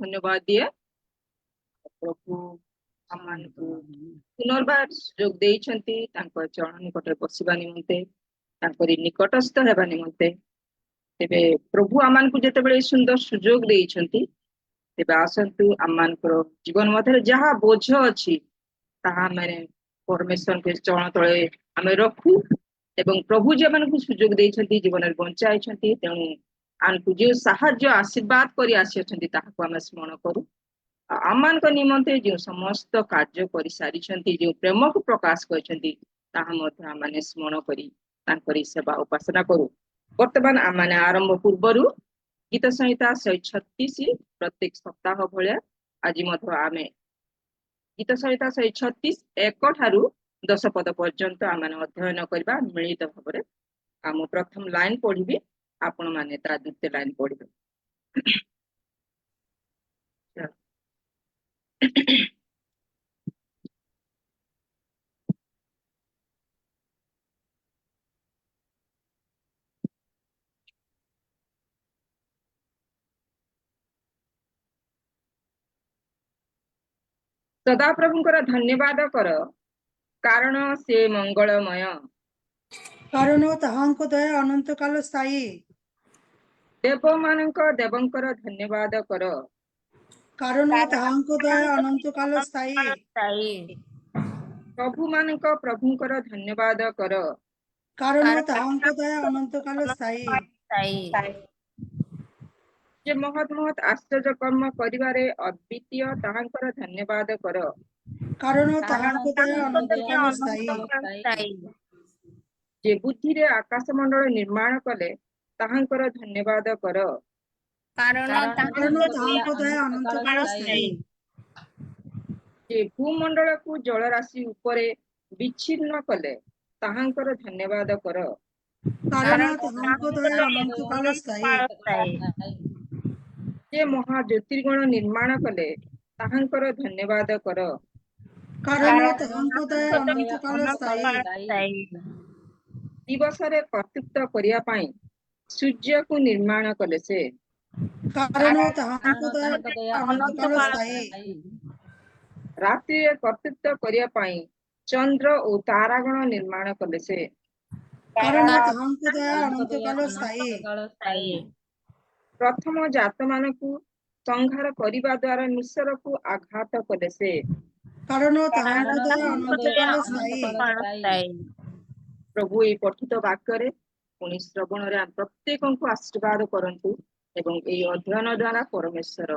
धन्यवाद दिए प्रभु आमान को पुनर्बार सुजोग देइछंती तांको चरण निकट बसिबा निमंते तांकरी निकटस्थ हेबा निमंते तेबे प्रभु आमान को जेते बेले सुंदर सुजोग देइछंती तेबे आसंतु आमान को जीवन मध्य जहाँ बोझ अछि ताहा माने परमेश्वर के चरण तळे आमे रखू एवं प्रभु जे मान को सुजोग देइछंती जीवन रे बंचाइछंती तेणु आनकु जो साहाय्य आशीर्वाद करी आसी ताहाको आमे स्मरण करू आमान को निमंते जो समस्त कार्य करि सारिछंती जो प्रेम को प्रकाश करछंती ताहा मध्य आमाने स्मरण करी तांकरी सेवा उपासना करू वर्तमान आमाने आरंभ पूर्वरु गीत संहिता 136 प्रत्येक सप्ताह भलिया आज मध्य आमे गीत संहिता 136 एक ठारू 10 पद पर्यंत आमाने अध्ययन करबा मिलित भाबरे आम प्रथम लाइन पढ़िबी आपण माने ता द्वितीय लाइन पढ़िबे सदा प्रभुंकर धन्यवाद कर कारण से मंगलमय कारण ताहांको दया अनंत काल स्थायी देव मानक देवंकर धन्यवाद कर कारण ताहांको दया अनंत काल स्थायी प्रभु मानक प्रभुंकर धन्यवाद कर कारण ताहांको दया अनंत काल स्थायी जे महत महत आश्चर्य कर्म करिवारे अद्वितीय ताहांकर धन्यवाद कर कारण ताहांको दया अनंत काल स्थायी जे बुद्धि रे आकाश मंडल निर्माण कले ताहांकर धन्यवाद कर कारण ताहांको दया अनंत काल स्थायी जे भूमंडल को जल राशि उपरे विच्छिन्न कले ताहांकर धन्यवाद कर कारण ताहांको दया अनंत काल स्थायी जे महा ज्योतिर्गण निर्माण कले ताहांकर धन्यवाद कर कारण ताहांको दया अनंत काल स्थायी दिवस रे कर्तृत्व करिया पाई सूर्य को निर्माण कले से कारण ताहांको दया अनंत काल स्थायी रात्रि रे कर्तृत्व करिया पाई चंद्र और तारागण निर्माण कले से कारण ताहांको दया अनंत काल स्थायी प्रथम जात मान को संहार करिबा द्वारा निश्चर को आघात कले से कारण ताहांको दया अनंत काल स्थायी प्रभु ये पठित वाक्य रे पुनि श्रवण रे प्रत्येक को आशीर्वाद करंतु एवं ए अध्ययन द्वारा परमेश्वर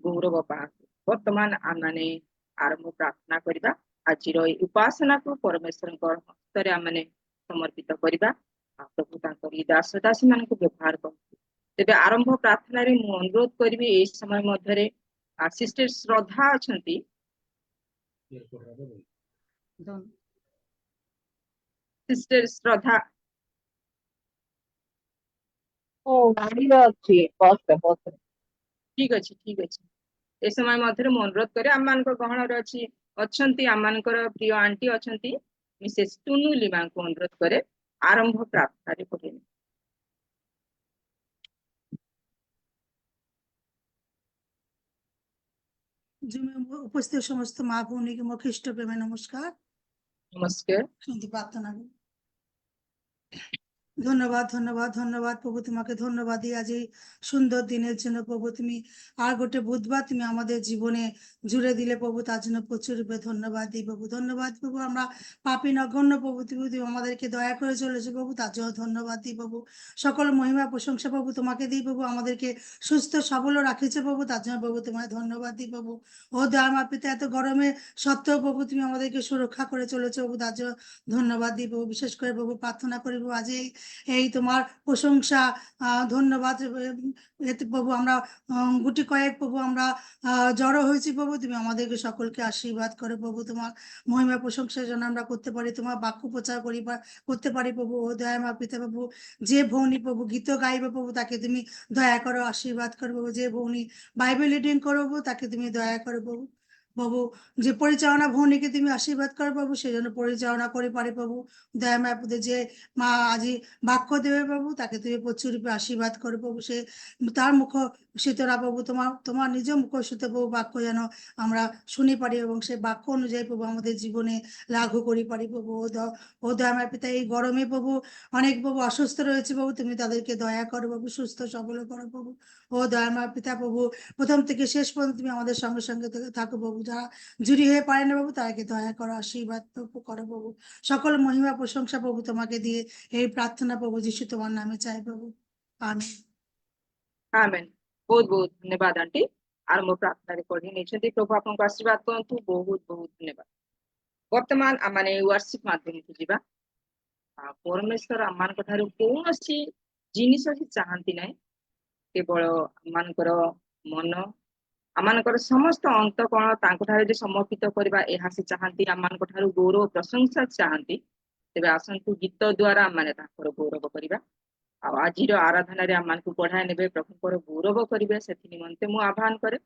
गौरव पातु वर्तमान आमाने आरंभ प्रार्थना करिबा आज उपासना को परमेश्वर हस्त रे आमाने समर्पित करिबा प्रभु तांकर दास दासी मान को व्यवहार करतु तेबे आरंभ प्रार्थना रे मु अनुरोध करिबी ए समय मध्य रे सिस्टर श्रद्धा अछंती सिस्टर श्रद्धा ओ गाड़ी अच्छी बस ठीक अच्छे ए समय मध्य मु अनुरोध करे आम मान गहन अच्छी अछंती आम मान प्रिय आंटी अछंती मिसेस टुनु लिमा को अनुरोध करे आरंभ प्रार्थना रे पढ़े उपस्थित समस्त माँ भूमि के मुख्य ख्रीष्ट प्रेम नमस्कार नमस्कार प्रार्थना ধন্যবাদ ধন্যবাদ ধন্যবাদ প্রভু তোমাকে ধন্যবাদ দিই আজ এই সুন্দর দিনের জন্য প্রভু তুমি আর গোটে বুধবার তুমি আমাদের জীবনে জুড়ে দিলে প্রভু তার জন্য প্রচুর রূপে ধন্যবাদ দিই প্রভু ধন্যবাদ প্রভু আমরা পাপী নগণ্য প্রভু তুমি আমাদেরকে দয়া করে চলেছো প্রভু তার জন্য ধন্যবাদ দিই প্রভু সকল মহিমা প্রশংসা প্রভু তোমাকে দিই প্রভু আমাদেরকে সুস্থ সবল রাখিছে প্রভু তার জন্য প্রভু তোমায় ধন্যবাদ দিই প্রভু ও দয়াময় পিতা এত গরমে সত্ত্বেও প্রভু তুমি আমাদেরকে সুরক্ষা করে চলেছো প্রভু তার জন্য ধন্যবাদ দিই প্রভু বিশেষ করে প্রভু প্রার্থনা করি প্রভু আজ এই তোমার প্রশংসা ধন্যবাদ এতে প্রভু আমরা গুটি কয়েক প্রভু আমরা জড়ো হয়েছি প্রভু তুমি আমাদেরকে সকলকে আশীর্বাদ করে প্রভু তোমার মহিমা প্রশংসার জন্য আমরা করতে পারি তোমার বাক্য প্রচার করতে পারি প্রভু ও দয়াময় পিতা প্রভু যে ভৌনি প্রভু গীত গাইবে প্রভু তাকে তুমি দয়া করো আশীর্বাদ করো প্রভু যে ভৌনি বাইবেল রিডিং করো প্রভু তাকে তুমি দয়া করো প্রভু প্রভু যে পরিচালনা ভৌনিকে তুমি আশীর্বাদ করো প্রভু, সেই জন্য পরিচালনা করে পারে প্রভু। দয়াময় প্রভু, যে মা আজি বাক্য দেবে প্রভু, তাকে তুমি প্রচুর রূপে আশীর্বাদ করো প্রভু। সে তার মুখ সুতরা প্রভু, তোমার তোমার নিজ মুখ সুতে প্রভু বাক্য যেন আমরা শুনি পারি, এবং সেই বাক্য অনুযায়ী প্রভু আমাদের জীবনে লাগু করি পারি প্রভু। ও দয়াময় পিতা, এই গরমে প্রভু অনেক প্রভু অসুস্থ রয়েছে প্রভু, তুমি তাদেরকে দয়া করো প্রভু, সুস্থ সবল করো প্রভু। ও দয়াময় পিতা প্রভু, প্রথম থেকে শেষ পর্যন্ত তুমি আমাদের সঙ্গে সঙ্গে থাকো প্রভু। যারা জুড়ি হয়ে পারে না প্রভু, তাদেরকে দয়া করো, আশীর্বাদ প্রভু করো প্রভু। সকল মহিমা প্রশংসা প্রভু তোমাকে দিয়ে এই প্রার্থনা প্রভু যিশু তোমার নামে চাই প্রভু, আমেন। आमेन। बहुत बहुत धन्यवाद आंटी। आर मो प्रार्थना कर नहीं प्रभु आपको आशीर्वाद करतु। बहुत बहुत धन्यवाद। वर्तमान आम मैंने वर्शिप माध्यम को जीवा। परमेश्वर आम मान कौन जिनिस ही चाहती ना, केवल आमर मन आमर समस्त अंतकण तांको समर्पित करवा यह से चाहती। आम गौरव प्रशंसा चाहती। तेरे आसतु गीत द्वारा आम मैंने गौरव करवा। आज आराधना आम को बढ़ाई ने प्रभुंर गौरव करेंगे से निमंते मु आह्वान करे।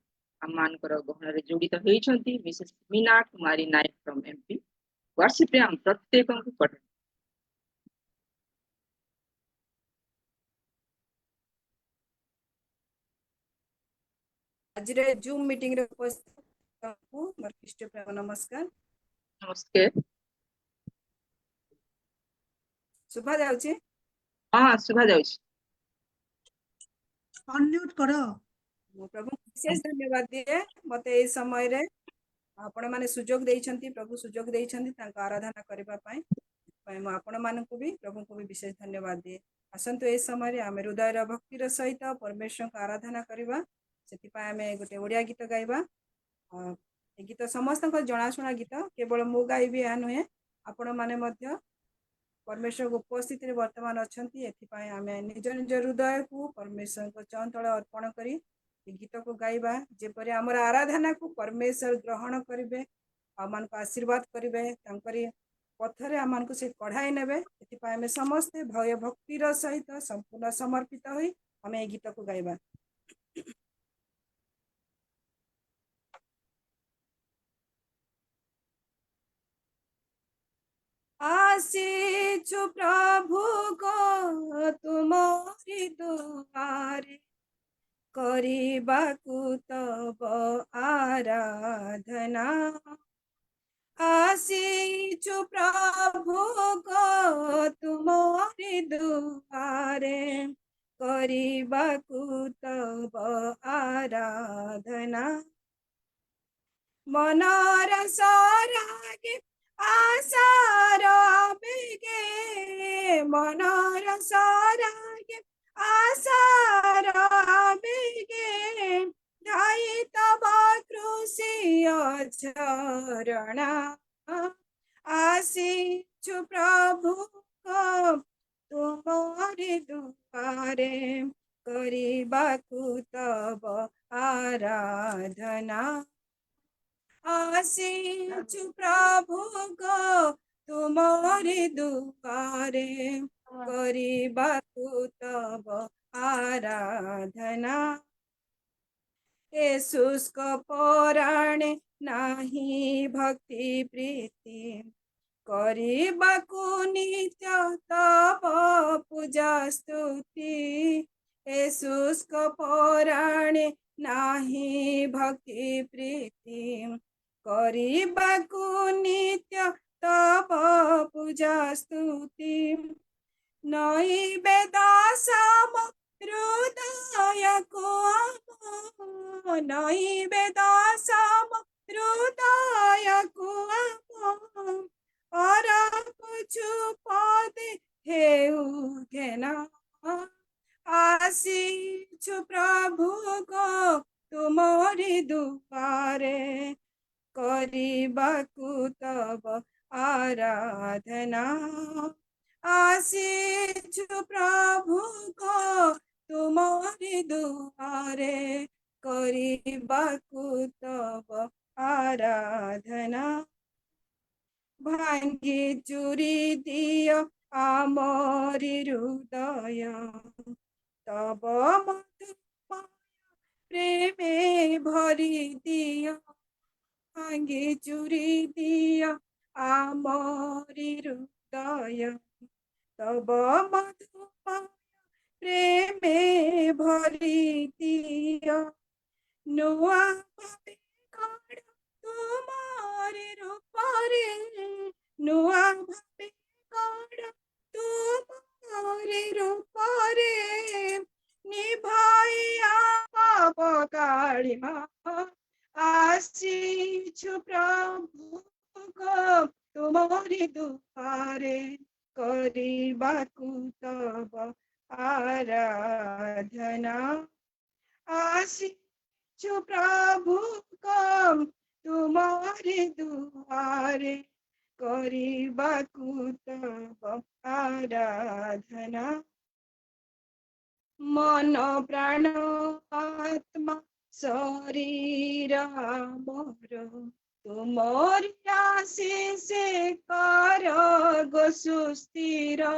आम मानकर गहन जोड़ित होती Mrs Meena Kumari Nayak from MP. Worship रे आम प्रत्येक को पढ़े। आज जूम मीटिंग रे उपस्थित मोर ख्रीष्ट प्रेम नमस्कार। नमस्ते। शुभा जाउची? हाँ शुभा जाउची। अनम्यूट करो। मो प्रभु विशेष धन्यवाद दिए मते ए समय रे आपण माने सुजोग देइछंती। प्रभु सुजोग देइछंती तांका आराधना करबा पई मो आपण मानकु भी प्रभु को भी विशेष धन्यवाद दिए। आसंतु ए समय रे आमे हृदय भक्तिर सहित परमेश्वर को आराधना करबा। सेति पय आमे गोटे ओडिया गीत गाइबा। ए गीत समस्त को जणाशुना गीत, केवल मु गाइबी या नुहे, आपण माने मध्य परमेश्वर को उपस्थित वर्तमान अच्छा। एथिपाई आमे निज निज हृदय को परमेश्वर को चंचल अर्पण करी गीत को गाइबा। जेपरि आमर आराधना को परमेश्वर ग्रहण करेंगे, आम को आशीर्वाद करेंगे, तांकरी पथरे आम को से कढ़ाई नेबे। एथिपाई आमे समस्ते भय भक्तिर सहित संपूर्ण समर्पित होई आमे ए गीत को गाइबा। आसीछु प्रभु को तुमरी दुआरे, करिबाकु तब आराधना। आसीछु प्रभु को तुमरी दुआरे, करिबाकु तब आराधना। मनर सरागे आशार बेगे, मनर सरागे आशार बेगे, धाई तब कृषि झरणा। आसीछु प्रभु को तुमरी दुआरे, करिबाकु तब आराधना। आसीछु प्रभु को तुमरी दुआरे, करिबाकु तब आराधना। ए शुष्क पराणे नाही भक्ति प्रीति, करिबाकु नित्य तब पूजा स्तुति। ए शुष्क पराणे नाही भक्ति प्रीति, करिबाकु नित्य तब पूजा स्तुति। नई बेदासम हृदय को, नई बेदासम हृदय को, और कुछु पदे हेउ घेना। आसीछु प्रभु को तुमरी दुआरे, करिबाकु तब आराधना। आसीछु प्रभु को तुमरी दुआरे, करिबाकु तब आराधना। भांगी चूरी दियो आमरी हृदय, तब मधुमय प्रेमे भरी दियो। ଭାଙ୍ଗି ଚୁରି ଦିଅ ଆମରି ହୃଦୟ ତବ ମଧୁମୟ ପ୍ରେମେ ଭରି ଦିଅ ନୂଆ ଭାବେ ଗଢ଼ ତୁମରି ରୂପରେ ନୂଆ ଭାବେ ଗଢ଼ ତୁମରି ରୂପରେ ନିଭାଇଆ ପାପ କାଳିମା ଆସିଛୁ ପ୍ରଭୁ ତୁମରି ଦୁଆରେ କରିବାକୁ ତବ ଆରାଧନା ଆସିଛୁ ପ୍ରଭୁ ତୁମରି ଦୁଆରେ କରିବାକୁ ତବ ଆରାଧନା ମନ ପ୍ରାଣ ଆତ୍ମା ଶରୀର ମୋର ତୁମରି ଆଶିଷ କର ଗୋ ସୁସ୍ଥିର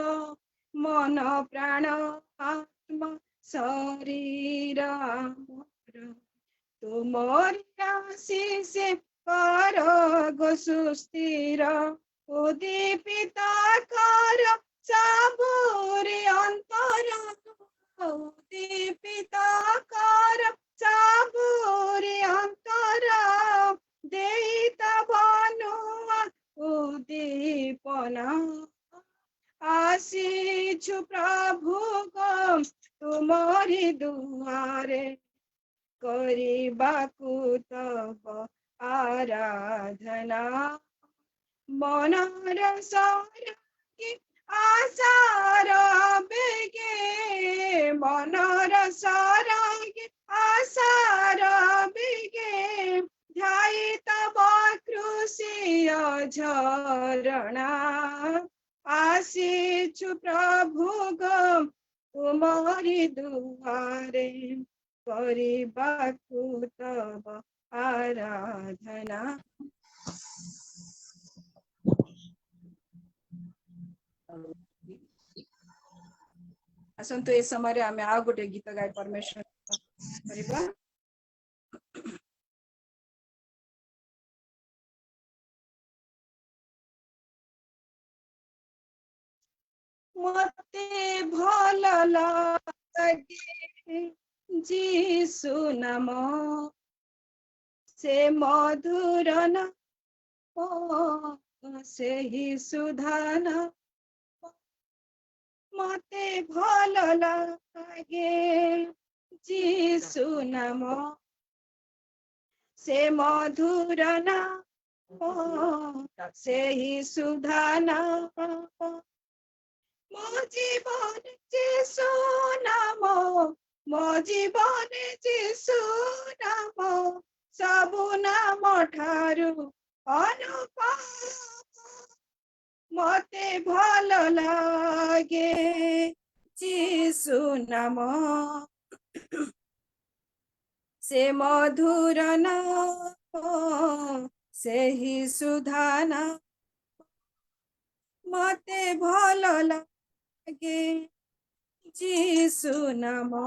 ମନ ପ୍ରାଣ ଆତ୍ମା ଶରୀର ମୋର ତୁମରି ଆଶିଷ କର ଗୋ ସୁସ୍ଥିର ଉଦ୍ଦୀପିତ କର ସବୁରି ଅନ୍ତର ଉଦ୍ଦୀପିତ କର ସବୁରି ଅନ୍ତର ଦେଇତବ ନୂଆ ଉଦ୍ଦୀପନା ଆସିଛୁ ପ୍ରଭୁ ତୁମରି ଦୁଆରେ କରିବାକୁ ତବ ଆରାଧନା ମନର ସରଙ୍ଗୀ ଆଶାର ବେগে ମନର ସରଙ୍ଗୀ ଆଶାର ବେগে ଧ୍ୟାଇ ତବ କୃଷିୟ ଝରଣା ଆସିଛୁ ପ୍ରଭୁ ତୁମରି ଦୁଆରେ କରିବାକୁ ତବ ଆରାଧନା ଆସନ୍ତୁ ଏ ସମୟରେ ଆମେ ଆଉ ଗୋଟେ ଗୀତ ଗାଇ ପରମେଶ୍ୱର କରିବା ମତେ ଭଲ ଲାଗେ ଯୀଶୁ ନାମ ସେ ମଧୁର ନାମ ସେହି ସୁଧାନ ମତେ ଭଲ ଲାଗେ ଯୀଶୁ ନାମ ସେ ମଧୁର ନାମ ସେହି ସୁଧାନ ମୋ ଜୀବନ ଯୀଶୁ ନାମ ମୋ ଜୀବନ ଯୀଶୁ ନାମ ସବୁ ନାମ ଠାରୁ ଅନୁପମ ମତେ ଭଲ ଲାଗେ ଯୀଶୁ ନାମ ସେ ମଧୁର ନାମ ସେହି ସୁଧାନ ମତେ ଭଲ ଲାଗେ ଯୀଶୁ ନାମ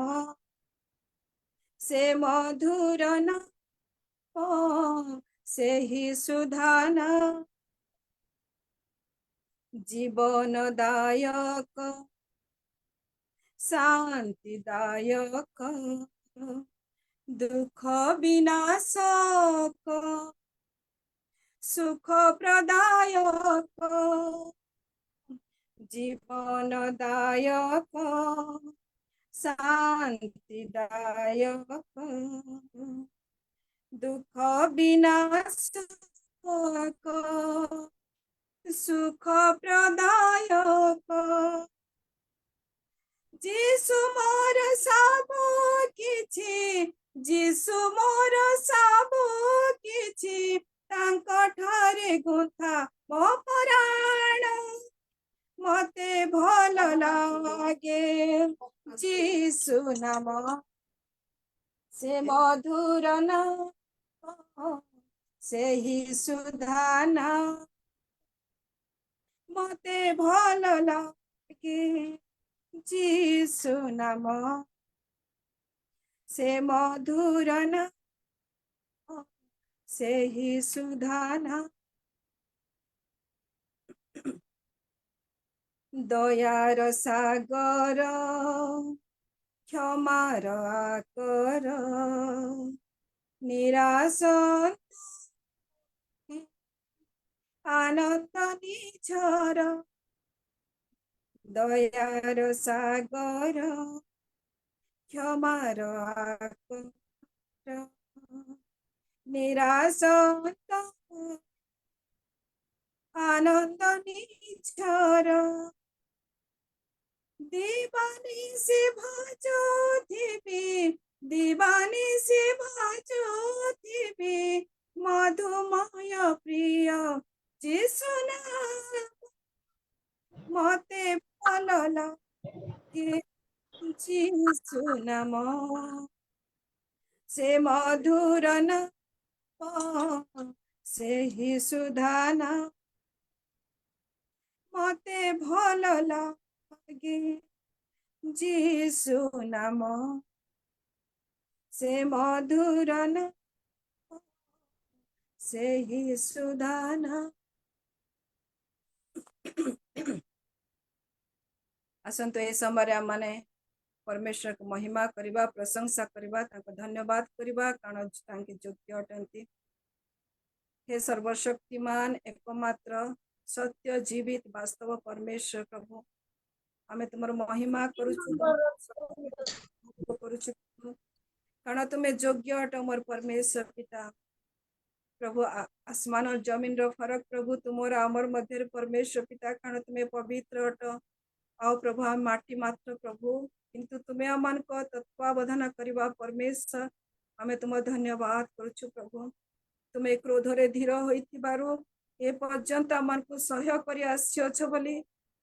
ସେ ମଧୁର ନାମ ସେହି ସୁଧାନ ଜୀବନଦାୟକ ଶାନ୍ତିଦାୟକ ଦୁଃଖ ବିନାଶକ ସୁଖ ପ୍ରଦାୟକ ଜୀବନଦାୟକ ଶାନ୍ତିଦାୟକ ଦୁଃଖ ବିନାଶକ ସୁଖ ପ୍ରଦାୟକ ଯୀଶୁ ମୋର ସବୁ କିଛି ଯୀଶୁ ମୋର ସବୁ କିଛି ତାଙ୍କ ଠାରେ ଗୁନ୍ଥା ମୋ ପ୍ରାଣ ମତେ ଭଲ ଲାଗେ ଯୀଶୁ ନାମ ସେ ମଧୁର ନାମ ସେହି ସୁଧାନ ମତେ ଭଲ ଲାଗେ ଯୀଶୁ ନାମ ସେ ମଧୁର ନାମ ସେହି ସୁଧାନା ଦୟାର ସାଗର କ୍ଷମାର ଆକର ନିରାଶ ଆନନ୍ଦ ନିଜର ଦୟାର ସାଗର କ୍ଷମାର ଆକର ନିରାଶ আনন্দ নিঝর দিবানিশি ভাজুথিবি দিবানিশি ভাজুথিবি মধুময় প্রিয় যিশু নাম মতে ভাল লাগে যিশু নাম সে মধুর নাম ସେହି ସୁଧାନା মতে ভাল লাগে যিশু নাম সে মধুর নাম ସେହି ସୁଧାନା ଆସନ୍ତୁ ଏ ସମୟରେ ଆମମାନେ ପରମେଶ୍ୱରକୁ ମହିମା କରିବା ପ୍ରଶଂସା କରିବା ତାଙ୍କୁ ଧନ୍ୟବାଦ କରିବା କାରଣ ତାଙ୍କେ ଯୋଗ୍ୟ ଅଟନ୍ତି। हे सर्वशक्तिमान एकमात्र सत्य जीवित वास्तव परमेश्वर प्रभु आमे तुमर महिमा करूछु कारण तुम्हें योग्य अट मोर परमेश्वर पिता प्रभु आसमान और जमीन रो फरक प्रभु तुमर आमर मध्य परमेश्वर पिता कारण तुम्हें पवित्र अट आओ प्रभु हम माटी मात्र प्रभु किंतु तुम्हें अमान को तत्वावधान करवा परमेश्वर आमे तुम धन्यवाद करूछु प्रभु तुम्हें क्रोध रे धीर होइथिबारु ए पर्यंत आमको सह्य करि आछियो बोली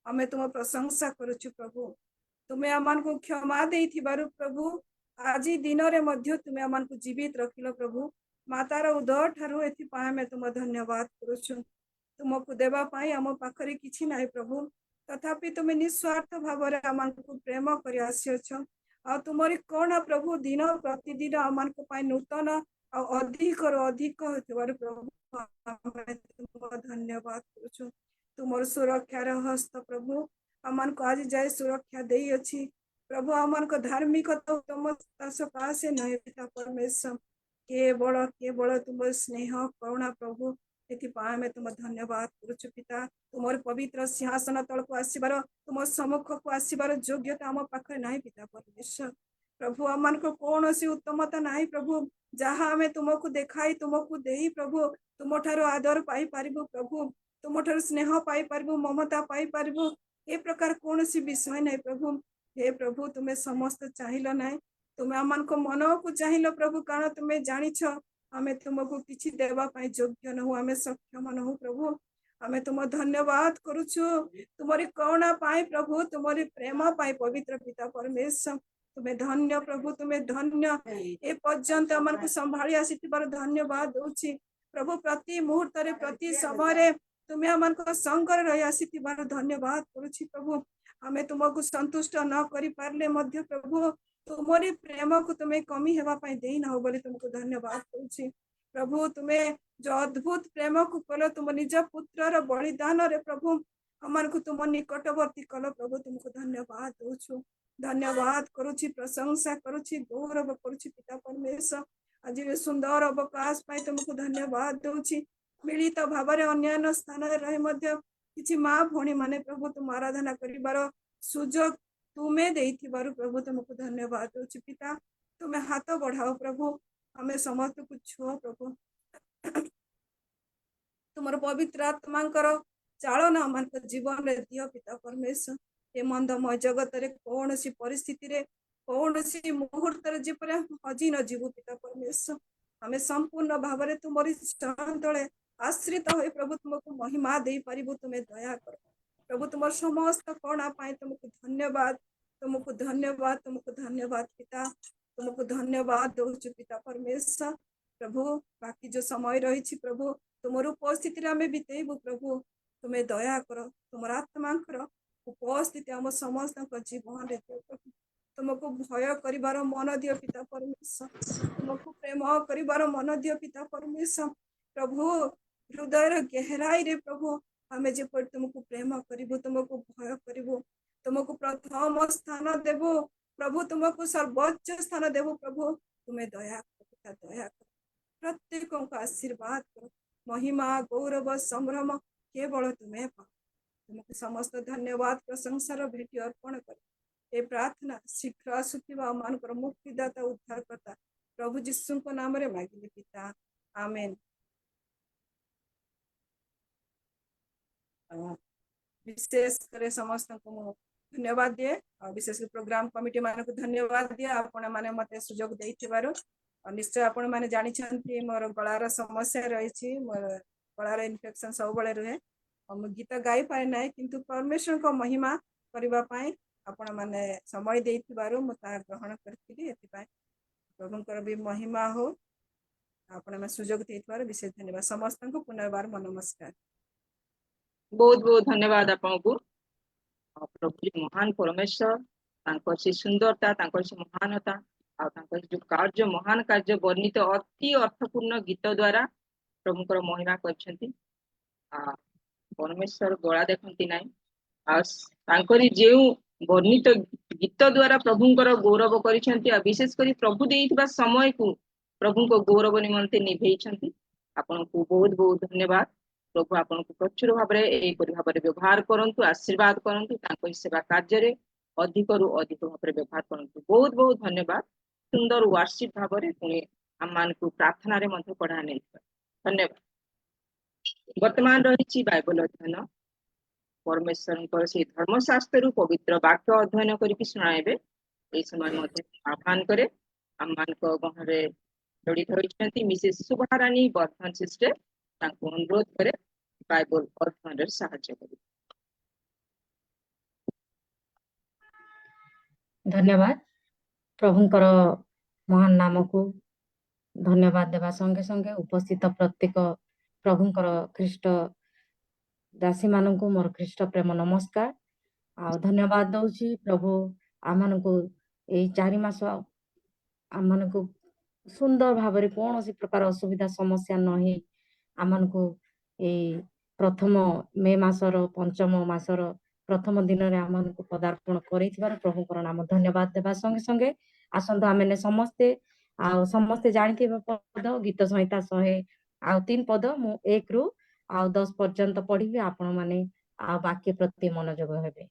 आमे तुम प्रशंसा करूछु प्रभु तुम्हें आमको क्षमा देइथिबारु प्रभु आज दिन रे मध्य तुम्हें आमको जीवित रखिलो प्रभु मातार उदर ठारू एथि पाए आमे तुम धन्यवाद करूछु तुमको देवा पाई आम पाखरे किछि नाही प्रभु तथापि तुम्हें निस्वार्थ भाव रे आमको प्रेम करि आछियो आ तुमरी कोन प्रभु दिन प्रतिदिन आमको पाई नूतन अधिक अधिक प्रभु धन्यवाद करूछु तुमर सुरक्षार हस्त प्रभु आमन को आज जाए सुरक्षा देई अछि प्रभु आमन को धार्मिकता तुम सकाशे नहीं पिता परमेश्वर केवल तुम स्नेह करुणा प्रभु एथि पाए में तुम धन्यवाद करूछु पिता तुमर पवित्र सिंहासन तल को आसीबार तुम सम्मुख को आसीबार योग्यता आम पाखे नहीं पिता परमेश्वर प्रभु आमन को कौन सी उत्तमता नहीं प्रभु जहाँ हमें तुमको देखाई तुमको देही प्रभु तुम ठारो आदर पाई पारिबु प्रभु तुम ठारो स्नेह पाई पारिबु ममता पाई पारिबु ए प्रकार कौन सी विषय नहीं प्रभु हे प्रभु तुम्हें समस्त चाहिलो नहीं तुम्हें आमन को मन को चाहिलो प्रभु कारण तुम्हें जानिछ आमे तुमको किछि देवा पाई योग्य न हो आमे सक्षम न हो प्रभु आमे तुम धन्यवाद करूछु तुमरी करुणा पाई प्रभु तुमरी प्रेम पाई पवित्र पिता परमेश्वर तुम्हें धन्य प्रभु तुम्हें धन्य ए पर्यंत आमन को संभाली आसीथिबार धन्यवाद दोछि प्रभु प्रति मुहूर्त रे प्रति समय रे तुम्हें आमन को संग रे रहि आसीथिबार धन्यवाद करूछि प्रभु आमे तुमको संतुष्ट न करि पारले मध्य प्रभु तुमरी प्रेम को तुम्हें कमी हेबा पाई देई न हो बोली तुमको धन्यवाद करूछि प्रभु तुम्हें जो अद्भुत प्रेम को कलो तुम निज पुत्र रो बलिदान रे प्रभु आमन को तुम निकटवर्ती कलो प्रभु तुमको धन्यवाद दोछु धन्यवाद करुछि प्रशंसा करुछि गौरव करुछि पिता परमेश्वर आज सुंदर अवकाश पाई तुमको धन्यवाद दोछि मिलित भाव रे अन्य स्थान रे रही मध्य किछि माँ भौणी माने प्रभु तुम आराधना करिबार सुजोग तुम्हें देइथिबारु प्रभु तुमको धन्यवाद दोछि पिता तुम्हें हाथ बढ़ाओ प्रभु हमें समस्त को छुओ प्रभु तुमर पवित्र आत्मांकर चालन आम जीवन रे दियो पिता परमेश्वर ए मंदमय जगत रे कौन सी परिस्थिति रे कौन सी मुहूर्त रे जेपरे हजी न जीवु पिता परमेश्वर हमें संपूर्ण भाव रे तुमरी चरण तले आश्रित होई प्रभु तुमको महिमा देई परिबु तुम्हें दया कर प्रभु तुमर समस्त करुणा पाई तुमको धन्यवाद पिता तुमको धन्यवाद दोछु पिता परमेश्वर प्रभु बाकी जो समय रही प्रभु तुमर उपस्थिति रे हमें बितेइबु प्रभु तुम्हें दया कर तुमर आत्मांकर उपस्थिति आम समस्त जीवन रे प्रभु तुमको भय करिबार मन दियो पिता परमेश्वर तुमको प्रेम करिबार मन दियो पिता परमेश्वर प्रभु हृदय गहराई रे प्रभु आमे जेपरि तुमको प्रेम करिबो तुमको भय करिबो तुमको प्रथम स्थान देबो प्रभु तुमको सर्वोच्च स्थान देबो प्रभु तुम्हें दया करो दया करो प्रत्येकों का आशीर्वाद करो महिमा गौरव संभ्रम केवल तुम्हें पाओ तुमको समस्त धन्यवाद प्रशंसार भेटी अर्पण कर ए प्रार्थना शीघ्र आसुथिबा मानकर मुक्तिदाता उद्धारकर्ता प्रभु जीशु को नाम रे मागिले पिता आमेन। विशेष करे समस्त को धन्यवाद दिए और विशेष प्रोग्राम कमिटी मान को धन्यवाद दिए आपण माने मते सुजोग देइथिबारो और निश्चय आपण माने जानि छंती मोर गळार समस्या रहिछि मोर गळार इन्फेक्शन सब बळे रहे और मु गीत गाई पाए नाही किंतु परमेश्वर को महिमा करबा पाए आपण माने समय देइथिबारो मु ता ग्रहण करथिली एति पाए प्रभुंकर भी महिमा हो आपण में सुजोग देइथिबारो विशेष धन्यवाद समस्त को पुनर्बार नमस्कार। बहुत बहुत धन्यवाद आपको प्रभु महान परमेश्वर तांकर से सुंदरता तांकर से महानता आ तांकर जो कार्य महान कार्य वर्णित अति अर्थपूर्ण गीत द्वारा प्रभुकर महिमा करछंती परमेश्वर गला देखंती नाही आ तांकरी जेउ वर्णित गीत द्वारा प्रभुकर गौरव करिसेंती आ विशेष करी प्रभु देइथिबा समय को प्रभुको गौरव निमंते निभेइछंती आपनको बहुत बहुत धन्यवाद। प्रभु आपन को प्रचुर भाव में व्यवहार करंतु आशीर्वाद करंतु तांको सेवा कार्य रे अधिक रु अधिक भाव में व्यवहार करंतु बहुत बहुत धन्यवाद। सुंदर वर्शिप भाव में पुणी आम मान को प्रार्थना रे मध्य पढ़ा नहीं धन्यवाद। वर्तमान रही बाइबल अध्ययन परमेश्वर से धर्मशास्त्र पवित्र वाक्य अध्ययन करके सुनाइबे ए समय मध्य आह्वान करे आम मान को गहरे जड़ित होइछंती मिसेस सुभारानी वर्धन सिस्टर तांको अनुरोध करे बाइबल अध्ययन साहाय्य करी। धन्यवाद प्रभुंकर महान नाम को धन्यवाद देवा संगे संगे उपस्थित प्रत्येक प्रभुंकर ख्रीष्ट दासी मान को मोर ख्रीष्ट प्रेम नमस्कार आ धन्यवाद दउची प्रभु आमान को ए 4 मास आमान को सुंदर भाव में कौन सी प्रकार असुविधा समस्या नहीं आमान को ए प्रथम मे मासर पंचम मासर प्रथम दिन रे आमान को पदार्पण करिथिबार प्रभुकर नाम धन्यवाद देवा संगे संगे आसंत आमे समस्ते समस्ते जानिथिबा पद गीत संहिता 103 पद मु 1 रु 10 पर्यंत पढ़िबे आपण माने वाक्य प्रति मनोयोग हेबे।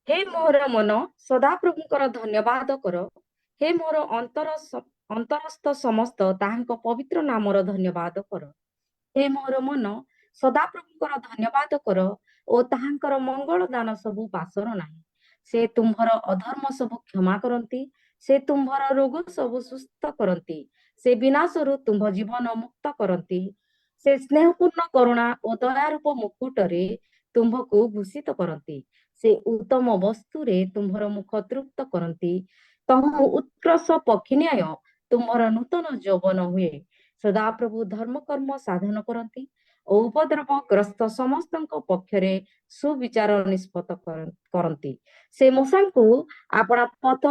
हे मोर मन सदा प्रभुकर धन्यवाद कर हे मोर अंतरस्थ समस्त ताहांक पवित्र नामर धन्यवाद कर हे मोर मन सदा प्रभुकर धन्यवाद कर ओ ताहांकर मंगल दान सबु पासर नाही से तुम्भर अधर्म सबु क्षमा करंती से तुम्भर रोग सबु सुस्थ करंती से विनाशरु तुम्भ जीवन मुक्त करंती से स्नेहपूर्ण करुणा ओ दयारूप मुकुटरे तुम्भको भूषित करंती से उत्तम वस्तु रे तुम्भर मुख तृप्त करंती तहु उत्कृष्ट पक्षी न्याय तुम्भर नूतन यौवन हुए सदा प्रभु धर्म कर्म साधन करंती और उपद्रव ग्रस्त समस्त पक्षरे सुविचार निष्पत्त करंती से मूसा को अपना पथ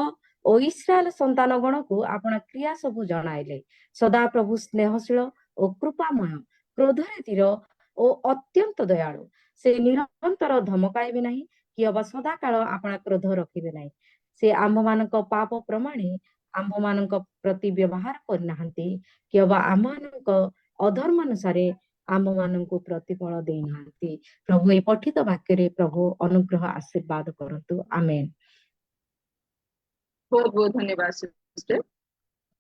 और इस्राएल संतान गण को अपना क्रिया सबु जणाइले सदा प्रभु स्नेहशील और कृपामय क्रोधरे धीर और अत्यंत दयालु से निरंतर धमकाइबे नहीं कि अब सदा काल अपना क्रोध रखिबे नहीं से आम्भ मानक पाप प्रमाणे आम्भ मानक प्रति व्यवहार करनाहंती कि अब आम मानक अधर्म अनुसार आम मानक प्रतिफल देनाहंती प्रभु ए पठित वाक्य रे प्रभु अनुग्रह आशीर्वाद करंतु आमेन। बहुत बहुत धन्यवाद सिस्टर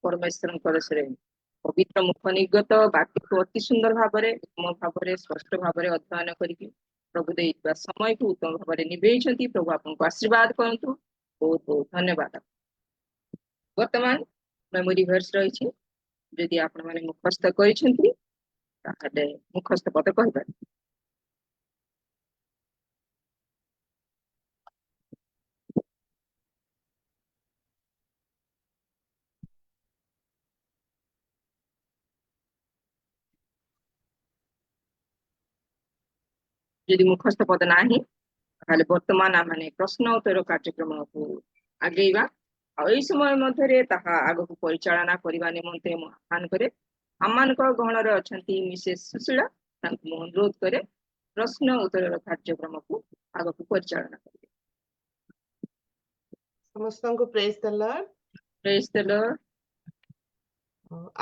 परमेश्वर से पवित्र मुख निर्गत वाक्य को अति सुंदर भाव में उत्तम भाव में स्पष्ट भाव में अध्ययन करके प्रभु देइबा समय को उत्तम भाव में निभेइछंती प्रभु आपनको आशीर्वाद करंतु बहुत बहुत धन्यवाद। वर्तमान मेमोरी वर्स रही यदि आपण माने मुखस्थ करिसेंती ताहले मुखस्थ पद कहबा। यदि मुखस्थ पद नाही ताहले वर्तमान आमे प्रश्न उत्तर कार्यक्रम को आगेइबा आ एई समय मध्यरे ताहा आगु परिचालना करिबा निमंते आह्वान करे ଆମମାନଙ୍କ ଗହଣରେ ଅଛନ୍ତି ମିସେସ୍ ସୁଶୀଳା, ତାଙ୍କୁ ମୁଁ ଅନୁରୋଧ କରେ ପ୍ରଶ୍ନ ଉତ୍ତରର କାର୍ଯ୍ୟକ୍ରମକୁ ଆଗକୁ ପରିଚାଳନା କରିବେ। ସମସ୍ତଙ୍କୁ ପ୍ରେଜ୍ ଦ ଲର୍ଡ। ପ୍ରେଜ୍ ଦ ଲର୍ଡ।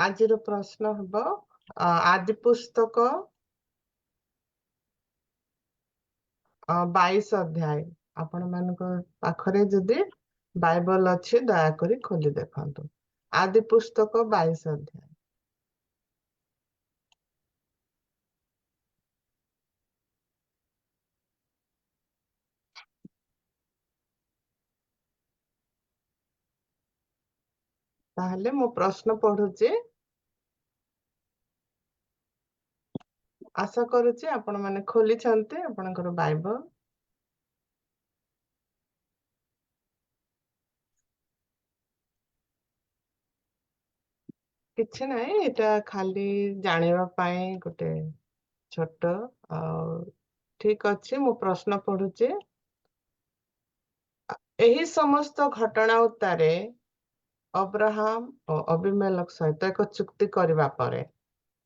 ଆଜିର ପ୍ରଶ୍ନ ହେବ ଆଦି ପୁସ୍ତକ 22 ଅଧ୍ୟାୟ। ଆପଣ ମାନଙ୍କ ପାଖରେ ଯଦି ବାଇବଲ ଅଛି ଦୟାକରି ଖୋଲି ଦେଖନ୍ତୁ। ଆଦି ପୁସ୍ତକ 22 ଅଧ୍ୟାୟ। ତାହେଲେ ମୁଁ ପ୍ରଶ୍ନ ପଢୁଛି। ଆଶା କରୁଛି ଆପଣ ମାନେ ଖୋଲିଛନ୍ତି ଆପଣଙ୍କର ବାଇବଲ। କିଛି ନାହିଁ, ଏଟା ଖାଲି ଜାଣିବା ପାଇଁ ଗୋଟେ ଛୋଟ। ଆଉ ଠିକ ଅଛି, ମୁଁ ପ୍ରଶ୍ନ ପଢୁଛି। ଏହି ସମସ୍ତ ଘଟଣା ଉତ୍ତାରେ ଅବ୍ରାହାମ ଓ ଅବିମେଲେକ ସହିତ ଏକ ଚୁକ୍ତି କରିବା ପରେ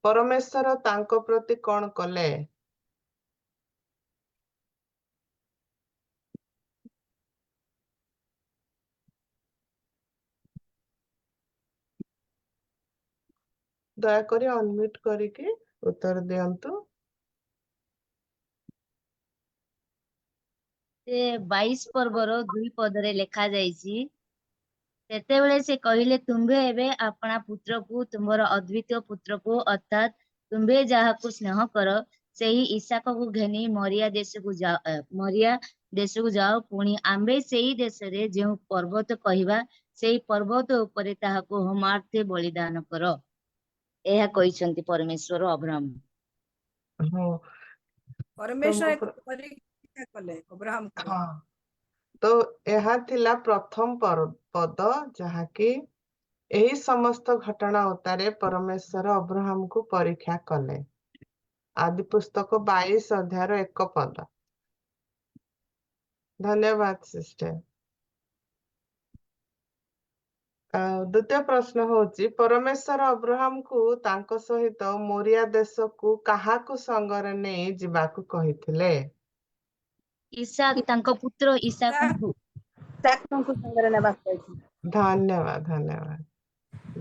ପରମେଶ୍ୱର ତାଙ୍କ ପ୍ରତି କଣ କଲେ? ଦୟାକରି ଅନମ୍ୟୁଟ କରିକି ଉତ୍ତର ଦିଅନ୍ତୁ। ସେ 22 ପର୍ବର 2 ପଦରେ ଲେଖା ଯାଇଛି, ସେତେବେଳେ ସେ କହିଲେ, ତୁମ୍ଭେ ଏବେ ଆପଣା ପୁତ୍ରକୁ, ତୁମ୍ଭର ଅଦ୍ୱିତୀୟ ପୁତ୍ରକୁ, ଅର୍ଥାତ୍ ତୁମ୍ଭେ ଯାହାକୁ ସ୍ନେହ କର, ସେହି ଇସାକକୁ ଘେନି ମରିଆ ଦେଶକୁ ଯାଅ। ପୁଣି ଆମ୍ଭେ ସେଇ ଦେଶରେ ଯେଉଁ ପର୍ବତ କହିବା, ସେଇ ପର୍ବତ ଉପରେ ତାହାକୁ ହୋମାର୍ଥେ ବଳିଦାନ କର। ଏହା କହିଛନ୍ତି ପରମେଶ୍ୱର ଅବ୍ରାହ୍ମ। ହଁ, ପରମେଶ୍ୱର ପ୍ର- ପରୀକ୍ଷା କଲେ ଅବ୍ରାହମକୁ। ହଁ, ତ ଏହା ଥିଲା ପ୍ରଥମ ପଦ, ଯାହାକି ଏହି ସମସ୍ତ ଘଟଣା ଉତ୍ତାରେ ପରମେଶ୍ୱର ଅବ୍ରାହମକୁ ପରୀକ୍ଷା କଲେ। ଆଦି ପୁସ୍ତକ 22 ଅଧ୍ୟାୟର 1 ପଦ। ଧନ୍ୟବାଦ ସିଷ୍ଟର। ଦ୍ୱିତୀୟ ପ୍ରଶ୍ନ ହଉଛି, ପରମେଶ୍ୱର ଅବ୍ରାହମକୁ ତାଙ୍କ ସହିତ ମୋରିଆ ଦେଶକୁ କାହାକୁ ସଙ୍ଗରେ ନେଇ ଯିବାକୁ କହିଥିଲେ? ଇସାକ, ତାଙ୍କ ପୁତ୍ର ଇସାକଙ୍କୁ। ତାଙ୍କୁ ସାଙ୍ଗରେ ନେବାକୁ କହିଛି। ଧନ୍ୟବାଦ, ଧନ୍ୟବାଦ।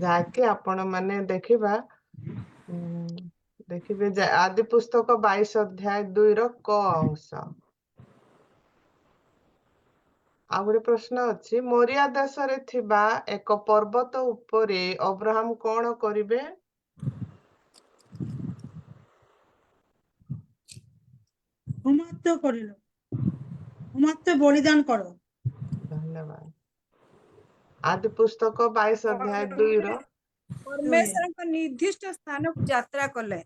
ଯାହାକି ଆପଣ ମାନେ ଦେଖିବେ ଯେ ଆଦି ପୁସ୍ତକ 22 ଅଧ୍ୟାୟ 2ର କ ଅଂଶ। ଆଉ ଗୋଟେ ପ୍ରଶ୍ନ ଅଛି, ମୋରିଆ ଦେଶରେ ଥିବା ଏକ ପର୍ବତ ଉପରେ ଅବ୍ରାହମ କଣ କରିବେ? হোমাত্ম করিল, হোমাত্ম বলিদান করো। ଧନ୍ୟବାଦ। ଆଦି ପୁସ୍ତକ 22 ଅଧ୍ୟାୟ 2ର ପରମେଶ୍ୱରଙ୍କ ନିର୍ଦ୍ଦିଷ୍ଟ ସ୍ଥାନକୁ ଯାତ୍ରା କଲେ।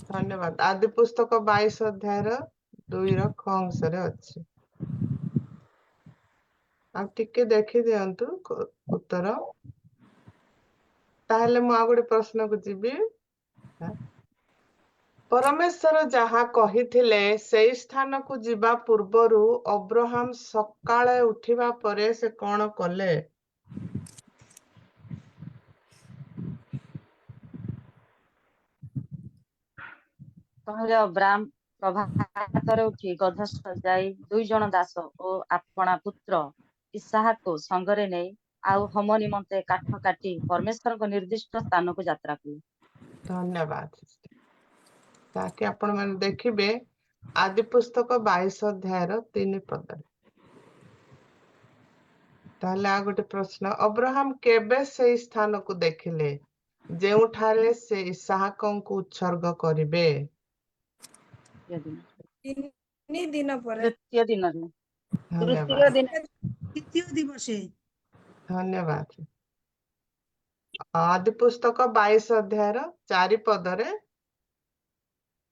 ଧନ୍ୟବାଦ। ଆଦି ପୁସ୍ତକ 22 ଅଧ୍ୟାୟର 2ର କ ଅଂଶରେ ଅଛି। ଆଉ ଟିକେ ଦେଖି ଦିଅନ୍ତୁ ଉତ୍ତର। ତାହେଲେ ମୁଁ ଆଉ ଗୋଟେ ପ୍ରଶ୍ନକୁ ଯିବି। ପରମେଶ୍ୱର ଯାହା କହିଥିଲେ ସେଇ ସ୍ଥାନକୁ ଯିବା ପୂର୍ବରୁ ଅବ୍ରାହମ ସକାଳେ ଉଠିବା ପରେ ସେ କଣ କଲେ? କହିଲେ ଅବ୍ରାମ ପ୍ରଭାତରେ ଉଠି ଗଧ ସଜାଇ 2 ଜଣ ଦାସ ଓ ଆପଣା ପୁତ୍ର ଇସାହାକୁ ସଙ୍ଗରେ ନେଇ ଆଉ ହୋମ ନିମନ୍ତେ କାଠ କାଟି ପରମେଶ୍ୱରଙ୍କ ନିର୍ଦ୍ଦିଷ୍ଟ ସ୍ଥାନକୁ ଯାତ୍ରା କଲେ। ଧନ୍ୟବାଦ। ତାକି ଆପଣ ମାନେ ଦେଖିବେ ଆଦି ପୁସ୍ତକ 22 ଅଧ୍ୟାୟର 3 ପଦରେ। ତାହେଲେ ଆଉ ଗୋଟେ ପ୍ରଶ୍ନ, ଅବ୍ରାହମ କେବେ ସେଇ ସ୍ଥାନକୁ ଦେଖିଲେ ଯେଉଁଠାରେ ସେ ଇସାହାକଙ୍କୁ ଉତ୍ସର୍ଗ କରିବେ? 3 ଦିନ ପରେ। ତୃତୀୟ ଦିନରେ। ଧନ୍ୟବାଦ, ତୃତୀୟ ଦିନ। তৃতীয় দিবসে। ଧନ୍ୟବାଦ। ଆଦି ପୁସ୍ତକ 22 ଅଧ୍ୟାୟର 4 ପଦରେ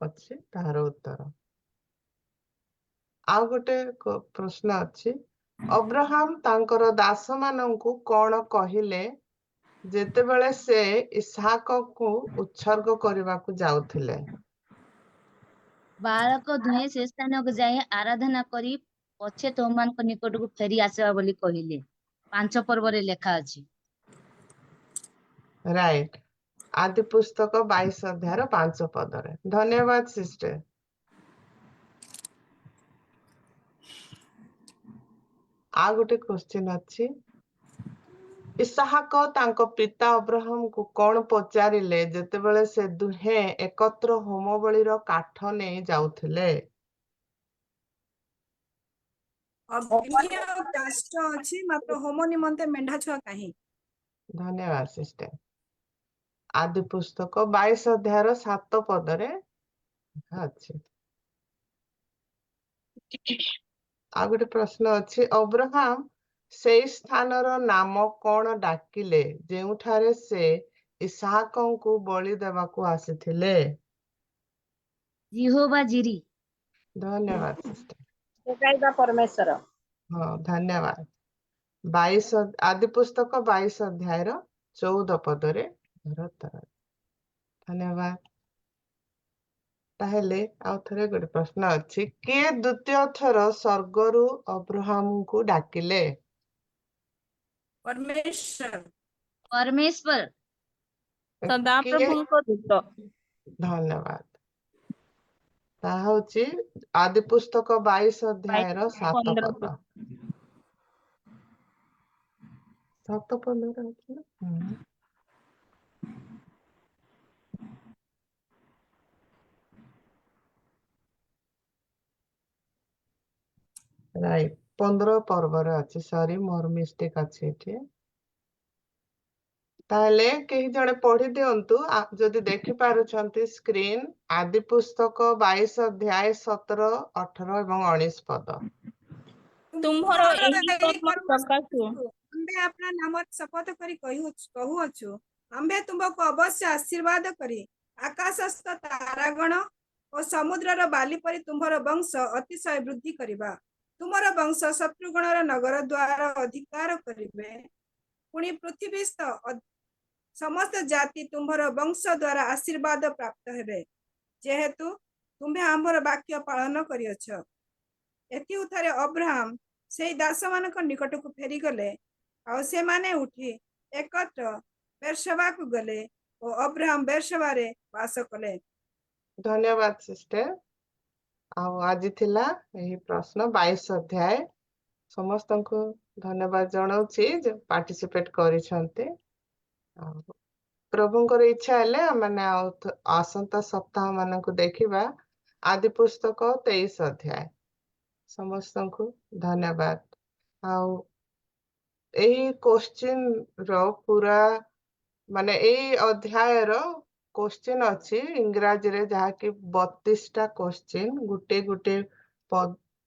ଅଛି ତାହାର ଉତ୍ତର। ଆଉ ଗୋଟେ ପ୍ରଶ୍ନ ଅଛି, ଅବ୍ରାହମ ତାଙ୍କର ଦାସ ମାନଙ୍କୁ କଣ କହିଲେ ଯେତେବେଳେ ସେ ଇସାହାକଙ୍କୁ ଉତ୍ସର୍ଗ କରିବାକୁ ଯାଉଥିଲେ? ବାଳକ ଦୁହେଁ ସେ ସ୍ଥାନକୁ ଯାଇ ଆରାଧନା କରି ପଛେ ତୁମମାନଙ୍କ ନିକଟକୁ ଫେରି ଆସିବା ବୋଲି କହିଲେ। 5 ପର୍ବରେ ଲେଖା ଅଛି। ରାଇଟ। ଆଦି ପୁସ୍ତକ 22 ଅଧ୍ୟାୟର 5 ପଦରେ। ଧନ୍ୟବାଦ ସିଷ୍ଟର। ଆଉ ଗୋଟେ କ୍ୱେଶ୍ଚିନ୍ ଅଛି। ଇସାହାକ ତାଙ୍କ ପିତା ଅବ୍ରାହମକୁ କଣ ପଚାରିଲେ ଯେତେବେଳେ ସେ ଦୁହେଁ ଏକତ୍ର ହୋମ ବଳିର କାଠ ନେଇ ଯାଉଥିଲେ? ଅଗ୍ନି ଆଉ କାଷ୍ଠ ଅଛି ମାତ୍ର ହୋମ ନିମନ୍ତେ ମେଣ୍ଢା ଛୁଆ କାହିଁ? ଧନ୍ୟବାଦ ସିଷ୍ଟର। ଆଦି ପୁସ୍ତକ 22 ଅଧ୍ୟାୟର 7 ପଦରେ ଅଛି। ଆଉ ଗୋଟେ ପ୍ରଶ୍ନ ଅଛି। ଅବ୍ରାହମ ସେଇ ସ୍ଥାନର ନାମ କଣ ଡାକିଲେ ଯେଉଁଠାରେ ସେ ଇସାହାକଙ୍କୁ ବଳି ଦେବାକୁ ଆସିଥିଲେ? ଜିହୋବା ଜିରି। ଧନ୍ୟବାଦ ସିଷ୍ଟର। ସେଟାଇବା ପରମେଶ୍ୱର। ହଁ ଧନ୍ୟବାଦ। 22 ଆଦି ପୁସ୍ତକ 22 ଅଧ୍ୟାୟର 14 ପଦରେ ଧନ୍ୟବାଦ। ତାହେଲେ ଆଉ ଥରେ ଗୋଟେ ପ୍ରଶ୍ନ ଅଛି। କିଏ ଦ୍ୱିତୀୟ ଥର ସ୍ୱର୍ଗରୁ ଅବ୍ରାହମଙ୍କୁ ଡାକିଲେ? ପରମେଶ୍ୱର। ପରମେଶ୍ୱର। କିଏ? ସଦାପ୍ରଭୁଙ୍କ ଦୂତ। ଧନ୍ୟବାଦ। ତାହା ହଉଛି ଆଦି ପୁସ୍ତକ 22 ଅଧ୍ୟାୟର 7 ପଦ। 7 ପଦରେ ଅଛି ନା? ରାଇଟ୍ 15 ପର୍ବରେ ଅଛି। ସରି ମୋର ମିଷ୍ଟେକ୍ ଅଛି ଏଠି। ତାହେଲେ କେହି ଜଣେ ପଢି ଦିଅନ୍ତୁ ଯଦି ଦେଖି ପାରୁଛନ୍ତି ସ୍କ୍ରିନ। ଆଦି ପୁସ୍ତକ 22 ଅଧ୍ୟାୟ 17, 18 ଏବଂ 19 ପଦ। ତୁମ୍ଭର ଏହି କର୍ମ ସକାଶୁ ଆମ୍ଭେ ଆପଣା ନାମରେ ଶପଥ କରି କହୁଅଛୁ, ଆମ୍ଭେ ତୁମକୁ ଅବଶ୍ୟ ଆଶୀର୍ବାଦ କରି ଆକାଶସ୍ଥ ତାରାଗଣ ଓ ସମୁଦ୍ରର ବାଲି ପରି ତୁମ୍ଭର ବଂଶ ଅତିଶୟ ବୃଦ୍ଧି କରିବା। ତୁମର ବଂଶ ଶତ୍ରୁଗଣର ନଗର ଦ୍ୱାର ଅଧିକାର କରିବେ। ପୁଣି ପୃଥିବୀସ୍ଥ ସମସ୍ତ ଜାତି ତୁମ୍ଭର ବଂଶ ଦ୍ୱାରା ଆଶୀର୍ବାଦ ପ୍ରାପ୍ତ ହେବେ, ଯେହେତୁ ତୁମ୍ଭେ ଆମ୍ଭର ବାକ୍ୟ ପାଳନ କରିଅଛ। ଏଥିଉତ୍ତରେ ଅବ୍ରାହମ ସେଇ ଦାସମାନଙ୍କ ନିକଟକୁ ଫେରିଗଲେ, ଆଉ ସେମାନେ ଉଠି ଏକତ୍ର ବେର୍ଷେବାକୁ ଗଲେ ଓ ଅବ୍ରାହମ ବେର୍ଷେବାରେ ବାସ କଲେ। ଧନ୍ୟବାଦ ସିଷ୍ଟର। ଆଉ ଆଜି ଥିଲା ଏହି ପ୍ରଶ୍ନ 22 ଅଧ୍ୟାୟ। ସମସ୍ତଙ୍କୁ ଧନ୍ୟବାଦ ଜଣାଉଛି ଯେ ପାର୍ଟିସିପେଟ କରିଛନ୍ତି। ଆଉ ପ୍ରଭୁଙ୍କର ଇଚ୍ଛା ହେଲେ ଆମେ ଆସନ୍ତା ସପ୍ତାହ ମାନଙ୍କୁ ଦେଖିବା ଆଦି ପୁସ୍ତକ 23 ଅଧ୍ୟାୟ। ସମସ୍ତଙ୍କୁ ଧନ୍ୟବାଦ। ଆଉ ଏହି କୋଶ୍ଚିନ ର ପୁରା ମାନେ ଏଇ ଅଧ୍ୟାୟର କୋଶ୍ଚିନ ଅଛି ଇଂରାଜୀରେ, ଯାହାକି 32ଟା କୋଶ୍ଚିନ ଗୋଟେ ଗୋଟେ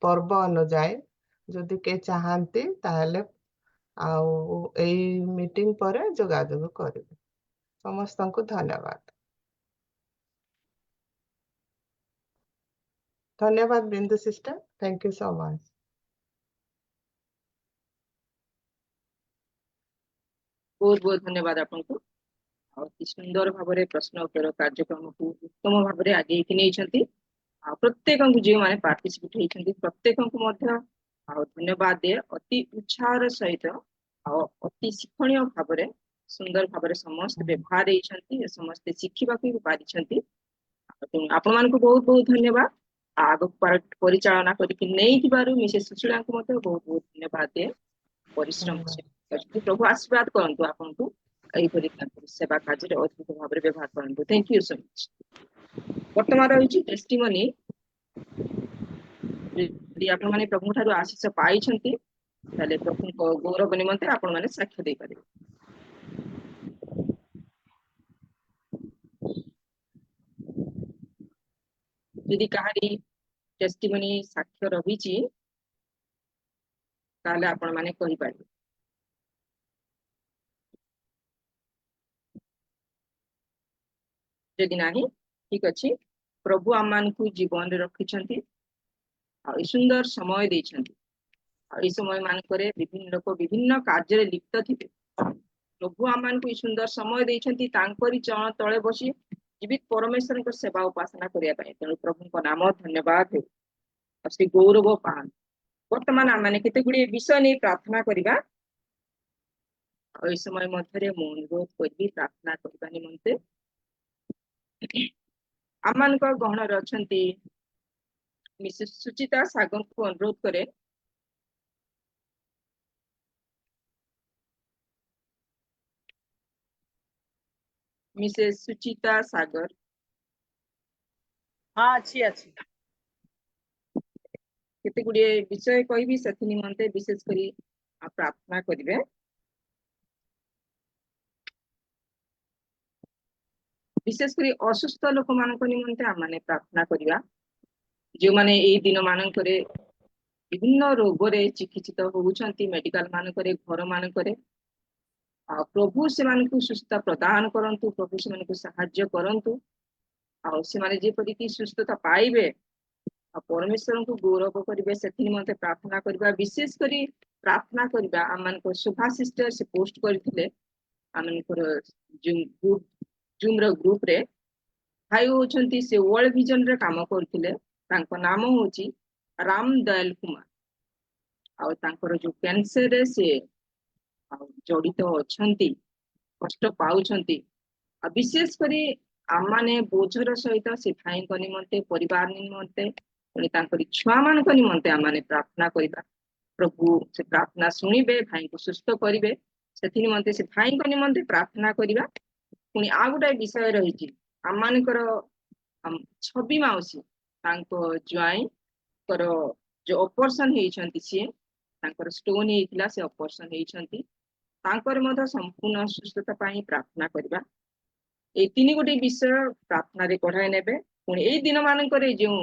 ପର୍ବ ଅନୁଯାୟୀ। ଯଦି କେହି ଚାହାନ୍ତି ତାହେଲେ ଆଉ ଏଇ ମିଟିଂ ପରେ ଯୋଗାଯୋଗ କରିବେ। ସମସ୍ତଙ୍କୁ ଧନ୍ୟବାଦ। ଧନ୍ୟବାଦ Bindu sister. Thank you so much. ବହୁତ ବହୁତ ଧନ୍ୟବାଦ ଆପଣଙ୍କୁ। ଆଉ ଅତି ସୁନ୍ଦର ଭାବରେ ପ୍ରଶ୍ନ ଉତ୍ତର କାର୍ଯ୍ୟକ୍ରମକୁ ଉତ୍ତମ ଭାବରେ ଆଗେଇକି ନେଇଛନ୍ତି। ଆଉ ପ୍ରତ୍ୟେକଙ୍କୁ ଯେଉଁମାନେ ପାର୍ଟିସିପେଟ ହେଇଛନ୍ତି ପ୍ରତ୍ୟେକଙ୍କୁ ମଧ୍ୟ ଆଉ ଧନ୍ୟବାଦ ଦିଏ। ଅତି ଉତ୍ସାହର ସହିତ ଆଉ ଅତି ଶିକ୍ଷଣୀୟ ଭାବରେ ସୁନ୍ଦର ଭାବରେ ସମସ୍ତେ ବ୍ୟବହାର ଦେଇଛନ୍ତି, ସମସ୍ତେ ଶିଖିବାକୁ ବି ପାରିଛନ୍ତି। ଆପଣମାନଙ୍କୁ ବହୁତ ବହୁତ ଧନ୍ୟବାଦ। ଆଗକୁ ପରିଚାଳନା କରିକି ନେଇଥିବାରୁ ମିସେସ ସୁଶୀଳାଙ୍କୁ ମଧ୍ୟ ବହୁତ ବହୁତ ଧନ୍ୟବାଦ ଦିଏ। ପରିଶ୍ରମ ପ୍ରଭୁ ଆଶୀର୍ବାଦ କରନ୍ତୁ ଆପଣଙ୍କୁ, ଏଇପରି ସେବା କାର୍ଯ୍ୟରେ ଅଦ୍ଭୁତ ଭାବରେ ବ୍ୟବହାର କରନ୍ତୁ। Thank you so much. ବର୍ତ୍ତମାନ ରହିଛି ଟେଷ୍ଟିମନି। ଯଦି ଆପଣମାନେ ପ୍ରଭୁଙ୍କ ଠାରୁ ଆଶୀଷ ପାଇଛନ୍ତି ତାହେଲେ ପ୍ରଭୁଙ୍କ ଗୌରବ ନିମନ୍ତେ ଆପଣମାନେ ସାକ୍ଷ୍ୟ ଦେଇପାରିବେ। ଯଦି କାହାରି ଟେଷ୍ଟିମନି ସାକ୍ଷ୍ୟ ରହିଛି ତାହେଲେ ଆପଣମାନେ କହିପାରିବେ। ଯଦି ନାହିଁ ଠିକ ଅଛି। ପ୍ରଭୁ ଆମମାନଙ୍କୁ ଜୀବନରେ ରଖିଛନ୍ତି ଆଉ ଏ ସୁନ୍ଦର ସମୟ ଦେଇଛନ୍ତି। ଆଉ ଏଇ ସମୟ ମାନଙ୍କରେ ବିଭିନ୍ନ ଲୋକ ବିଭିନ୍ନ କାର୍ଯ୍ୟରେ ଲିପ୍ତ ଥିବେ। ପ୍ରଭୁ ଆମମାନଙ୍କୁ ଏ ସୁନ୍ଦର ସମୟ ଦେଇଛନ୍ତି ତାଙ୍କରି ଚରଣ ତଳେ ବସି ଜୀବିତ ପରମେଶ୍ୱରଙ୍କ ସେବା ଉପାସନା କରିବା ପାଇଁ। ତେଣୁ ପ୍ରଭୁଙ୍କ ନାମ ଧନ୍ୟବାଦ ହେଉ ଆଉ ସେ ଗୌରବ ପାଆନ୍ତୁ। ବର୍ତ୍ତମାନ ଆମେ କେତେ ଗୁଡିଏ ବିଷୟ ନେଇ ପ୍ରାର୍ଥନା କରିବା। ଆଉ ଏ ସମୟ ମଧ୍ୟରେ ମୁଁ ଅନୁରୋଧ କରିବି ପ୍ରାର୍ଥନା କରିବା ନିମନ୍ତେ ଆମମାନଙ୍କ ଗହଣରେ ଅଛନ୍ତି ମିସେସ୍ ସୁଚିତା ସାଗରଙ୍କୁ ଅନୁରୋଧ କରେ ମିସେସ୍ ସୁଚିତା ସାଗର ହଁ ଅଛି କେତେ ଗୁଡିଏ ବିଷୟ କହିବି ସେଥି ନିମନ୍ତେ ବିଶେଷ କରି ପ୍ରାର୍ଥନା କରିବେ। ବିଶେଷ କରି ଅସୁସ୍ଥ ଲୋକମାନଙ୍କ ନିମନ୍ତେ ଆମମାନେ ପ୍ରାର୍ଥନା କରିବା, ଯେଉଁମାନେ ଏଇ ଦିନ ମାନଙ୍କରେ ବିଭିନ୍ନ ରୋଗରେ ଚିକିତ୍ସିତ ହଉଛନ୍ତି ମେଡିକାଲ ମାନଙ୍କରେ, ଘର ମାନଙ୍କରେ। ଆଉ ପ୍ରଭୁ ସେମାନଙ୍କୁ ସୁସ୍ଥ ପ୍ରଦାନ କରନ୍ତୁ, ପ୍ରଭୁ ସେମାନଙ୍କୁ ସାହାଯ୍ୟ କରନ୍ତୁ, ଆଉ ସେମାନେ ଯେପରିକି ସୁସ୍ଥତା ପାଇବେ ଆଉ ପରମେଶ୍ୱରଙ୍କୁ ଗୌରବ କରିବେ ସେଥି ନିମନ୍ତେ ପ୍ରାର୍ଥନା କରିବା। ବିଶେଷ କରି ପ୍ରାର୍ଥନା କରିବା ଆମମାନଙ୍କ ଶୋଭା ସିଷ୍ଟର ସେ ପୋଷ୍ଟ କରିଥିଲେ ଆମଙ୍କର ଜୁମ୍ ର ଗ୍ରୁପ ରେ। ଭାଇ ହଉଛନ୍ତି ସେ ୱାର୍ଲଡ ଭିଜନ ରେ କାମ କରୁଥିଲେ, ତାଙ୍କ ନାମ ହଉଛି ରାମ ଦୟାଲ କୁମାର। ଆଉ ତାଙ୍କର ଯୋଉ କ୍ୟାନ୍ସରରେ ସେ ଜଡିତ ଅଛନ୍ତି, କଷ୍ଟ ପାଉଛନ୍ତି। ଆଉ ବିଶେଷ କରି ଆମମାନେ ବୋଝର ସହିତ ସେ ଭାଇଙ୍କ ନିମନ୍ତେ, ପରିବାର ନିମନ୍ତେ, ପୁଣି ତାଙ୍କରି ଛୁଆ ମାନଙ୍କ ନିମନ୍ତେ ଆମମାନେ ପ୍ରାର୍ଥନା କରିବା। ପ୍ରଭୁ ସେ ପ୍ରାର୍ଥନା ଶୁଣିବେ, ଭାଇଙ୍କୁ ସୁସ୍ଥ କରିବେ, ସେଥି ନିମନ୍ତେ ସେ ଭାଇଙ୍କ ନିମନ୍ତେ ପ୍ରାର୍ଥନା କରିବା। ପୁଣି ଆଉ ଗୋଟେ ବିଷୟ ରହିଛି, ଆମମାନଙ୍କର ଛବି ମାଉସୀ ତାଙ୍କ ଜ୍ୱାଇଁଙ୍କର ଯୋଉ ଅପରେସନ ହେଇଛନ୍ତି, ସିଏ ତାଙ୍କର ଷ୍ଟୋନ ହେଇଥିଲା, ସେ ଅପରେସନ ହେଇଛନ୍ତି, ତାଙ୍କର ମଧ୍ୟ ସମ୍ପୂର୍ଣ୍ଣ ସୁସ୍ଥତା ପାଇଁ ପ୍ରାର୍ଥନା କରିବା। ଏଇ ତିନି ଗୋଟି ବିଷୟ ପ୍ରାର୍ଥନାରେ କଢାଇ ନେବେ। ପୁଣି ଏଇ ଦିନ ମାନଙ୍କରେ ଯେଉଁ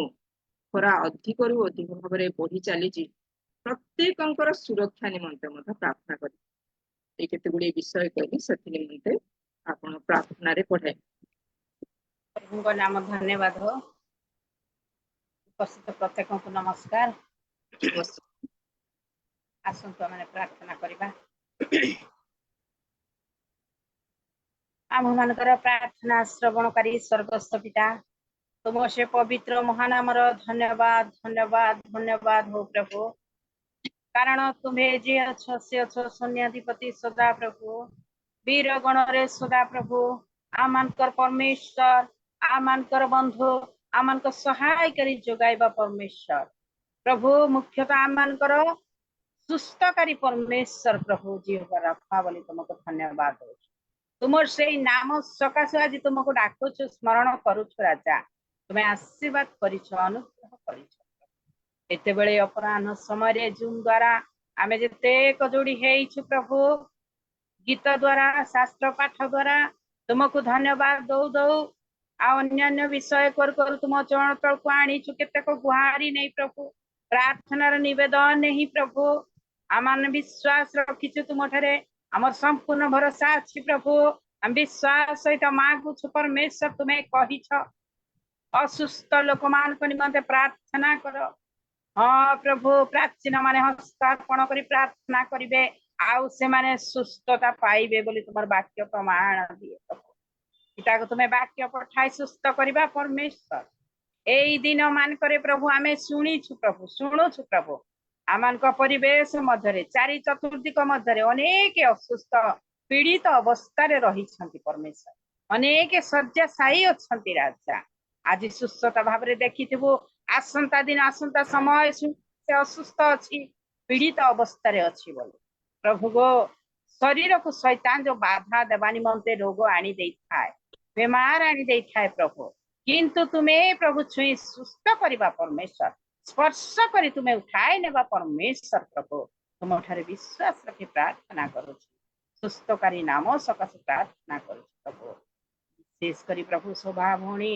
ଖରା ଅଧିକରୁ ଅଧିକ ଭାବରେ ବଢି ଚାଲିଛି, ପ୍ରତ୍ୟେକଙ୍କର ସୁରକ୍ଷା ନିମନ୍ତେ ମଧ୍ୟ ପ୍ରାର୍ଥନା କରିବେ। ଏଇ କେତେ ଗୁଡିଏ ବିଷୟ କହିଲି, ସେଥି ନିମନ୍ତେ ଆପଣ ପ୍ରାର୍ଥନାରେ ପଢାଇବେ। ପ୍ରଭୁଙ୍କ ନାମ ଧନ୍ୟବାଦ ହୋ। ଉପସ୍ଥିତ ପ୍ରତ୍ୟେକଙ୍କୁ ନମସ୍କାର। ଆସନ୍ତୁ ଆମେ ପ୍ରାର୍ଥନା କରିବା। ଆମମାନଙ୍କର ପ୍ରାର୍ଥନା ଶ୍ରବଣକାରୀ ସ୍ୱର୍ଗସ୍ଥ ପିତା, ତୁମ ସେ ପବିତ୍ର ମହାନାମର ଧନ୍ୟବାଦ ଧନ୍ୟବାଦ ଧନ୍ୟବାଦ ହୋ ପ୍ରଭୁ। କାରଣ ତୁମେ ଯିଏ ଅଛ ସେ ଅଛ ଶୂନ୍ୟାଧିପତି ସଦା ପ୍ରଭୁ, ବୀର ଗଣରେ ସଦା ପ୍ରଭୁ, ଆମମାନଙ୍କର ପରମେଶ୍ୱର, ଆମମାନଙ୍କର ବନ୍ଧୁ, ଆମମାନଙ୍କ ସହାୟକାରୀ ଯୋଗାଇବା ପରମେଶ୍ୱର। ପ୍ରଭୁ ମୁଖ୍ୟତଃ ଆମମାନଙ୍କର ସୁସ୍ଥକାରୀ ପରମେଶ୍ୱର ପ୍ରଭୁ ଜିହ୍ବା ରଖା ବୋଲି ତୁମକୁ ଧନ୍ୟବାଦ ଦଉଛୁ। ତୁମର ସେଇ ନାମ ସକାଶେ ଆଜି ତୁମକୁ ଡାକୁଛୁ, ସ୍ମରଣ କରୁଛୁ ରାଜା। ତୁମେ ଆଶୀର୍ବାଦ କରିଛ, ଅନୁଗ୍ରହ କରିଛ। ଏତେବେଳେ ଅପରାହ୍ନ ସମୟରେ ଜୁମ୍ ଦ୍ଵାରା ଆମେ ଯେତେ ଏକଯୋଡ଼ି ହେଇଛୁ ପ୍ରଭୁ, ଗୀତ ଦ୍ଵାରା, ଶାସ୍ତ୍ର ପାଠ ଦ୍ଵାରା ତୁମକୁ ଧନ୍ୟବାଦ ଦଉ ଦଉ ଆଉ ଅନ୍ୟାନ୍ୟ ବିଷୟ କରୁ କରୁ ତୁମ ଚରଣ ତଳକୁ ଆଣିଛୁ କେତେକ ଗୁହାରି ନେଇ ପ୍ରଭୁ, ପ୍ରାର୍ଥନାର ନିବେଦନ ନେଇ ପ୍ରଭୁ। ଆମେ ବିଶ୍ୱାସ ରଖିଛୁ ତୁମଠାରେ, ଆମର ସମ୍ପୂର୍ଣ୍ଣ ଭରସା ଅଛି ପ୍ରଭୁ। ଆମେ ବିଶ୍ୱାସ ସହିତ ମାଗୁଛୁ ପରମେଶ୍ୱର, ତୁମେ କହିଛ ଅସୁସ୍ଥ ଲୋକମାନଙ୍କ ନିମନ୍ତେ ପ୍ରାର୍ଥନା କର। ହଁ ପ୍ରଭୁ, ପ୍ରାଚୀନ ମାନେ ହସ୍ତାର୍ପଣ କରି ପ୍ରାର୍ଥନା କରିବେ ଆଉ ସେମାନେ ସୁସ୍ଥତା ପାଇବେ ବୋଲି ତୁମର ବାକ୍ୟ ପ୍ରମାଣ ଦିଏ ପ୍ରଭୁ। ପିତାକୁ ତୁମେ ବାକ୍ୟ ପଠାଇ ସୁସ୍ଥ କରିବା ପରମେଶ୍ୱର। ଏଇ ଦିନ ମାନଙ୍କରେ ପ୍ରଭୁ ଆମେ ଶୁଣିଛୁ ପ୍ରଭୁ, ଶୁଣୁଛୁ ପ୍ରଭୁ, ଆମମାନଙ୍କ ପରିବେଶ ମଧ୍ୟରେ, ଚାରି ଚତୁର୍ଦିଗ ମଧ୍ୟରେ ଅନେକ ଅସୁସ୍ଥ ପୀଡ଼ିତ ଅବସ୍ଥାରେ ରହିଛନ୍ତି ପରମେଶ୍ୱର, ଅନେକ ଶଯ୍ୟାଶାୟୀ ଅଛନ୍ତି ରାଜା। ଆଜି ସୁସ୍ଥତା ଭାବରେ ଦେଖିଥିବୁ, ଆସନ୍ତା ଦିନ ଆସନ୍ତା ସମୟ ସେ ଅସୁସ୍ଥ ଅଛି, ପୀଡ଼ିତ ଅବସ୍ଥାରେ ଅଛି ବୋଲି ପ୍ରଭୁ ଗୋ, ଶରୀରକୁ ଶୈତାନ ଯୋଉ ବାଧା ଦେବା ନିମନ୍ତେ ରୋଗ ଆଣି ଦେଇଥାଏ, ବେମାର ଆଣି ଦେଇଥାଏ ପ୍ରଭୁ, କିନ୍ତୁ ତୁମେ ପ୍ରଭୁ ଛୁଇଁ ସୁସ୍ଥ କରିବା ପରମେଶ୍ୱର, ସ୍ପର୍ଶ କରି ତୁମେ ଉଠାଇ ନେବା ପରମେଶ୍ୱର ପ୍ରଭୁ। ତୁମଠାରେ ବିଶ୍ୱାସ ରଖି ପ୍ରାର୍ଥନା କରୁଛି, ସୁସ୍ଥକାରୀ ନାମ ସକାଶେ ପ୍ରାର୍ଥନା କରୁଛି ପ୍ରଭୁ। ବିଶେଷ କରି ପ୍ରଭୁ ଶୋଭା ଭଉଣୀ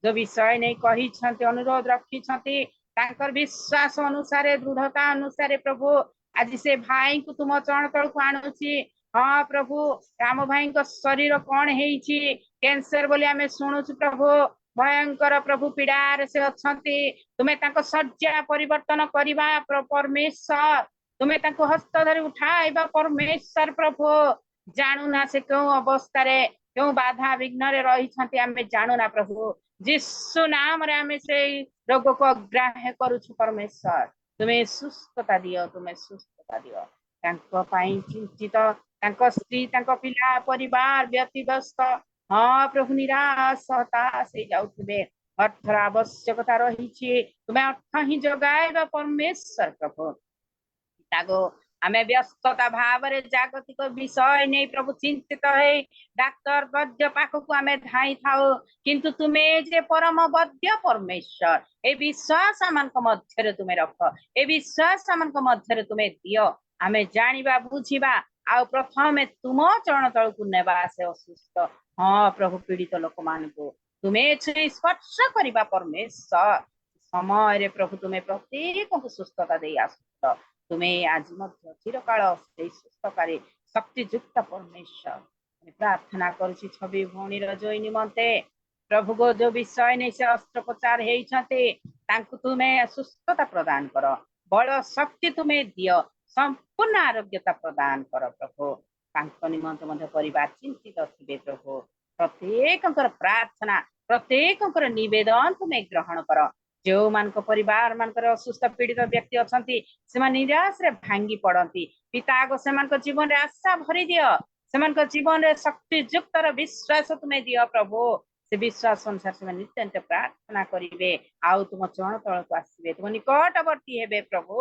ଯୋଉ ବିଷୟ ନେଇ କହିଛନ୍ତି, ଅନୁରୋଧ ରଖିଛନ୍ତି, ତାଙ୍କର ବିଶ୍ୱାସ ଅନୁସାରେ, ଦୃଢତା ଅନୁସାରେ ପ୍ରଭୁ ଆଜି ସେ ଭାଇଙ୍କୁ ତୁମ ଚରଣ ତଳକୁ ଆଣୁଛି। ହଁ ପ୍ରଭୁ, ରାମ ଭାଇଙ୍କ ଶରୀର କଣ ହେଇଛି, କ୍ୟାନ୍ସର ବୋଲି ଆମେ ଶୁଣୁଛୁ ପ୍ରଭୁ, ଭୟଙ୍କର ପ୍ରଭୁ ପୀଡାରେ ସେ ଅଛନ୍ତି। ତୁମେ ତାଙ୍କ ଶଯ୍ୟା ପରିବର୍ତ୍ତନ କରିବା ପରମେଶ୍ୱର, ତୁମେ ତାଙ୍କୁ ହସ୍ତ ଧରି ଉଠାଇବା ପରମେଶ୍ୱର ପ୍ରଭୁ। ଜାଣୁନା ସେ କେଉଁ ଅବସ୍ଥାରେ, କେଉଁ ବାଧା ବିଘ୍ନରେ ରହିଛନ୍ତି ଆମେ ଜାଣୁନା ପ୍ରଭୁ, ଯୀଶୁ ନାମରେ ଆମେ ସେଇ ରୋଗକୁ ଅଗ୍ରାହ୍ୟ କରୁଛୁ ପରମେଶ୍ୱର। ତୁମେ ସୁସ୍ଥତା ଦିଅ, ତୁମେ ସୁସ୍ଥତା ଦିଅ। ତାଙ୍କ ପାଇଁ ଚିନ୍ତିତ, ତାଙ୍କ ସ୍ତ୍ରୀ, ତାଙ୍କ ପିଲା, ପରିବାର ବ୍ୟତିବ୍ୟସ୍ତ ହଁ ପ୍ରଭୁ ନିରାଶ ହତାଶ ହେଇଯାଉଥିବେ, ଅର୍ଥର ଆବଶ୍ୟକତା ରହିଛି, ତୁମେ ଅର୍ଥ ହିଁ ଯୋଗାଇବା ପରମେଶ୍ୱର ପ୍ରଭୁ। ତାକୁ ଆମେ ବ୍ୟସ୍ତତା ଭାବରେ ଜାଗତିକ ବିଷୟ ନେଇ ପ୍ରଭୁ ଚିନ୍ତିତ ହେଇ ଡାକ୍ତର ବୈଦ୍ୟ ପାଖକୁ ଆମେ ଧାଇଁ ଥାଉ, କିନ୍ତୁ ତୁମେ ଯେ ପରମ ବୈଦ୍ୟ ପରମେଶ୍ୱର, ଏ ବିଶ୍ୱାସ ଆମମାନଙ୍କ ମଧ୍ୟରେ ତୁମେ ରଖ, ଏ ବିଶ୍ୱାସ ଆମମାନଙ୍କ ମଧ୍ୟରେ ତୁମେ ଦିଅ। ଆମେ ଜାଣିବା ବୁଝିବା ଆଉ ପ୍ରଥମେ ତୁମ ଚରଣ ତଳକୁ ନେବା ସେ ଅସୁସ୍ଥ, ହଁ ପ୍ରଭୁ ପୀଡ଼ିତ ଲୋକମାନଙ୍କୁ ତୁମେ ଛୁଇଁ ସ୍ପର୍ଶ କରିବା ପରମେଶ୍ୱର। ସମୟରେ ପ୍ରଭୁ ତୁମେ ପ୍ରତ୍ୟେକଙ୍କୁ ସୁସ୍ଥତା ଦେଇ ଆସୁଛ, ତୁମେ ଆଜି ମଧ୍ୟ ଚିରକାଳ ସେଇ ସୁସ୍ଥକାରୀ ଶକ୍ତିଯୁକ୍ତ ପରମେଶ୍ୱର। ପ୍ରାର୍ଥନା କରୁଛି ଛବି ଭଉଣୀର ଜୟ ନିମନ୍ତେ, ପ୍ରଭୁଙ୍କ ଯୋଉ ବିଷୟ ନେଇ ସେ ଅସ୍ତ୍ରୋପଚାର ହେଇଛନ୍ତି, ତାଙ୍କୁ ତୁମେ ସୁସ୍ଥତା ପ୍ରଦାନ କର, ବଳ ଶକ୍ତି ତୁମେ ଦିଅ, ସମ୍ପୂର୍ଣ୍ଣ ଆରୋଗ୍ୟତା ପ୍ରଦାନ କର ପ୍ରଭୁ। ତାଙ୍କ ନିମନ୍ତେ ମଧ୍ୟ ପରିବାର ଚିନ୍ତିତ ଥିବେ ପ୍ରଭୁ, ପ୍ରତ୍ୟେକଙ୍କର ପ୍ରାର୍ଥନା ପ୍ରତ୍ୟେକଙ୍କର ନିବେଦନ ତୁମେ ଗ୍ରହଣ କର। ଯେଉଁମାନଙ୍କ ପରିବାର ମାନଙ୍କର ଅସୁସ୍ଥ ପୀଡ଼ିତ ବ୍ୟକ୍ତି ଅଛନ୍ତି, ସେମାନେ ନିରାଶରେ ଭାଙ୍ଗି ପଡନ୍ତି, ପିତା ଆଗ ସେମାନଙ୍କ ଜୀବନରେ ଆଶା ଭରି ଦିଅ, ସେମାନଙ୍କ ଜୀବନରେ ଶକ୍ତିଯୁକ୍ତର ବିଶ୍ୱାସ ତୁମେ ଦିଅ ପ୍ରଭୁ। ସେ ବିଶ୍ୱାସ ଅନୁସାରେ ସେମାନେ ନିତ୍ୟ ନିତ୍ୟ ପ୍ରାର୍ଥନା କରିବେ ଆଉ ତୁମ ଚରଣ ତଳକୁ ଆସିବେ, ତୁମ ନିକଟବର୍ତ୍ତୀ ହେବେ ପ୍ରଭୁ।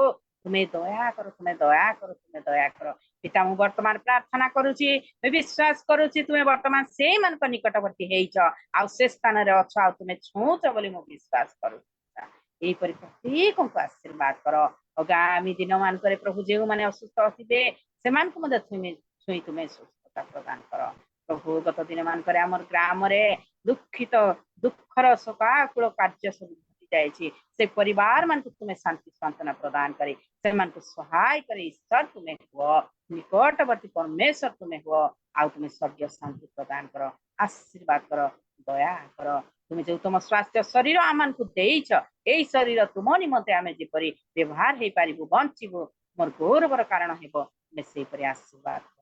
ତୁମେ ଦୟା କର, ତୁମେ ଦୟା କର, ତୁମେ ଦୟା କର। ପିତା ମୁଁ ବର୍ତ୍ତମାନ ପ୍ରାର୍ଥନା କରୁଛି, ବିଶ୍ୱାସ କରୁଛି ତୁମେ ବର୍ତ୍ତମାନ ସେଇମାନଙ୍କ ନିକଟବର୍ତ୍ତୀ ହେଇଛ ଆଉ ସେ ସ୍ଥାନରେ ଅଛ ଆଉ ତୁମେ ଛୁଁଛ ବୋଲି ମୁଁ ବିଶ୍ୱାସ କରୁଛି। ଏହିପରି ପ୍ରତ୍ୟେକଙ୍କୁ ଆଶୀର୍ବାଦ କର। ଆଗାମୀ ଦିନ ମାନଙ୍କରେ ପ୍ରଭୁ ଯେଉଁମାନେ ଅସୁସ୍ଥ ଥିବେ ସେମାନଙ୍କୁ ମଧ୍ୟ ଛୁଇଁ ତୁମେ ସୁସ୍ଥତା ପ୍ରଦାନ କର ପ୍ରଭୁ। ଗତ ଦିନ ମାନଙ୍କରେ ଆମର ଗ୍ରାମରେ ଦୁଃଖର ଶୋକାକୁଳ କାର୍ଯ୍ୟ ସବୁ ଘଟି ଯାଇଛି, ସେ ପରିବାର ମାନଙ୍କୁ ତୁମେ ଶାନ୍ତି ସାନ୍ତ୍ୱନା ପ୍ରଦାନ କରି ସେମାନଙ୍କୁ ସହାୟ କରି ଈଶ୍ୱର ତୁମେ ହୁଅ, ନିକଟବର୍ତ୍ତୀ ପରମେଶ୍ୱର ତୁମେ ହୁଅ ଆଉ ତୁମେ ସ୍ୱର୍ଗୀୟ ଶାନ୍ତି ପ୍ରଦାନ କର, ଆଶୀର୍ବାଦ କର, ଦୟା କର। ତୁମେ ଯୋଉ ତୁମ ସ୍ୱାସ୍ଥ୍ୟ ଶରୀର ଆମମାନଙ୍କୁ ଦେଇଛ, ଏଇ ଶରୀର ତୁମ ନିମନ୍ତେ ଆମେ ଯେପରି ବ୍ୟବହାର ହେଇପାରିବୁ, ବଞ୍ଚିବୁ, ତୁମର ଗୌରବର କାରଣ ହେବ, ତୁମେ ସେହିପରି ଆଶୀର୍ବାଦ କର।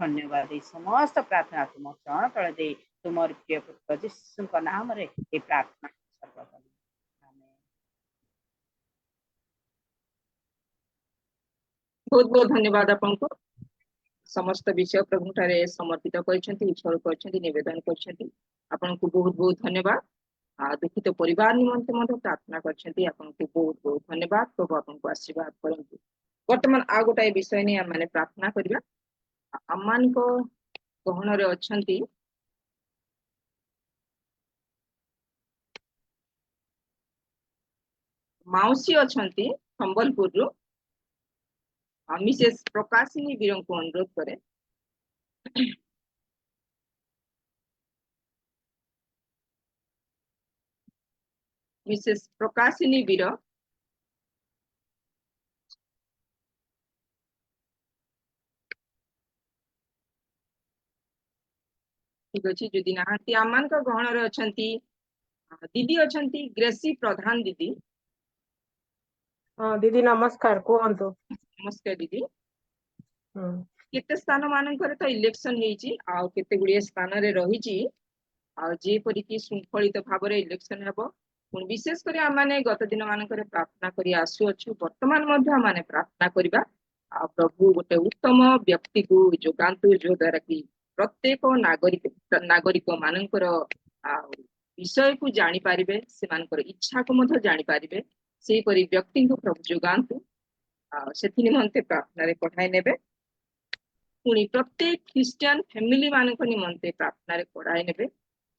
ଧନ୍ୟବାଦ ଏଇ ସମସ୍ତ ପ୍ରାର୍ଥନା ତୁମ ଚରଣ ତଳେ ଦେଇ ତୁମର ପ୍ରିୟ ପୁତ୍ର ଯୀଶୁଙ୍କ ନାମରେ ଏ ପ୍ରାର୍ଥନା ସର୍ବଦା। ବହୁତ ବହୁତ ଧନ୍ୟବାଦ ଆପଣଙ୍କୁ। ସମସ୍ତ ବିଷୟ ପ୍ରଭୁଠାରେ ସମର୍ପିତ କରିଛନ୍ତି, ଉତ୍ସର୍ଗ କରିଛନ୍ତି, ନିବେଦନ କରିଛନ୍ତି। ଆପଣଙ୍କୁ ବହୁତ ବହୁତ ଧନ୍ୟବାଦ। ଦୁଃଖିତ ପରିବାର ନିମନ୍ତେ ମଧ୍ୟ ପ୍ରାର୍ଥନା କରିଛନ୍ତି, ଆପଣଙ୍କୁ ବହୁତ ବହୁତ ଧନ୍ୟବାଦ। ପ୍ରଭୁ ଆପଣଙ୍କୁ ଆଶୀର୍ବାଦ କରନ୍ତୁ। ବର୍ତ୍ତମାନ ଆଉ ଗୋଟାଏ ବିଷୟ ନେଇ ଆମେ ପ୍ରାର୍ଥନା କରିବା। ଆମମାନଙ୍କ ଗହଣରେ ଅଛନ୍ତି ମାଉସୀ ଅଛନ୍ତି ସମ୍ବଲପୁରରୁ, ମିସେସ୍ ପ୍ରକାଶିନୀ ବୀରଙ୍କୁ ଅନୁରୋଧ କରେ। ମିସେସ୍ ପ୍ରକାଶିନୀ ବୀର। ଠିକ ଅଛି, ଯଦି ନାହାନ୍ତି ଆମମାନଙ୍କ ଗହଣରେ ଅଛନ୍ତି ଦିଦି ଅଛନ୍ତି ଗ୍ରେସି ପ୍ରଧାନ ଦିଦି। ହଁ ଦିଦି ନମସ୍କାର, କୁହନ୍ତୁ। ନମସ୍କାର ଦିଦି। କେତେ ସ୍ଥାନ ମାନଙ୍କରେ ତ ଇଲେକ୍ସନ ହେଇଛି ଆଉ କେତେ ଗୁଡିଏ ସ୍ଥାନରେ ରହିଛି, ଆଉ ଯେପରିକି ଶୃଙ୍ଖଳିତ ଭାବରେ ଇଲେକ୍ସନ ହେବ। ପୁଣି ବିଶେଷ କରି ଆମେ ଗତ ଦିନ ମାନଙ୍କରେ ପ୍ରାର୍ଥନା କରି ଆସୁଅଛୁ, ବର୍ତ୍ତମାନ ମଧ୍ୟ ଆମେ ପ୍ରାର୍ଥନା କରିବା ଆଉ ପ୍ରଭୁ ଗୋଟେ ଉତ୍ତମ ବ୍ୟକ୍ତିକୁ ଯୋଗାନ୍ତୁ, ଯୋ ଦ୍ୱାରା କି ପ୍ରତ୍ୟେକ ନାଗରିକ ମାନଙ୍କର ବିଷୟକୁ ଜାଣିପାରିବେ, ସେମାନଙ୍କର ଇଚ୍ଛାକୁ ମଧ୍ୟ ଜାଣିପାରିବେ, ସେହିପରି ବ୍ୟକ୍ତିଙ୍କୁ ପ୍ରଭୁ ଯୋଗାନ୍ତୁ ଆଉ ସେଥି ନିମନ୍ତେ ପ୍ରାର୍ଥନାରେ ପଠାଇ ନେବେ। ପୁଣି ପ୍ରତ୍ୟେକ ଖ୍ରୀଷ୍ଟିଆନ ଫ୍ୟାମିଲି ମାନଙ୍କ ନିମନ୍ତେ ପ୍ରାର୍ଥନାରେ ପଢାଇ ନେବେ,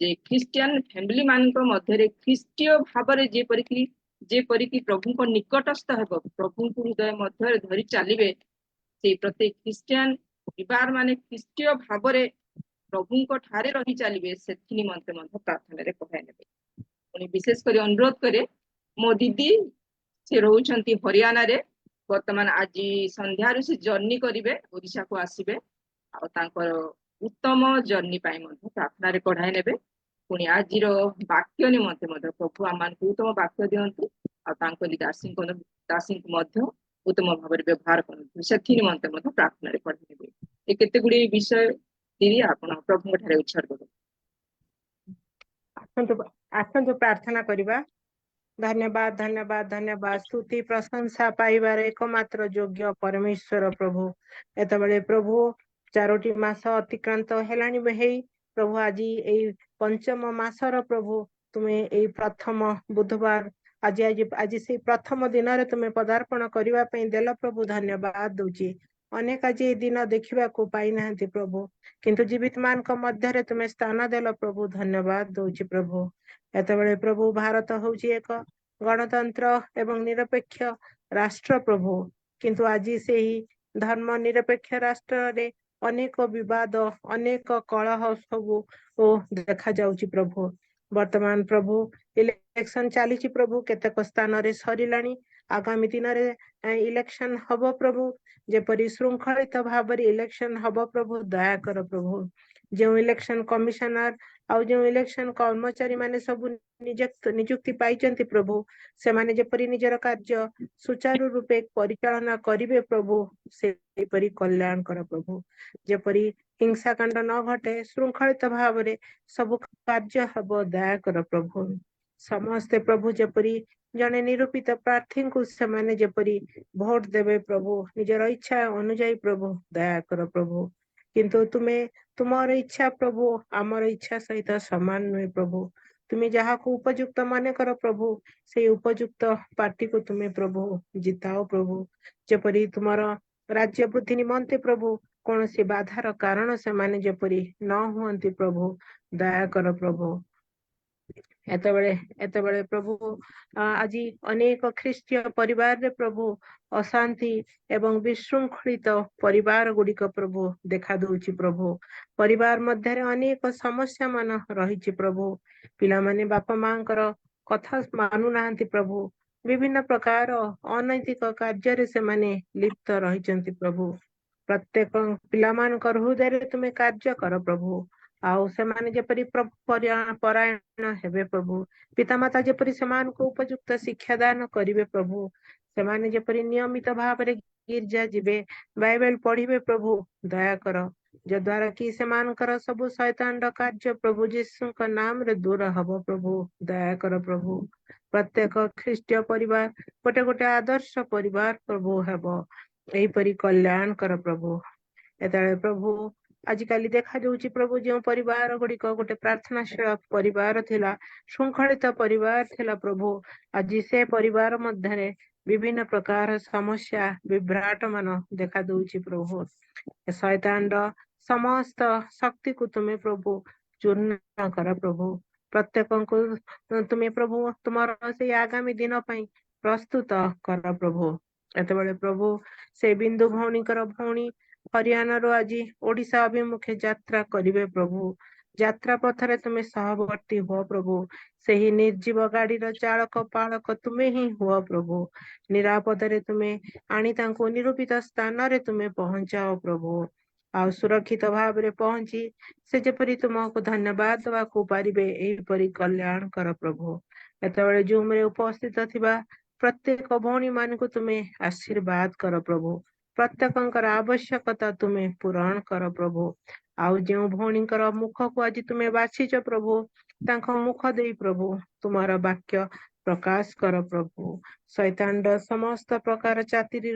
ଯେ ଖ୍ରୀଷ୍ଟିଆନ ଫ୍ୟାମିଲି ମାନଙ୍କ ମଧ୍ୟରେ ଖ୍ରୀଷ୍ଟୀୟ ଭାବରେ ଯେପରିକି ପ୍ରଭୁଙ୍କ ନିକଟସ୍ଥ ହେବ, ପ୍ରଭୁଙ୍କୁ ହୃଦୟ ମଧ୍ୟରେ ଧରି ଚାଲିବେ, ସେଇ ପ୍ରତ୍ୟେକ ଖ୍ରୀଷ୍ଟିଆନ ପରିବାର ମାନେ ଖ୍ରୀଷ୍ଟୀୟ ଭାବରେ ପ୍ରଭୁଙ୍କ ଠାରେ ରହି ଚାଲିବେ, ସେଥି ନିମନ୍ତେ ମଧ୍ୟ ପ୍ରାର୍ଥନାରେ ପଠାଇ ନେବେ। ପୁଣି ବିଶେଷ କରି ଅନୁରୋଧ କରେ, ମୋ ଦିଦି ସେ ରହୁଛନ୍ତି ହରିୟାଣାରେ, ବର୍ତ୍ତମାନ ଆଜି ସନ୍ଧ୍ୟାରୁ ସେ ଜର୍ଣ୍ଣି କରିବେ, ଓଡିଶାକୁ ଆସିବେ ଆଉ ତାଙ୍କର ଉତ୍ତମ ଜର୍ଣ୍ଣି ପାଇଁ ମଧ୍ୟ ପ୍ରାର୍ଥନାରେ ପଢାଇ ନେବେ। ପୁଣି ଆଜିର ବାକ୍ୟ ନିମନ୍ତେ ମଧ୍ୟ ପ୍ରଭୁ ଆମମାନଙ୍କୁ ଉତ୍ତମ ବାକ୍ୟ ଦିଅନ୍ତୁ ଆଉ ତାଙ୍କରି ଦାସୀଙ୍କୁ ମଧ୍ୟ ଉତ୍ତମ ଭାବରେ ବ୍ୟବହାର କରନ୍ତୁ, ସେଥି ନିମନ୍ତେ ମଧ୍ୟ ପ୍ରାର୍ଥନାରେ ପଢାଇ ନେବେ। ଏ କେତେ ଗୁଡିଏ ବିଷୟ ଦିଦି ଆପଣ ପ୍ରଭୁଙ୍କ ଠାରେ ଉତ୍ସର୍ଗ କରନ୍ତୁ। ଆସନ୍ତୁ ପ୍ରାର୍ଥନା କରିବା। ଧନ୍ୟବାଦ ଧନ୍ୟବାଦ ଧନ୍ୟବାଦ। ସ୍ତୁତି ପ୍ରଶଂସା ପାଇବାର ଏକମାତ୍ର ଯୋଗ୍ୟ ପରମେଶ୍ୱର ପ୍ରଭୁ, ଏତେବେଳେ ପ୍ରଭୁ 4ଟି ମାସ ଅତିକ୍ରାନ୍ତ ହେଲାଣି ହେଇ प्रभु आज एई पंचम मासर प्रभु तुमे एई प्रथम बुधवार आज आज आज से प्रथम दिन रे तुमे पदार्पण करबा पई देला प्रभु धन्यवाद दउची अनेक आज ए दिन देखिबा को पाई नाहंती प्रभु किंतु जीवित मान को मध्य रे तुमे स्थान देला प्रभु धन्यवाद दउची प्रभु एतबेले प्रभु भारत होउची एक गणतंत्र एवं निरपेक्ष राष्ट्र प्रभु किंतु आज से ही धर्म निरपेक्ष राष्ट्र रे अनेक विवाद अनेक कलह सबु देखा जाउची प्रभु वर्तमान प्रभु इलेक्शन चली प्रभु केतेक स्थान रे सरिलाणी आगामी दिन रे इलेक्शन हब प्रभु जेपरी श्रृंखलित भाव इलेक्शन हब प्रभु दया कर प्रभु जो इलेक्शन कमिशनर आउ जो इलेक्शन कर्मचारी माने सब नियुक्ति पाइचंती प्रभु से माने जेपरी निजर कार्य सुचारू रूपे परिचालना करिवे प्रभु सेपरी कल्याण कर प्रभु जेपरी हिंसाकांड न घटे श्रृंखलित भाव रे सब कार्य हब दया कर प्रभु समस्ते प्रभु जेपरी जने निरूपित प्रार्थी को सेमाने जेपरी भोट देवे प्रभु निजर इच्छा अनुଯାयी प्रभु दया कर प्रभु किंतु तुमे तुमर इच्छा प्रभु आमर इच्छा सहित समान नुहे प्रभु तुम्हें जहाँ को उपयुक्त माने कर प्रभु से उपयुक्त पार्टी को तुम्हें प्रभु जिताओ प्रभु जेपरी तुमर राज्य वृद्धि निमंते प्रभु कौन सी बाधार कारण से माने जेपरी न हुअंती प्रभु दया कर प्रभु एतबेले प्रभु आज अनेक ख्रीष्टीय परिवार रे प्रभु अशांति एवं विशृंखलित परिवार गुड़िक प्रभु देखा दउची प्रभु परिवार मध्य अनेक समस्या मान रही प्रभु पिला माने बापा मांकर कथा मानु नाहंती प्रभु विभिन्न प्रकार अनैतिक कार्य रे से माने लिप्त रहिचंती प्रभु प्रत्येक पिला मानकर हृदय रे तुमे कार्य कर प्रभु आउ से माने जेपरी परायण हेबे प्रभु पितामाता जेपरी समान को उपयुक्त शिक्षा दान करिवे प्रभु से माने जेपरी नियमित भाव रे गिरजा जिबे बाइबल पढ़िबे प्रभु दया कर जद्वारा कि सेमानकर सब शैतान कार्य प्रभु यीशु का नाम रे दूर हब प्रभु दया कर प्रभु प्रत्येक ख्रीष्टीय परिवार गोटे गोटे आदर्श परिवार प्रभु हेब एही परी कल्याण कर प्रभु एतले प्रभु आजिकाली देखा जाउची प्रभु जो परिवार गुड़िक गोटे प्रार्थनाशील परिवार थिला श्रृंखलित परिवार थिला प्रभु आज से परिवार मध्य विभिन्न प्रकार समस्या विभ्राट मान देखा दउची प्रभु शैतान समस्त शक्ति को तुम्हें प्रभु चूर्ण कर प्रभु प्रत्येक को तुम्हें प्रभु तुम से आगामी दिन प्रस्तुत कर प्रभु एतबेले प्रभु से बिंदु भौणीकर भौणी हरियाणा रो आज ओडिशा अभिमुखे यात्रा करिवे प्रभु यात्रा पथरे तुम्हें सहवर्ती हो प्रभु से ही निर्जीव गाड़ी रो चालक पालक तुम्हें ही हो प्रभु निरापद रे तुम्हें आनी तांको निरूपित स्थान रे तुम्हें पहुंचाओ प्रभु आ सुरक्षित भाव रे पहुंची से जेपरी तुमको धन्यवाद दवा को पारिबे एही परी कल्याण कर प्रभु एतबेले जूम रे उपस्थित थिबा प्रत्येक भौणी मान को तुम्हें आशीर्वाद कर प्रभु प्रत्येकंकर आवश्यकता तुम्हें पूरण कर प्रभु आउ जो भौणीकर मुख को आज तुम्हें बाछिच प्रभु तांको मुख दे प्रभु तुम्हारा वाक्य प्रकाश कर प्रभु शैतान समस्त प्रकार चातिरी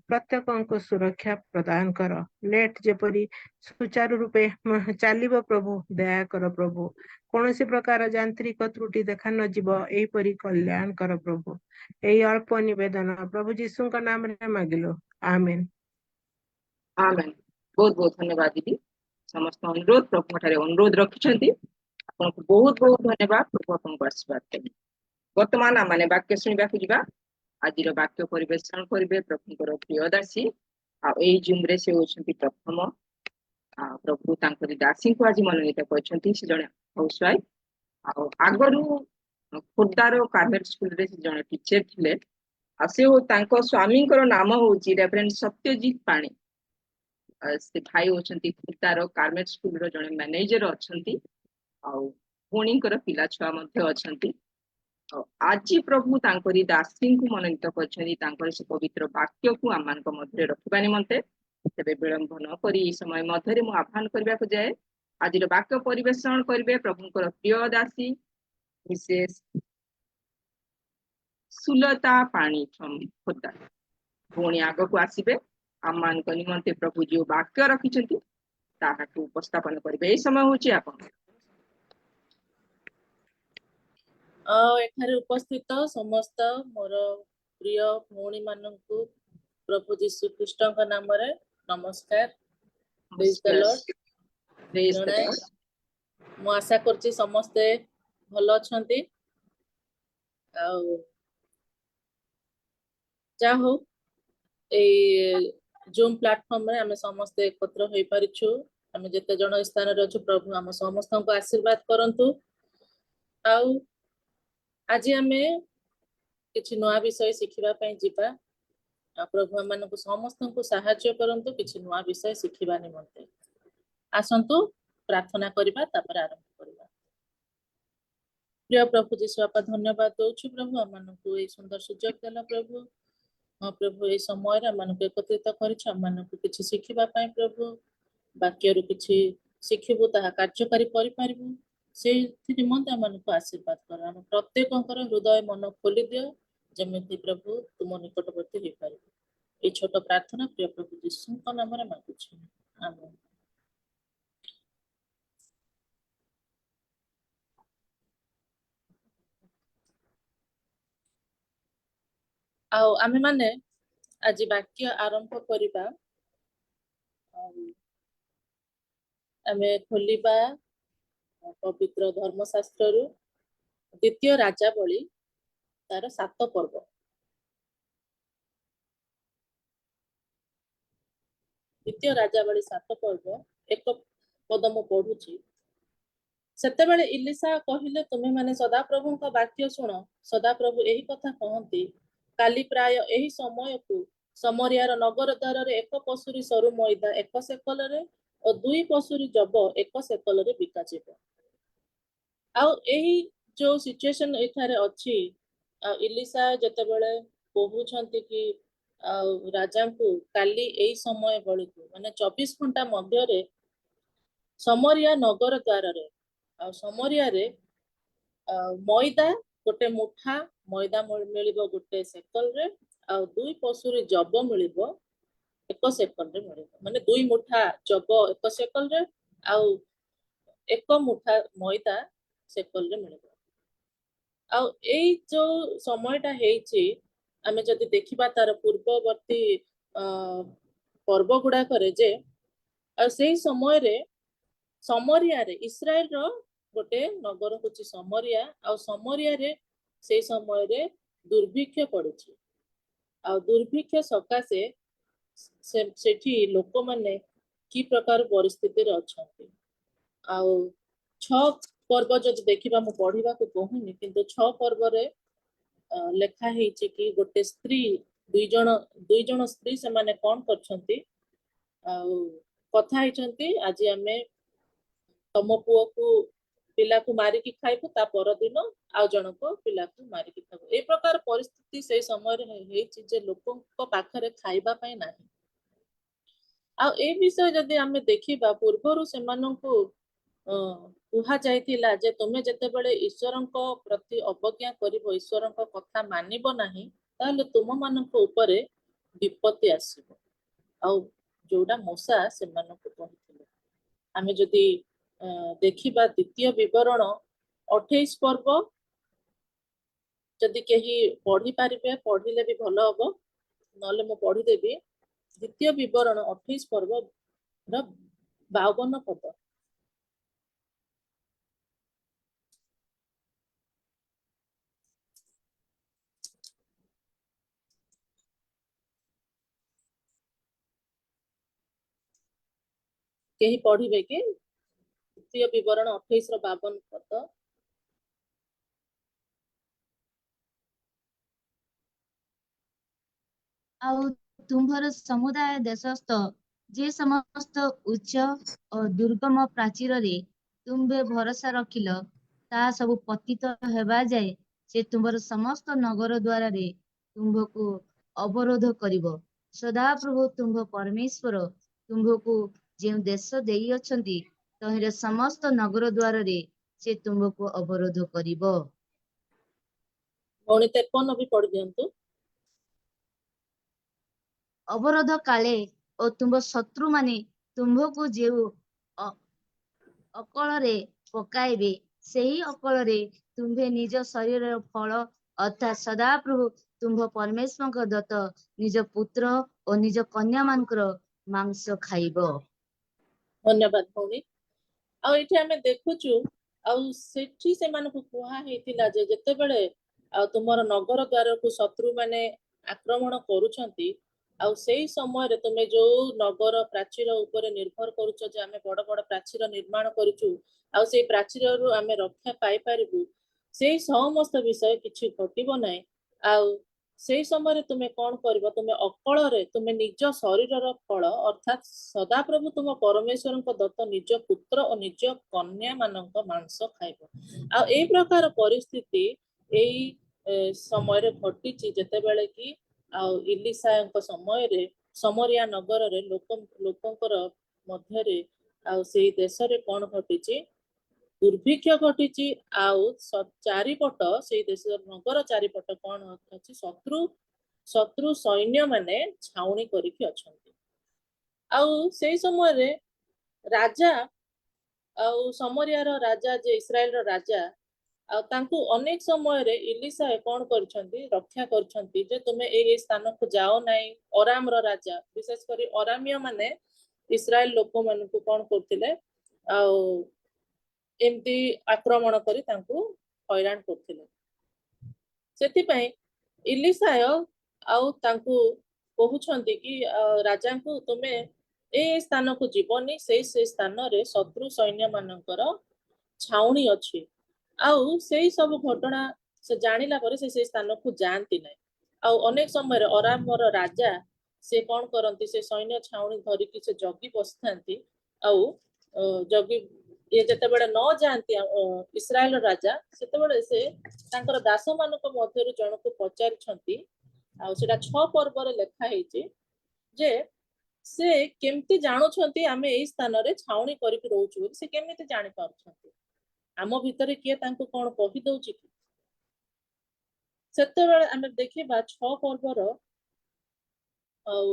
प्रत्येक सुरक्षा प्रदान कर नेट जेपरी सुचारू रूपे चलिबो प्रभु दया कर प्रभु कौन सी प्रकार यांत्रिक त्रुटि देखा न जीव एही परी कल्याण कर प्रभु एही अल्प निवेदन प्रभु यीशु का नाम रे मागिलो आमेन आमेन बहुत बहुत धन्यवाद दीदी समस्त अनुरोध प्रभु ठारे अनुरोध रखिछंती आपनको बहुत बहुत धन्यवाद प्रभु आपनको आशीर्वाद देबे वर्तमान आमाने वाक्य सुनिबा खुजिबा आजिर वाक्य परिवेषण करिवे प्रभुଙ୍କର प्रिय दासी आ एई जूम रे से होछंती प्रथम आ प्रभु तांकरी दासी को आज मनोनीत करछंती से जणे हाउसवाइफ आ आगरु खुर्दारो कार्मेल स्कूल रे से जणे टीचर थिले आ से तांको स्वामीଙ୍କର नाम होची रेवरेंड सत्यजीत पाणी से भाई होचंती खुर्दारो कार्मेल स्कूल रो जणे मैनेजर अछंती आ भौणीଙ୍କର पिला छुआ मध्ये अछंती आज प्रभु तांकरी दासी को मनोनीत करछंती तांकर से पवित्र वाक्य को आमान को मध्य रखिबा निमंते तबे विलंब न करी समय मध्य मु आह्वान करबा को जाए आज वाक्य परिवेषण करिवे प्रभुଙ୍କର प्रिय दासी विशेष सुलता पाणी खुर्दा भौणी आग को आसीबे आमान को निमंते प्रभु जो वाक्य रखिछंती ତାହାକୁ ଉପସ୍ଥାପନ କରିବେ। ଏଇ ସମୟ ହଉଛି ଆପଣ। ଏଠାରେ ଉପସ୍ଥିତ ସମସ୍ତ ମୋର ପ୍ରିୟ ଭଉଣୀ ମାନଙ୍କୁ ପ୍ରଭୁ ଯୀଶୁ ଖ୍ରୀଷ୍ଟଙ୍କ ନାମରେ ନମସ୍କାର। Praise the Lord। Praise the ଜଣେ Lord। ମୁଁ ଆଶା କରୁଛି ସମସ୍ତେ ଭଲ ଅଛନ୍ତି। ଆଉ ଯାହା ହଉ ଏଇ ଜୁମ୍ ପ୍ଲାଟଫର୍ମରେ ଆମେ ସମସ୍ତେ ଏକତ୍ର ହୋଇପାରିଛୁ। ଆମେ ଯେତେ ଜଣ ଏ ସ୍ଥାନରେ ଅଛୁ ପ୍ରଭୁ ଆମ ସମସ୍ତଙ୍କୁ ଆଶୀର୍ବାଦ କରନ୍ତୁ। ଆଉ ଆଜି ଆମେ କିଛି ନୂଆ ବିଷୟ ଶିଖିବା ପାଇଁ ଯିବା। ପ୍ରଭୁ ଆମମାନଙ୍କୁ ସମସ୍ତଙ୍କୁ ସାହାଯ୍ୟ କରନ୍ତୁ କିଛି ନୂଆ ବିଷୟ ଶିଖିବା ନିମନ୍ତେ। ଆସନ୍ତୁ ପ୍ରାର୍ଥନା କରିବା ତାପରେ ଆରମ୍ଭ କରିବା। ପ୍ରିୟ ପ୍ରଭୁ ଯୀଶୁ ବାପା ଧନ୍ୟବାଦ ଦଉଛୁ ପ୍ରଭୁ ଆମମାନଙ୍କୁ ଏଇ ସୁନ୍ଦର ସୁଯୋଗ ଦେଲା ପ୍ରଭୁ। ହଁ ପ୍ରଭୁ ଏଇ ସମୟରେ ଆମମାନଙ୍କୁ ଏକତ୍ରିତ କରିଛୁ ଆମମାନଙ୍କୁ କିଛି ଶିଖିବା ପାଇଁ ପ୍ରଭୁ। ବାକ୍ୟରୁ କିଛି ଶିଖିବୁ ତାହା କାର୍ଯ୍ୟକାରୀ କରିପାରିବୁ ସେଇଥି ନିମନ୍ତେ ଆମମାନଙ୍କୁ ଆଶୀର୍ବାଦ କର। ଆମ ପ୍ରତ୍ୟେକଙ୍କର ହୃଦୟ ମନ ଖୋଲି ଦିଅ ଯେମିତି ପ୍ରଭୁ ତୁମ ନିକଟବର୍ତ୍ତୀ ହେଇପାରିବୁ। এই ছোট প্রার্থনা প্রিয় প্রভু যিশুଙ୍କ নামରେ ମାଗୁଛୁ ଆମେନ୍। ଆଉ ଆମେମାନେ ଆଜି ବାକ୍ୟ ଆରମ୍ଭ କରିବା। ଆମେ ଖୋଲିବା ପବିତ୍ର ଧର୍ମଶାସ୍ତ୍ରରୁ ଦ୍ୱିତୀୟ ରାଜାବଳୀ ତାର 7 ପର୍ବ। ଦ୍ୱିତୀୟ ରାଜାବଳୀ 7 ପର୍ବ 1 ପଦ ମୁଁ ପଢୁଛି। ସେତେବେଳେ ଇଲିଶା କହିଲେ ତୁମେମାନେ ସଦାପ୍ରଭୁଙ୍କ ବାକ୍ୟ ଶୁଣ। ସଦାପ୍ରଭୁ ଏହି କଥା କହନ୍ତି କାଲି ପ୍ରାୟ ଏହି ସମୟକୁ ସମରିଆର ନଗର ଦ୍ୱାରରେ 1 ପଶୁରୀ ସରୁ ମଇଦା 1 ସେକଲରେ ଓ 2 ପଶୁରୀ ଜବ 1 ସେକଲରେ ବିକାଯିବ। ଆଉ ଏହି ଯୋଉ ସିଚୁଏସନ ଏଠାରେ ଅଛି ଇଲିଶା ଯେତେବେଳେ କହୁଛନ୍ତି କି ଆଉ ରାଜାଙ୍କୁ କାଲି ଏଇ ସମୟ ବେଳକୁ ମାନେ 24 ଘଣ୍ଟା ମଧ୍ୟରେ ସମରିଆ ନଗର ଦ୍ୱାରରେ ଆଉ ସମରିଆରେ ମଇଦା ଗୋଟେ ମୁଠା ମଇଦା ମିଳିବ 1 ସେକଲରେ ଆଉ 2 ପଶୁରୀ ଜବ ମିଳିବ 1 ସେକଲରେ ମିଳିବ। ମାନେ 2 ମୁଠା ଜବ 1 ସେକଲରେ ଆଉ 1 ମୁଠା ମଇଦା ସେକଲରେ ମିଳିବ। ଆଉ ଏଇ ଯୋଉ ସମୟଟା ହେଇଛି ଆମେ ଯଦି ଦେଖିବା ତାର ପୂର୍ବବର୍ତ୍ତୀ ପର୍ବ ଗୁଡାକରେ ଯେ ଆଉ ସେଇ ସମୟରେ ସମରିଆରେ ଇସ୍ରାଏଲର ଗୋଟେ ନଗର ହଉଛି ସମରିଆ ଆଉ ସମରିଆରେ ସେଇ ସମୟରେ ଦୁର୍ଭିକ୍ଷ ପଡିଛି। ଆଉ ଦୁର୍ଭିକ୍ଷ ସକାଶେ ସେଠି ଲୋକମାନେ କି ପ୍ରକାର ପରିସ୍ଥିତିରେ ଅଛନ୍ତି। ଆଉ 6 ପର୍ବ ଯଦି ଦେଖିବା ମୁଁ ପଢିବାକୁ କହୁନି କିନ୍ତୁ 6 ପର୍ବରେ ଲେଖା ହେଇଛି କି ଗୋଟେ ସ୍ତ୍ରୀ 2 ଜଣ ସ୍ତ୍ରୀ ସେମାନେ କଣ କରିଛନ୍ତି ଆଉ କଥା ହେଇଛନ୍ତି ଆଜି ଆମେ ତମ ପୁଅକୁ ପିଲାକୁ ମାରିକି ଖାଇବୁ ତା ପରଦିନ ଆଉ ଜଣଙ୍କ ପିଲାକୁ ମାରିକି ଖାଇବୁ। ଏ ପ୍ରକାର ପରିସ୍ଥିତି ସେଇ ସମୟରେ ହେଇଛି ଯେ ଲୋକଙ୍କ ପାଖରେ ଖାଇବା ପାଇଁ ନାହିଁ। ଆଉ এই ବିଷୟ ଯଦି ଆମେ ଦେଖିବା ପୂର୍ବରୁ ସେମାନଙ୍କୁ କୁହାଯାଇଥିଲା ଯେ ତୁମେ ଯେତେବେଳେ ଈଶ୍ୱରଙ୍କ ପ୍ରତି ଅବଜ୍ଞା କରିବ ଈଶ୍ୱରଙ୍କ କଥା ମାନିବ ନାହିଁ ତାହେଲେ ତୁମମାନଙ୍କ ଉପରେ ବିପତ୍ତି ଆସିବ। ଆଉ ଯୋଉଟା ମୂଷା ସେମାନଙ୍କୁ କହିଥିଲେ। ଆମେ ଯଦି ଦେଖିବା ଦ୍ୱିତୀୟ ବିବରଣ 28 ପର୍ବ ଯଦି କେହି ପଢି ପାରିବେ ପଢିଲେ ବି ଭଲ ହବ ନହେଲେ ମୁଁ ପଢିଦେବି। ଦ୍ୱିତୀୟ ବିବରଣ 28 ପର୍ବର 52 ପଦ। କେହି ପଢିବେ କି ଦ୍ୱିତୀୟ ବିବରଣ 28 ର 52 ପଦ। ଆଉ ତୁମ୍ଭର ସମୁଦାୟ ଦେଶସ୍ଥ ଯେ ସମସ୍ତ ଉଚ୍ଚ ଓ ଦୁର୍ଗମ ପ୍ରାଚୀରରେ ତୁମ୍ଭେ ଭରସା ରଖିଲ ତାହା ସବୁ ପତିତ ହେବା ଯାଏ ସେ ତୁମ୍ଭର ସମସ୍ତ ନଗର ଦ୍ୱାରରେ ତୁମ୍ଭକୁ ଅବରୋଧ କରିବ। ସଦାପ୍ରଭୁ ତୁମ୍ଭ ପରମେଶ୍ୱର ତୁମ୍ଭକୁ ଯେଉଁ ଦେଶ ଦେଇଅଛନ୍ତି ତହିଁର ସମସ୍ତ ନଗର ଦ୍ୱାରରେ ସେ ତୁମ୍ଭକୁ ଅବରୋଧ କରିବ। ଭଉଣୀ 53 ବି ପଢି ଦିଅନ୍ତୁ। ଅବରୋଧ କାଳେ ଓ ତୁମ୍ଭ ଶତ୍ରୁମାନେ ତୁମ୍ଭକୁ ଯେଉଁ ଅକଳରେ ପକାଇବେ, ସେହି ଅକଳରେ ତୁମ୍ଭେ ନିଜ ଶରୀରର ଫଳ ଅର୍ଥାତ୍ ସଦାପ୍ରଭୁ ତୁମ୍ଭ ପରମେଶ୍ୱରଙ୍କ ଦତ୍ତ ନିଜ ପୁତ୍ର ଓ ନିଜ କନ୍ୟାମାନଙ୍କର ମାଂସ ଖାଇବ। ଧନ୍ୟବାଦ ଭଉଣୀ। ଆଉ ଏଠି ଆମେ ଦେଖୁଛୁ ଆଉ ସେଠି ସେମାନଙ୍କୁ କୁହା ହେଇଥିଲା ଯେ ଯେତେବେଳେ ଆଉ ତୁମର ନଗର ଦ୍ୱାରକୁ ଶତ୍ରୁ ମାନେ ଆକ୍ରମଣ କରୁଛନ୍ତି ଆଉ ସେଇ ସମୟରେ ତୁମେ ଯୋଉ ନଗର ପ୍ରାଚୀର ଉପରେ ନିର୍ଭର କରୁଛ ଯେ ଆମେ ବଡ ବଡ ପ୍ରାଚୀର ନିର୍ମାଣ କରିଛୁ ଆଉ ସେଇ ପ୍ରାଚୀରରୁ ଆମେ ରକ୍ଷା ପାଇପାରିବୁ, ସେଇ ସମସ୍ତ ବିଷୟ କିଛି ଘଟିବ ନାହିଁ। ଆଉ ସେଇ ସମୟରେ ତୁମେ କଣ କରିବ, ତୁମେ ଅକଳରେ ତୁମେ ନିଜ ଶରୀରର ଫଳ ଅର୍ଥାତ୍ ସଦାପ୍ରଭୁ ତୁମ ପରମେଶ୍ୱରଙ୍କ ଦତ୍ତ ନିଜ ପୁତ୍ର ଓ ନିଜ କନ୍ୟା ମାନଙ୍କ ମାଂସ ଖାଇବ। ଆଉ ଏଇ ପ୍ରକାର ପରିସ୍ଥିତି ଏଇ ସମୟରେ ଘଟିଛି ଯେତେବେଳେ କି ଆଉ ଇଲିସାଙ୍କ ସମୟରେ ସମରିଆ ନଗରରେ ଲୋକଙ୍କର ମଧ୍ୟରେ ଆଉ ସେଇ ଦେଶରେ କଣ ଘଟିଛି, ଦୁର୍ଭିକ୍ଷ ଘଟିଛି। ଆଉ ଚାରିପଟ ସେଇ ଦେଶର ନଗର ଚାରିପଟ କଣ ଅଛି, ଶତ୍ରୁ ସୈନ୍ୟ ମାନେ ଛାଉଣି କରିକି ଅଛନ୍ତି। ଆଉ ସେଇ ସମୟରେ ରାଜା ଆଉ ସମରିଆର ରାଜା ଯେ ଇସ୍ରାଏଲର ରାଜା ଆଉ ତାଙ୍କୁ ଅନେକ ସମୟରେ ଇଲିଶା କଣ କରିଛନ୍ତି, ରକ୍ଷା କରିଛନ୍ତି ଯେ ତୁମେ ଏଇ ସ୍ଥାନକୁ ଯାଅ ନାହିଁ। ଅରାମର ରାଜା, ବିଶେଷ କରି ଅରାମୀୟ ମାନେ ଇସ୍ରାଏଲ ଲୋକମାନଙ୍କୁ କଣ କରୁଥିଲେ, ଆଉ ଏମିତି ଆକ୍ରମଣ କରି ତାଙ୍କୁ ହଇରାଣ କରୁଥିଲେ। ସେଥିପାଇଁ ଇଲିଶା ଆଉ ତାଙ୍କୁ କହୁଛନ୍ତି କି ରାଜାଙ୍କୁ ତୁମେ ଏ ସ୍ଥାନକୁ ଯିବନି, ସେଇ ସ୍ଥାନରେ ଶତ୍ରୁ ସୈନ୍ୟ ମାନଙ୍କର ଛାଉଣି ଅଛି। ଆଉ ସେଇ ସବୁ ଘଟଣା ସେ ଜାଣିଲା ପରେ ସେ ସେଇ ସ୍ଥାନକୁ ଯାଆନ୍ତି ନାହିଁ। ଆଉ ଅନେକ ସମୟରେ ଅରାମର ରାଜା ସେ କଣ କରନ୍ତି, ସେ ସୈନ୍ୟ ଛାଉଣି ଧରିକି ସେ ଜଗି ବସିଥାନ୍ତି। ଆଉ ଜଗି ଇଏ ଯେତେବେଳେ ନ ଯାଆନ୍ତି ଇସ୍ରାଏଲ ରାଜା, ସେତେବେଳେ ସେ ତାଙ୍କର ଦାସ ମାନଙ୍କ ମଧ୍ୟରୁ ଜଣକୁ ପଚାରିଛନ୍ତି। ଆଉ ସେଟା 6 ପର୍ବରେ ଲେଖା ହେଇଛି ଯେ ସେ କେମିତି ଜାଣୁଛନ୍ତି ଆମେ ଏଇ ସ୍ଥାନରେ ଛାଉଣି କରିକି ରହୁଛୁ ବୋଲି, ସେ କେମିତି ଜାଣିପାରୁଛନ୍ତି? ଆମ ଭିତରେ କିଏ ତାଙ୍କୁ କଣ କହିଦଉଛି କି? ସେତେବେଳେ ଆମେ ଦେଖିବା 6 ପର୍ବର ଆଉ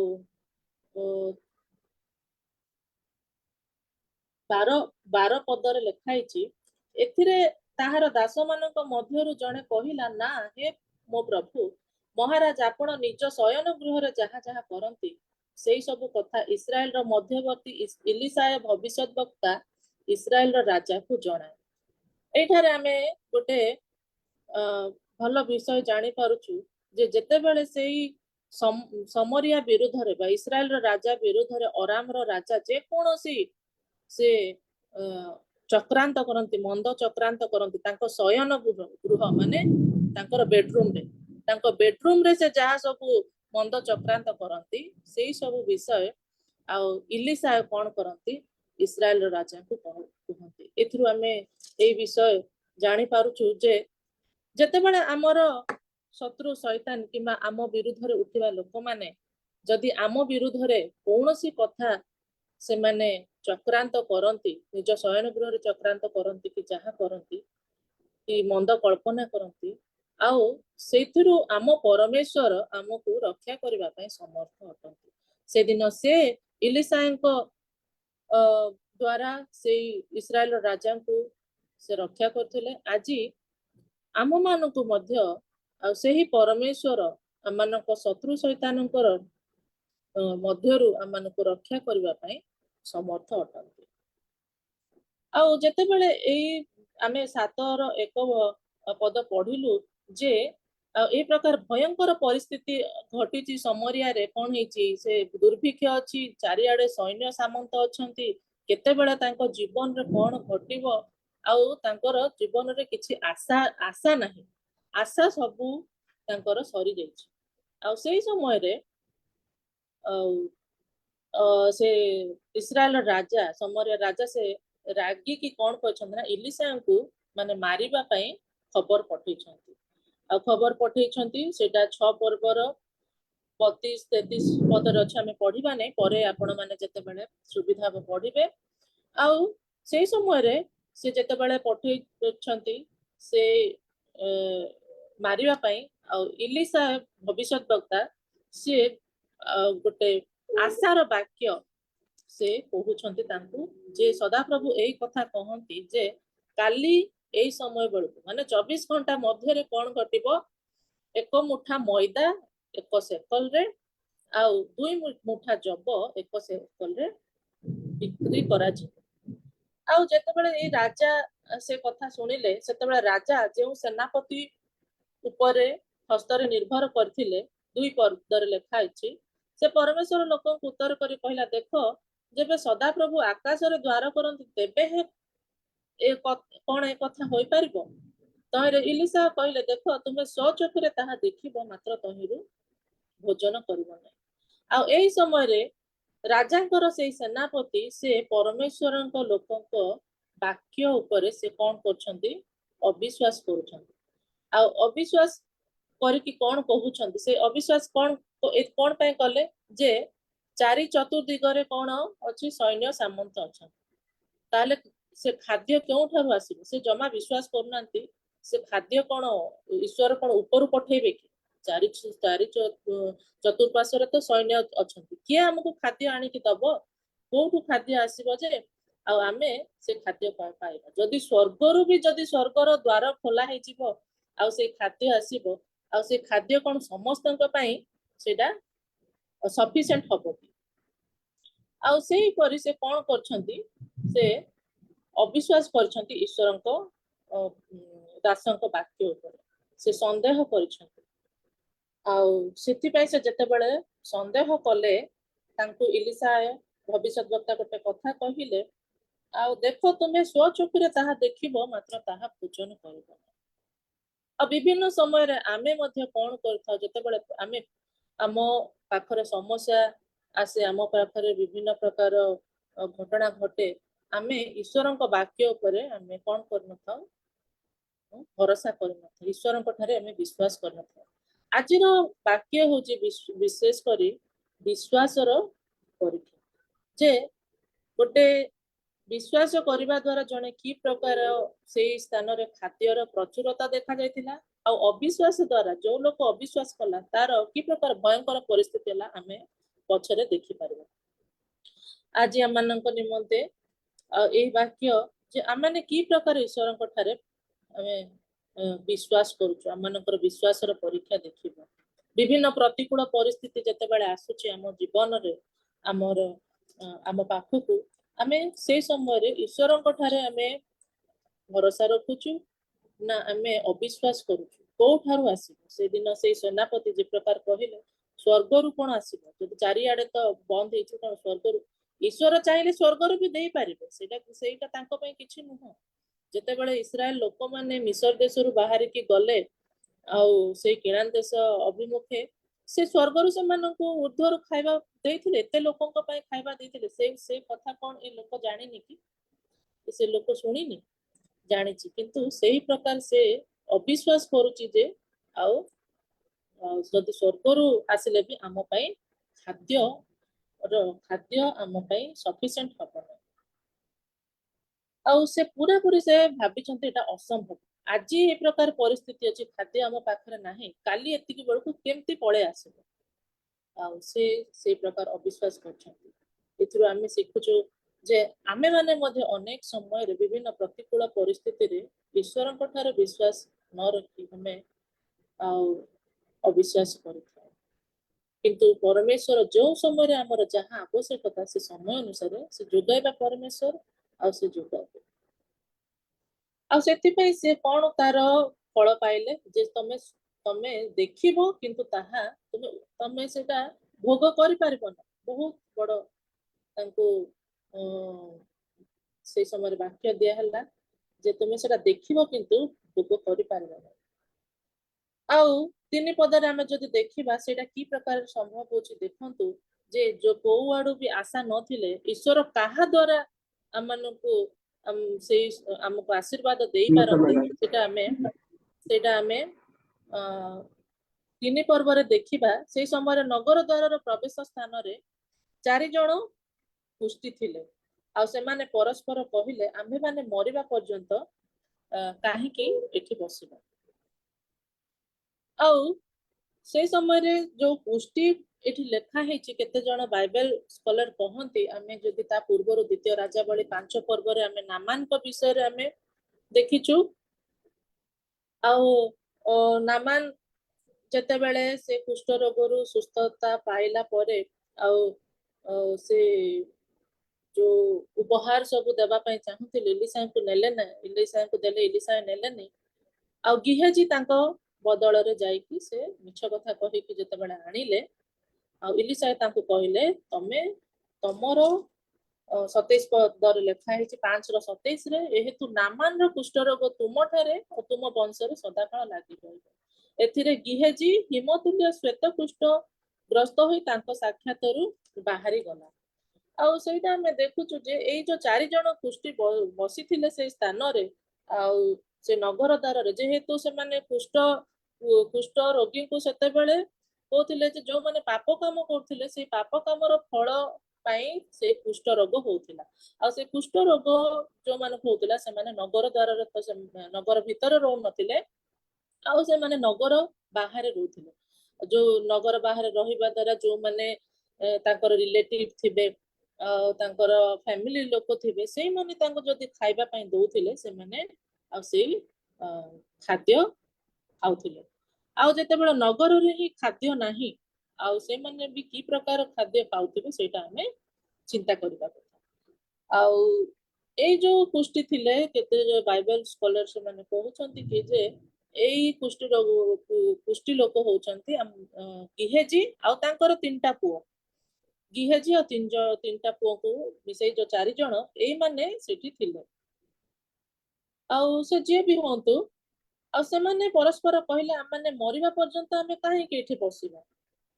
12 ପଦରେ ଲେଖା ହେଇଛି। ଏଥିରେ ତାହାର ଦାସ ମାନଙ୍କ ମଧ୍ୟରୁ ଜଣେ କହିଲା, ନା ହେ ମୋ ପ୍ରଭୁ ମହାରାଜ, ଆପଣ ନିଜ ଶୟନ ଗୃହରେ ଯାହା ଯାହା କରନ୍ତି ସେଇ ସବୁ କଥା ଇସ୍ରାଏଲର ମଧ୍ୟବର୍ତ୍ତୀ ଇଲିସାୟ ଭବିଷ୍ୟତ ବକ୍ତା ଇସ୍ରାଏଲର ରାଜାକୁ ଜଣାଏ। ଏଇଠାରେ ଆମେ ଗୋଟେ ଭଲ ବିଷୟ ଜାଣିପାରୁଛୁ ଯେ ଯେତେବେଳେ ସେଇ ସମରିଆ ବିରୁଦ୍ଧରେ ବା ଇସ୍ରାଏଲର ରାଜା ବିରୁଦ୍ଧରେ ଅରାମର ରାଜା ଯେକୌଣସି ସେ ଚକ୍ରାନ୍ତ କରନ୍ତି, ମନ୍ଦ ଚକ୍ରାନ୍ତ କରନ୍ତି, ତାଙ୍କ ଶୟନ ଗୃହ ମାନେ ତାଙ୍କର ବେଡରୁମରେ ସେ ଯାହା ସବୁ ମନ୍ଦ ଚକ୍ରାନ୍ତ କରନ୍ତି ସେଇ ସବୁ ବିଷୟ ଆଉ ଇଲିଶା କଣ କରନ୍ତି, ଇସ୍ରାଏଲର ରାଜାଙ୍କୁ କୁହନ୍ତି। ଏଥିରୁ ଆମେ ଏଇ ବିଷୟ ଜାଣିପାରୁଛୁ ଯେ ଯେତେବେଳେ ଆମର ଶତ୍ରୁ ଶୈତାନ କିମ୍ବା ଆମ ବିରୁଦ୍ଧରେ ଉଠିବା ଲୋକମାନେ ଯଦି ଆମ ବିରୁଦ୍ଧରେ କୌଣସି କଥା ସେମାନେ ଚକ୍ରାନ୍ତ କରନ୍ତି, ନିଜ ଶୟନ ଗୃହରେ ଚକ୍ରାନ୍ତ କରନ୍ତି କି ଯାହା କରନ୍ତି କି ମନ୍ଦ କଳ୍ପନା କରନ୍ତି, ଆଉ ସେଇଥିରୁ ଆମ ପରମେଶ୍ୱର ଆମକୁ ରକ୍ଷା କରିବା ପାଇଁ ସମର୍ଥ ଅଟନ୍ତି। ସେଦିନ ସେ ଇଲିସାଙ୍କ ଦ୍ୱାରା ସେଇ ଇସ୍ରାଏଲର ରାଜାଙ୍କୁ ସେ ରକ୍ଷା କରିଥିଲେ। ଆଜି ଆମ ମାନଙ୍କୁ ମଧ୍ୟ ଆଉ ସେହି ପରମେଶ୍ୱର ଆମମାନଙ୍କ ଶତ୍ରୁ ଶୈତାନଙ୍କର ମଧ୍ୟରୁ ଆମମାନଙ୍କୁ ରକ୍ଷା କରିବା ପାଇଁ ସମର୍ଥ ଅଟନ୍ତି। ଆଉ ଯେତେବେଳେ ଏଇ ଆମେ 7ର 1 ପଦ ପଢିଲୁ ଯେ ଏଇ ପ୍ରକାର ଭୟଙ୍କର ପରିସ୍ଥିତି ଘଟିଛି ସମରିଆରେ, କଣ ହେଇଛି, ସେ ଦୁର୍ଭିକ୍ଷ ଅଛି, ଚାରିଆଡେ ସୈନ୍ୟ ସାମନ୍ତ ଅଛନ୍ତି, କେତେବେଳେ ତାଙ୍କ ଜୀବନରେ କଣ ଘଟିବ ଆଉ ତାଙ୍କର ଜୀବନରେ କିଛି ଆଶା ନାହିଁ, ଆଶା ସବୁ ତାଙ୍କର ସରିଯାଇଛି। ଆଉ ସେଇ ସମୟରେ ସେ ଇସ୍ରାଏଲର ରାଜା ସମରିଆ ରାଜା ସେ ରାଗିକି କଣ କରିଛନ୍ତି ନା ଇଲିସାଙ୍କୁ ମାନେ ମାରିବା ପାଇଁ ଖବର ପଠେଇଛନ୍ତି। ଆଉ ଖବର ପଠେଇଛନ୍ତି ସେଇଟା 6 ପର୍ବର 32-33 ପଦରେ ଅଛି, ଆମେ ପଢିବା ନାହିଁ, ପରେ ଆପଣ ମାନେ ଯେତେବେଳେ ସୁବିଧା ହବ ପଢିବେ। ଆଉ ସେଇ ସମୟରେ ସେ ଯେତେବେଳେ ପଠେଇଛନ୍ତି ସେ ମାରିବା ପାଇଁ, ଆଉ ଇଲିଶା ଭବିଷ୍ୟତ ବକ୍ତା ସିଏ ଗୋଟେ ଆଶାର ବାକ୍ୟ ସେ କହୁଛନ୍ତି ତାଙ୍କୁ ଯେ ସଦାପ୍ରଭୁ ଏଇ କଥା କହନ୍ତି ଯେ କାଲି ଏଇ ସମୟ ବେଳକୁ ମାନେ 24 ଘଣ୍ଟା ମଧ୍ୟରେ କଣ ଘଟିବ, ଏକ ମୁଠା ମଇଦା 1 ସେକଲରେ ଆଉ 2 ମୁଠା ଜବ 1 ସେକଲରେ ବିକ୍ରି କରାଯିବ। ଆଉ ଯେତେବେଳେ ଏଇ ରାଜା ସେ କଥା ଶୁଣିଲେ, ସେତେବେଳେ ରାଜା ଯେଉଁ ସେନାପତି ଉପରେ ହସ୍ତରେ ନିର୍ଭର କରିଥିଲେ, 2 ପଦରେ ଲେଖା ହେଇଛି, ସେ ପରମେଶ୍ୱର ଲୋକଙ୍କୁ ଉତ୍ତର କରି କହିଲା, ଦେଖ ଯେବେ ସଦାପ୍ରଭୁ ଆକାଶରେ ଦ୍ୱାର କରନ୍ତି ତେବେ କଣ ଏ କଥା ହୋଇପାରିବ? ତହିଁରେ ଇଲିଶା କହିଲେ, ଦେଖ ତୁମେ ସ୍ୱଚକ୍ଷୁରେ ତାହା ଦେଖିବ, ମାତ୍ର ତହିଁରୁ ଭୋଜନ କରିବ ନାହିଁ। ଆଉ ଏଇ ସମୟରେ ରାଜାଙ୍କର ସେଇ ସେନାପତି ସେ ପରମେଶ୍ୱରଙ୍କ ଲୋକଙ୍କ ବାକ୍ୟ ଉପରେ ସେ କଣ କରୁଛନ୍ତି, ଅବିଶ୍ୱାସ କରୁଛନ୍ତି। ଆଉ ଅବିଶ୍ୱାସ କରିକି କଣ କହୁଛନ୍ତି, ସେ ଅବିଶ୍ୱାସ କଣ ପାଇଁ କଲେ, ଯେ ଚାରି ଚତୁର୍ଦିଗରେ କଣ ଅଛି, ସୈନ୍ୟ ସାମନ୍ତ ଅଛନ୍ତି। ତାହେଲେ ସେ ଖାଦ୍ୟ କେଉଁଠାରୁ ଆସିବ? ସେ ଜମା ବିଶ୍ୱାସ କରୁନାହାନ୍ତି। ସେ ଖାଦ୍ୟ କଣ ଈଶ୍ୱର କଣ ଉପରୁ ପଠେଇବେ କି? ଚାରି ଚତୁର୍ପାର୍ଶ୍ୱରେ ତ ସୈନ୍ୟ ଅଛନ୍ତି, କିଏ ଆମକୁ ଖାଦ୍ୟ ଆଣିକି ଦବ? କୋଉଠୁ ଖାଦ୍ୟ ଆସିବ ଯେ ଆଉ ଆମେ ସେ ଖାଦ୍ୟ ପାଇବା? ଯଦି ସ୍ୱର୍ଗରୁ ବି ଯଦି ସ୍ୱର୍ଗର ଦ୍ୱାର ଖୋଲା ହେଇଯିବ ଆଉ ସେ ଖାଦ୍ୟ ଆସିବ, ଆଉ ସେ ଖାଦ୍ୟ କଣ ସମସ୍ତଙ୍କ ପାଇଁ ସେଇଟା ସଫିସିଏଣ୍ଟ ହବ କି? ଆଉ ସେଇପରି ସେ କଣ କରୁଛନ୍ତି, ସେ ଅବିଶ୍ୱାସ କରିଛନ୍ତି ଈଶ୍ୱରଙ୍କ ଦାସଙ୍କ ବାକ୍ୟ ଉପରେ, ସେ ସନ୍ଦେହ କରିଛନ୍ତି। ଆଉ ସେଥିପାଇଁ ସେ ଯେତେବେଳେ ସନ୍ଦେହ କଲେ, ତାଙ୍କୁ ଇଲିଶା ଭବିଷ୍ୟତ ବକ୍ତା ଗୋଟେ କଥା କହିଲେ, ଆଉ ଦେଖ ତୁମେ ସ୍ୱଚକ୍ଷୁରେ ତାହା ଦେଖିବ, ମାତ୍ର ତାହା ଭୋଜନ କରିବ ନାହିଁ। ଆଉ ବିଭିନ୍ନ ସମୟରେ ଆମେ ମଧ୍ୟ କଣ କରିଥାଉ, ଯେତେବେଳେ ଆମେ ଆମ ପାଖରେ ସମସ୍ୟା ଆସେ, ଆମ ପାଖରେ ବିଭିନ୍ନ ପ୍ରକାର ଘଟଣା ଘଟେ, ଆମେ ଈଶ୍ୱରଙ୍କ ବାକ୍ୟ ଉପରେ ଆମେ କଣ କରିନଥାଉ, ଭରସା କରିନଥାଉ, ଈଶ୍ୱରଙ୍କ ଠାରେ ଆମେ ବିଶ୍ୱାସ କରିନଥାଉ। ଆଜିର ବାକ୍ୟ ହଉଛି ବିଶେଷ କରି ବିଶ୍ୱାସର ପରୀକ୍ଷା। ଯେ ଗୋଟେ ବିଶ୍ୱାସ କରିବା ଦ୍ୱାରା ଜଣେ କି ପ୍ରକାର ସେଇ ସ୍ଥାନରେ ଖାଦ୍ୟର ପ୍ରଚୁରତା ଦେଖାଯାଇଥିଲା, ଆଉ ଅବିଶ୍ୱାସ ଦ୍ୱାରା ଯୋଉ ଲୋକ ଅବିଶ୍ୱାସ କଲା ତାର କି ପ୍ରକାର ଭୟଙ୍କର ପରିସ୍ଥିତି ହେଲା, ଆମେ ପଛରେ ଦେଖିପାରିବା। ଆଜି ଆମମାନଙ୍କ ନିମନ୍ତେ ଏଇ ବାକ୍ୟ ଯେ ଆମମାନେ କି ପ୍ରକାର ଈଶ୍ୱରଙ୍କ ଠାରେ ଆମେ ବିଶ୍ୱାସ କରୁଛୁ, ଆମମାନଙ୍କର ବିଶ୍ୱାସର ପରୀକ୍ଷା ଦେଖିବ। ବିଭିନ୍ନ ପ୍ରତିକୂଳ ପରିସ୍ଥିତି ଯେତେବେଳେ ଆସୁଛି ଆମ ଜୀବନରେ, ଆମ ପାଖକୁ, ଆମେ ସେଇ ସମୟରେ ଈଶ୍ୱରଙ୍କ ଠାରେ ଆମେ ଭରସା ରଖୁଛୁ ନା ଆମେ ଅବିଶ୍ୱାସ କରୁଛୁ? କୋଉଠାରୁ ଆସିବ? ସେଦିନ ସେଇ ସେନାପତି ଯେ ପ୍ରକାର କହିଲେ, ସ୍ୱର୍ଗରୁ କଣ ଆସିବ? ଯଦି ଚାରିଆଡେ ତ ବନ୍ଦ ହେଇଛି, କଣ ସ୍ୱର୍ଗରୁ? ଈଶ୍ୱର ଚାହିଁଲେ ସ୍ୱର୍ଗରୁ ବି ଦେଇପାରିବେ, ସେଇଟା ତାଙ୍କ ପାଇଁ କିଛି ନୁହଁ। ଯେତେବେଳେ ଇସ୍ରାଏଲ ଲୋକମାନେ ମିଶର ଦେଶରୁ ବାହାରିକି ଗଲେ ଆଉ ସେଇ କିଣାନ ଦେଶ ଅଭିମୁଖେ, ସେ ସ୍ୱର୍ଗରୁ ସେମାନଙ୍କୁ ଉର୍ଦ୍ଧ୍ୱରୁ ଖାଇବା ଦେଇଥିଲେ, ଏତେ ଲୋକଙ୍କ ପାଇଁ ଖାଇବା ଦେଇଥିଲେ। ସେ କଥା କଣ ଏ ଲୋକ ଜାଣିନି କି? ସେ ଲୋକ ଶୁଣିନି? ଜାଣିଛି, କିନ୍ତୁ ସେଇ ପ୍ରକାର ସେ ଅବିଶ୍ୱାସ କରୁଛି ଯେ ଆଉ ଯଦି ସ୍ୱର୍ଗରୁ ଆସିଲେ ବି ଆମ ପାଇଁ ଖାଦ୍ୟ ଆମ ପାଇଁ ସଫିସିଏଣ୍ଟ ହବ ନାହିଁ। ଆଉ ସେ ପୁରାପୁରି ସେ ଭାବିଛନ୍ତି ଏଟା ଅସମ୍ଭବ। ଆଜି ଏ ପ୍ରକାର ପରିସ୍ଥିତି ଅଛି, ଖାଦ୍ୟ ଆମ ପାଖରେ ନାହିଁ, କାଲି ଏତିକି ବେଳକୁ କେମିତି ପଳେଇ ଆସିବ? ଆଉ ସେଇ ପ୍ରକାର ଅବିଶ୍ୱାସ କରୁଛନ୍ତି। ଏଥିରୁ ଆମେ ଶିଖୁଛୁ ଯେ ଆମେ ମାନେ ମଧ୍ୟ ଅନେକ ସମୟରେ ବିଭିନ୍ନ ପ୍ରତିକୂଳ ପରିସ୍ଥିତିରେ ଈଶ୍ୱରଙ୍କ ଠାରେ ବିଶ୍ୱାସ ନ ରଖି ଆମେ ଆଉ ଅବିଶ୍ୱାସ କରିଥାଉ। କିନ୍ତୁ ପରମେଶ୍ୱର ଯୋଉ ସମୟରେ ଆମର ଯାହା ଆବଶ୍ୟକତା, ସେ ସମୟ ଅନୁସାରେ ସେ ଯୋଗାଇବା ପରମେଶ୍ୱର, ଆଉ ସେ ଯୋଗାଇବେ। ଆଉ ସେଥିପାଇଁ ସେ କଣ ତାର ଫଳ ପାଇଲେ, ଯେ ତମେ ଦେଖିବ କିନ୍ତୁ ତାହା ତମେ ସେଟା ଭୋଗ କରିପାରିବ ନା। ବହୁତ ବଡ ତାଙ୍କୁ ସେଇ ସମୟରେ ବାକ୍ୟ ଦିଆହେଲା ଯେ ତୁମେ ସେଟା ଦେଖିବ କିନ୍ତୁ ଭୋଗ କରିପାରିବ ନା। ଆଉ 3 ପଦରେ ଆମେ ଯଦି ଦେଖିବା ସେଇଟା କି ପ୍ରକାର ସମ୍ଭବ ହଉଛି, ଦେଖନ୍ତୁ ଯେ ଯୋଉ କୋଉ ଆଡୁ ବି ଆଶା ନଥିଲେ ଈଶ୍ୱର କାହା ଦ୍ୱାରା ଆମକୁ ଆଶୀର୍ବାଦ ଦେଇପାରନ୍ତି, ସେଇଟା ଆମେ 3 ପର୍ବରେ ଦେଖିବା। ସେଇ ସମୟରେ ନଗର ଦ୍ୱାରର ପ୍ରବେଶ ସ୍ଥାନରେ 4 ଜଣ କୁଷ୍ଠୀ ଥିଲେ, ଆଉ ସେମାନେ ପରସ୍ପର କହିଲେ, ଆମ୍ଭେମାନେ ମରିବା ପର୍ଯ୍ୟନ୍ତ କାହିଁକି ଏଠି ବସିବା? ଆଉ ସେଇ ସମୟରେ ଯୋଉ କୁଷ୍ଠୀ ଏଠି ଲେଖା ହେଇଛି କେତେ ଜଣ ବାଇବେଲ ସ୍କଲାର କହନ୍ତି ଆମେ ଯଦି ତା ପୂର୍ବରୁ ଦ୍ୱିତୀୟ ରାଜାବଳୀ 5 ପର୍ବରେ ଆମେ ନାମାନଙ୍କ ବିଷୟରେ ଆମେ ଦେଖିଛୁ। ଆଉ ନାମାନ ଯେତେବେଳେ ସେ କୁଷ୍ଠ ରୋଗରୁ ସୁସ୍ଥତା ପାଇଲା ପରେ ଆଉ ସେ ଯୋଉ ଉପହାର ସବୁ ଦେବା ପାଇଁ ଚାହୁଁଥିଲେ ଇଲିଶାଙ୍କୁ ନେଲେ ନା, ଇଲିଶାଙ୍କୁ ଦେଲେ ଇଲିଶା ନେଲେନି। ଆଉ ଗିହାଜି ତାଙ୍କ ବଦଳରେ ଯାଇକି ସେ ମିଛ କଥା କହିକି ଯେତେବେଳେ ଆଣିଲେ, ଆଉ ଇଲିଶା ତାଙ୍କୁ କହିଲେ ତମେ ତମର 27 ପଦରେ ଲେଖା ହେଇଛି 5:27 ଏହେତୁ ନାମାନର କୁଷ୍ଠରୋଗ ତୁମଠାରେ ଓ ତୁମ ବଂଶରେ ସଦାକାଳ ଲାଗି ରହିବ। ଏଥିରେ ଗିହେଜି ହିମତୁଲ୍ୟ ଶ୍ଵେତ କୁଷ୍ଠ ଗ୍ରସ୍ତ ହୋଇ ତାଙ୍କ ସାକ୍ଷାତରୁ ବାହାରି ଗଲା। ଆଉ ସେଇଟା ଆମେ ଦେଖୁଛୁ ଯେ ଏଇ ଯୋଉ 4 ଜଣ କୁଷ୍ଠି ବସିଥିଲେ ସେଇ ସ୍ଥାନରେ, ଆଉ ସେ ନଗର ଦ୍ୱାରରେ, ଯେହେତୁ ସେମାନେ କୁଷ୍ଠ ରୋଗୀଙ୍କୁ ସେତେବେଳେ କହୁଥିଲେ ଯେ ଯୋଉମାନେ ପାପ କାମ କରୁଥିଲେ ସେଇ ପାପ କାମର ଫଳ ପାଇଁ ସେ କୁଷ୍ଠ ରୋଗ ହଉଥିଲା। ଆଉ ସେ କୁଷ୍ଠ ରୋଗ ଯୋଉମାନଙ୍କୁ ହଉଥିଲା ସେମାନେ ନଗର ଦ୍ୱାରରେ ତ ନଗର ଭିତରେ ରହୁନଥିଲେ, ଆଉ ସେମାନେ ନଗର ବାହାରେ ରହୁଥିଲେ। ଯୋଉ ନଗର ବାହାରେ ରହିବା ଦ୍ୱାରା ଯୋଉମାନେ ତାଙ୍କର ରିଲେଟିଭ ଥିବେ ଆଉ ତାଙ୍କର ଫ୍ୟାମିଲି ଲୋକ ଥିବେ ସେଇମାନେ ତାଙ୍କୁ ଯଦି ଖାଇବା ପାଇଁ ଦଉଥିଲେ ସେମାନେ ଆଉ ସେଇ ଖାଦ୍ୟ ଖାଉଥିଲେ। ଆଉ ଯେତେବେଳେ ନଗରରେ ହିଁ ଖାଦ୍ୟ ନାହିଁ ଆଉ ସେମାନେ ବି କି ପ୍ରକାର ଖାଦ୍ୟ ପାଉଥିବେ ସେଇଟା ଆମେ ଚିନ୍ତା କରିବା କଥା। ଆଉ ଏଇ ଯୋଉ କୁଷ୍ଠି ଥିଲେ କେତେ ବାଇବେଲ ସ୍କଲାର ସେମାନେ କହୁଛନ୍ତି କି ଯେ ଏଇ କୁଷ୍ଠି ଲୋକ ହଉଛନ୍ତି ଗିହେଜି ଆଉ ତାଙ୍କର 3ଟା ପୁଅ। ଗିହେଜି ଆଉ 3ଟା ପୁଅକୁ ମିଶେଇ ଯୋଉ 4 ଜଣ ଏଇମାନେ ସେଠି ଥିଲେ। ଆଉ ସେ ଯିଏ ବି ହୁଅନ୍ତୁ, ଆଉ ସେମାନେ ପରସ୍ପର କହିଲେ ଆମମାନେ ମରିବା ପର୍ଯ୍ୟନ୍ତ ଆମେ କାହିଁକି ଏଠି ବସିବା?